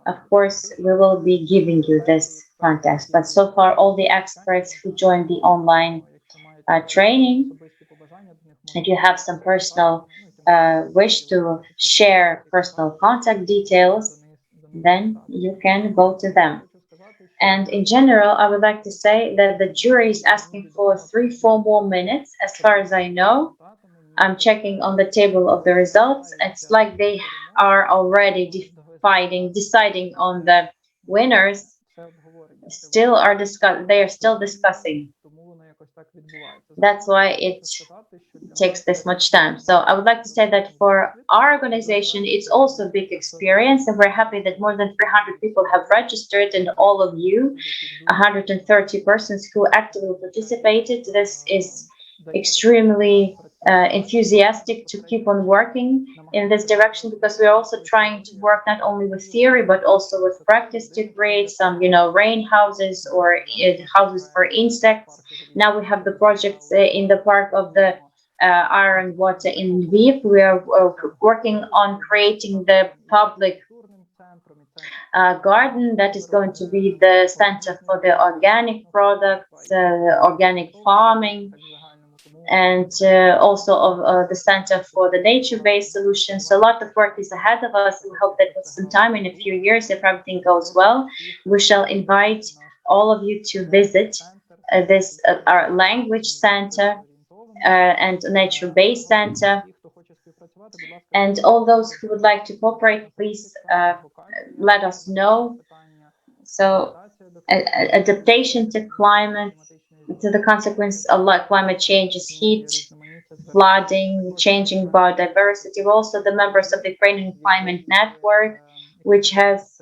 S4: of course we will be giving you this context. But so far, all the experts who joined the online training, if you have some personal wish to share personal contact details, then you can go to them. And in general, I would like to say that the jury is asking for 3-4 more minutes. As far as I know, I'm checking on the table of the results. It's like they are already deciding on the winners. They are still discussing. That's why it takes this much time. So I would like to say that for our organization, it's also a big experience, and we're happy that more than 300 people have registered, and all of you, 130 persons who actively participated. This is extremely enthusiastic to keep on working in this direction, because we're also trying to work not only with theory but also with practice to create some, rain houses or houses for insects. Now we have the projects in the park of the Iron Water in Lviv. We are working on creating the public garden that is going to be the center for the organic products, organic farming, and also of the Center for the Nature-Based Solutions. So a lot of work is ahead of us. We hope that with some time, in a few years, if everything goes well, we shall invite all of you to visit this our language center and nature-based center. And all those who would like to cooperate, please let us know. So adaptation to climate, to the consequence of climate change is heat, flooding, changing biodiversity. We're also the members of the Ukrainian Climate Network, which has,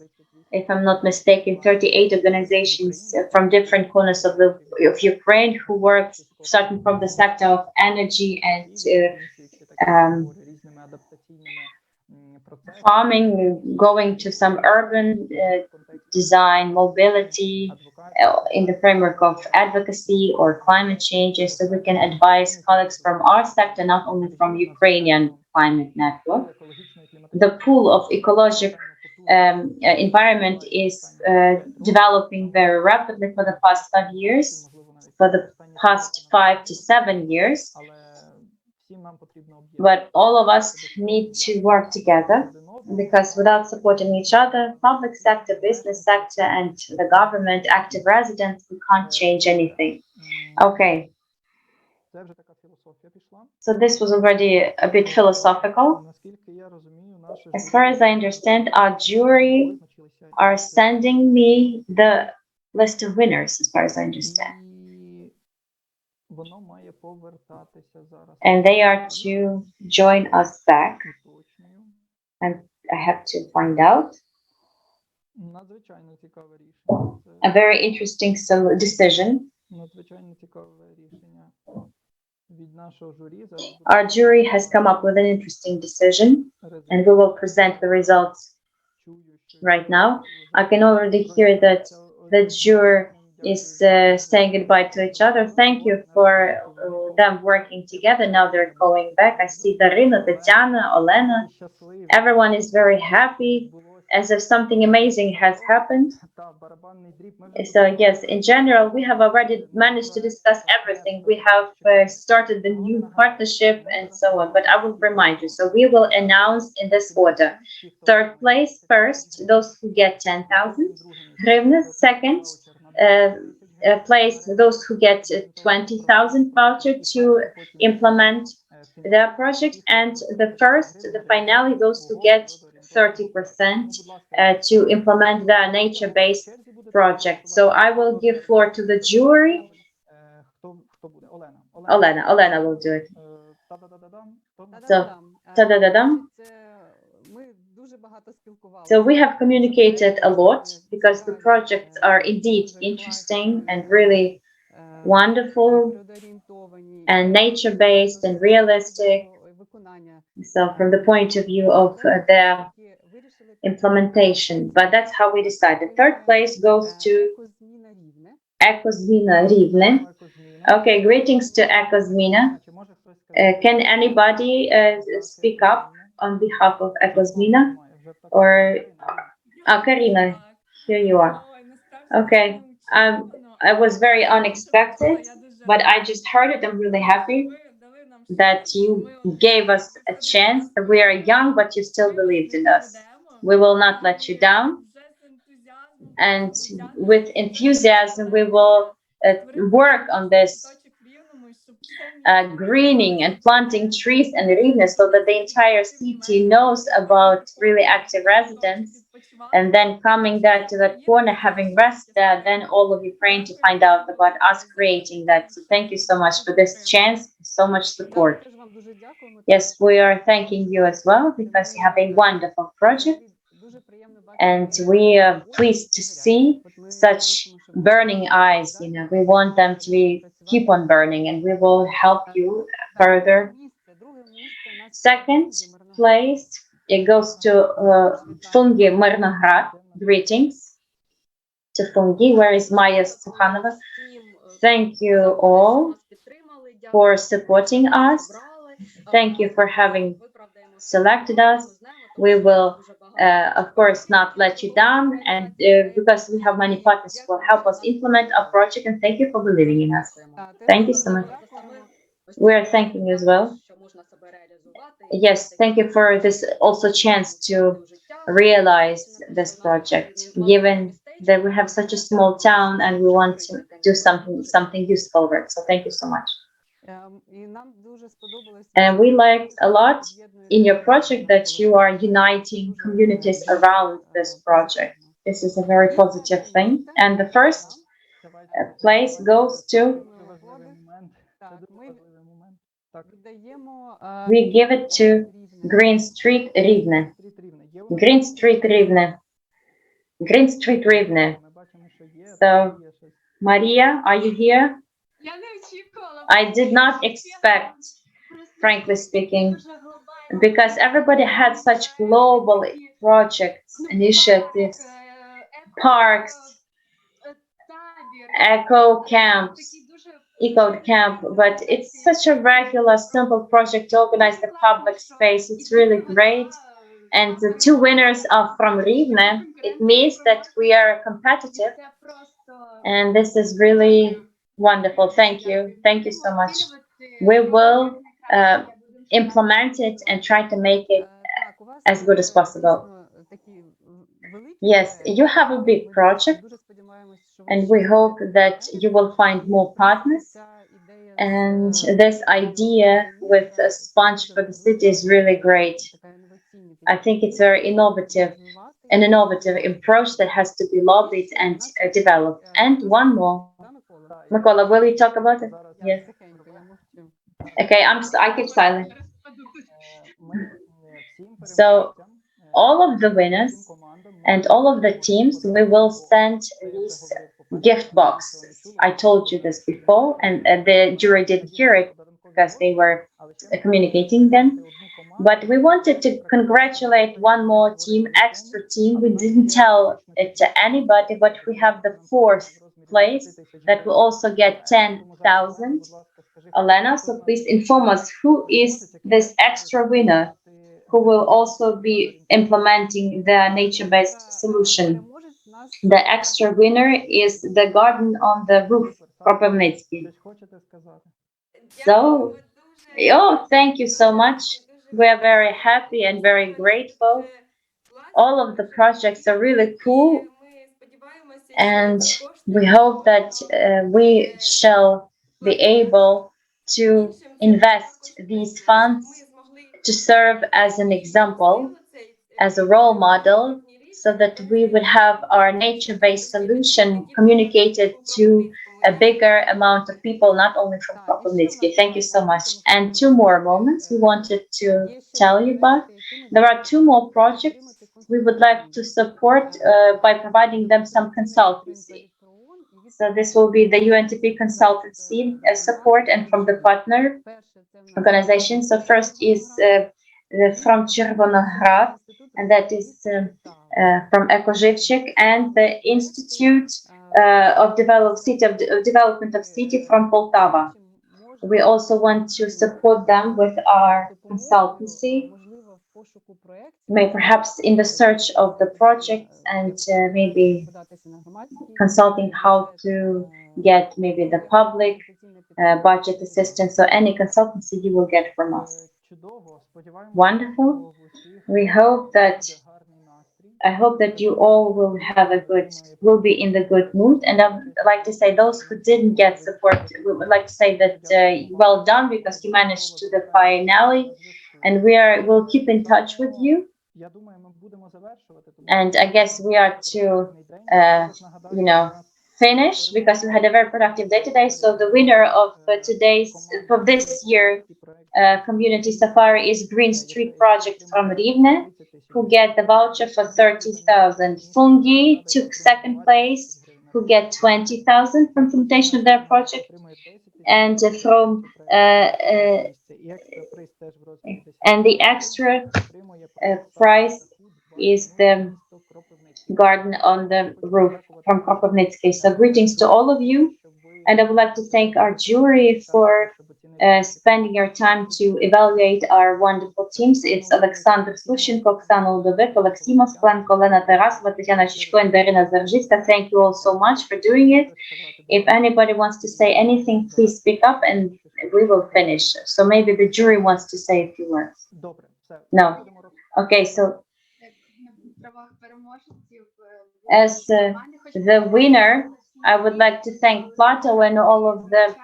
S4: if I'm not mistaken, 38 organizations from different corners of Ukraine who work starting from the sector of energy and farming, going to some urban design, mobility, in the framework of advocacy or climate changes, so we can advise colleagues from our sector, not only from Ukrainian Climate Network. The pool of ecological environment is developing very rapidly for the past 5 years, for the past 5 to 7 years. But all of us need to work together, because without supporting each other, public sector, business sector, and the government, active residents, we can't change anything. Okay. So this was already a bit philosophical. As far as I understand, our jury are sending me the list of winners, as far as I understand. And they are to join us back. And I have to find out. A very interesting decision. Our jury has come up with an interesting decision, and we will present the results right now. I can already hear that the jury is saying goodbye to each other. Thank you for them working together. Now they're going back. I see Darina, Tatiana, Olena. Everyone is very happy, as if something amazing has happened. So yes, in general, we have already managed to discuss everything. We have started the new partnership and so on, but I will remind you. So we will announce in this order. Third place, first, those who get 10,000 hryvnia. Second place, those who get 20,000 voucher to implement the project, and the finale, those who get 30% to implement the nature-based project. So I will give floor to the jury. Olena will do it. So, so we have communicated a lot, because the projects are indeed interesting and really wonderful and nature-based and realistic. So from the point of view of their implementation, but that's how we decided. Third place goes to Ecozmina Rivne. Okay, greetings to Ecozmina. Can anybody speak up on behalf of Ecozmina? Or Karina, here you are. Okay, I was very unexpected, but I just heard it. I'm really happy that you gave us a chance. We are young, but you still believed in us. We will not let you down. and with enthusiasm we will work on this greening and planting trees and Rivne so that the entire city knows about really active residents, and then coming there to that corner, having rest there, then all of Ukraine to find out about us creating that. So thank you so much for this chance, so much support. Yes, we are thanking you as well because you have a wonderful project, and we are pleased to see such burning eyes. You know, we want them to keep on burning, and we will help you further. Second place, it goes to Fungi Myrnograd. Greetings to Fungi. Where is Maya Sukhanova? Thank you all for supporting us. Thank you for having selected us. We will, of course, not let you down, and because we have many partners who will help us implement our project, and thank you for believing in us. Thank you so much. We are thanking you as well. Yes, thank you for this also chance to realize this project, given that we have such a small town and we want to do something useful work. So thank you so much. And we liked a lot in your project that you are uniting communities around this project. This is a very positive thing. And the first place goes to, we give it to Green Street Rivne. Green Street Rivne. Green Street Rivne. So, Maria, are you here? I did not expect, frankly speaking, because everybody had such global projects, initiatives, parks, eco camps, but it's such a regular, simple project to organize the public space. It's really great. And the two winners are from Rivne. It means that we are competitive, and this is really wonderful. Thank you. Thank you so much. We will implement it and try to make it as good as possible. Yes, you have a big project, and we hope that you will find more partners. And this idea with a sponge for the city is really great. I think it's very innovative, an innovative approach that has to be lobbied and developed. And one more. Mykola, will you talk about it? Yes. Okay, I keep silent. So all of the winners and all of the teams, we will send these gift boxes. I told you this before, and the jury didn't hear it because they were communicating them. But we wanted to congratulate one more team, extra team. We didn't tell it to anybody, but we have the fourth place that will also get 10,000. Elena, so please inform us who is this extra winner who will also be implementing the nature-based solution. The extra winner is the garden on the roof, Kropivnitsky. So, thank you so much. We are very happy and very grateful. All of the projects are really cool, and we hope that we shall be able to invest these funds to serve as an example, as a role model, so that we would have our nature-based solution communicated to a bigger amount of people, not only from Kropivnitsky. Thank you so much. And two more moments we wanted to tell you about. There are two more projects we would like to support by providing them some consultancy. So this will be the UNDP consultancy support and from the partner organizations. So first is from Chervonograd, and that is from Ekoživchik, and the Institute of Development of City from Poltava. We also want to support them with our consultancy, maybe perhaps in the search of the projects, and maybe consulting how to get maybe the public budget assistance. So any consultancy you will get from us. Wonderful. We hope that I hope that you all will be in the good mood. And I would like to say those who didn't get support, we would like to say that well done, because you managed to the finale, and we'll keep in touch with you. And I guess we are to, finish, because we had a very productive day today. So the winner of this year community safari is Green Street Project from Rivne, who get the voucher for 30,000. Fungi took second place, who get 20,000 from implementation of their project. And from and the extra prize is the garden on the roof from Kropivnitsky. So greetings to all of you, and I would like to thank our jury for spending your time to evaluate our wonderful teams. It's Alexander Sushenko, Oksana Ludovik, Alexey Mosklenko, Lena Tarasova, Tatiana Chichko, and Darina Zarzhitska. Thank you all so much for doing it. If anybody wants to say anything, please speak up and we will finish. So maybe the jury wants to say a few words. No. Okay, so as the winner, I would like to thank Plato and all of the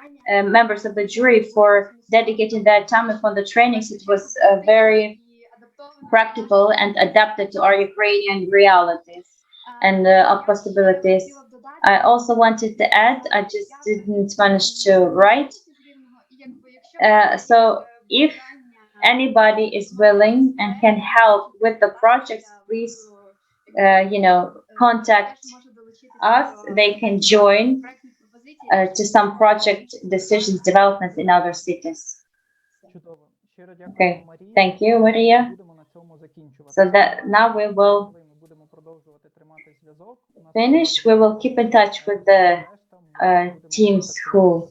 S4: members of the jury for dedicating their time for the trainings. It was very practical and adapted to our Ukrainian realities and possibilities. I also wanted to add, I just didn't manage to write. So if anybody is willing and can help with the projects, please, contact us. They can join to some project decisions developments in other cities. Okay, thank you, Maria. So that now we will finish. We will keep in touch with the teams who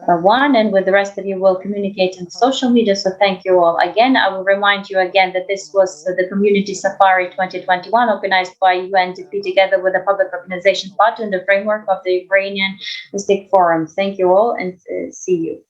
S4: won, and with the rest of you will communicate on social media. So thank you all again. I will remind you again that this was the Community Safari 2021 organized by UNDP together with the public organization part in the framework of the Ukrainian Linguistic Forum. Thank you all, and see you.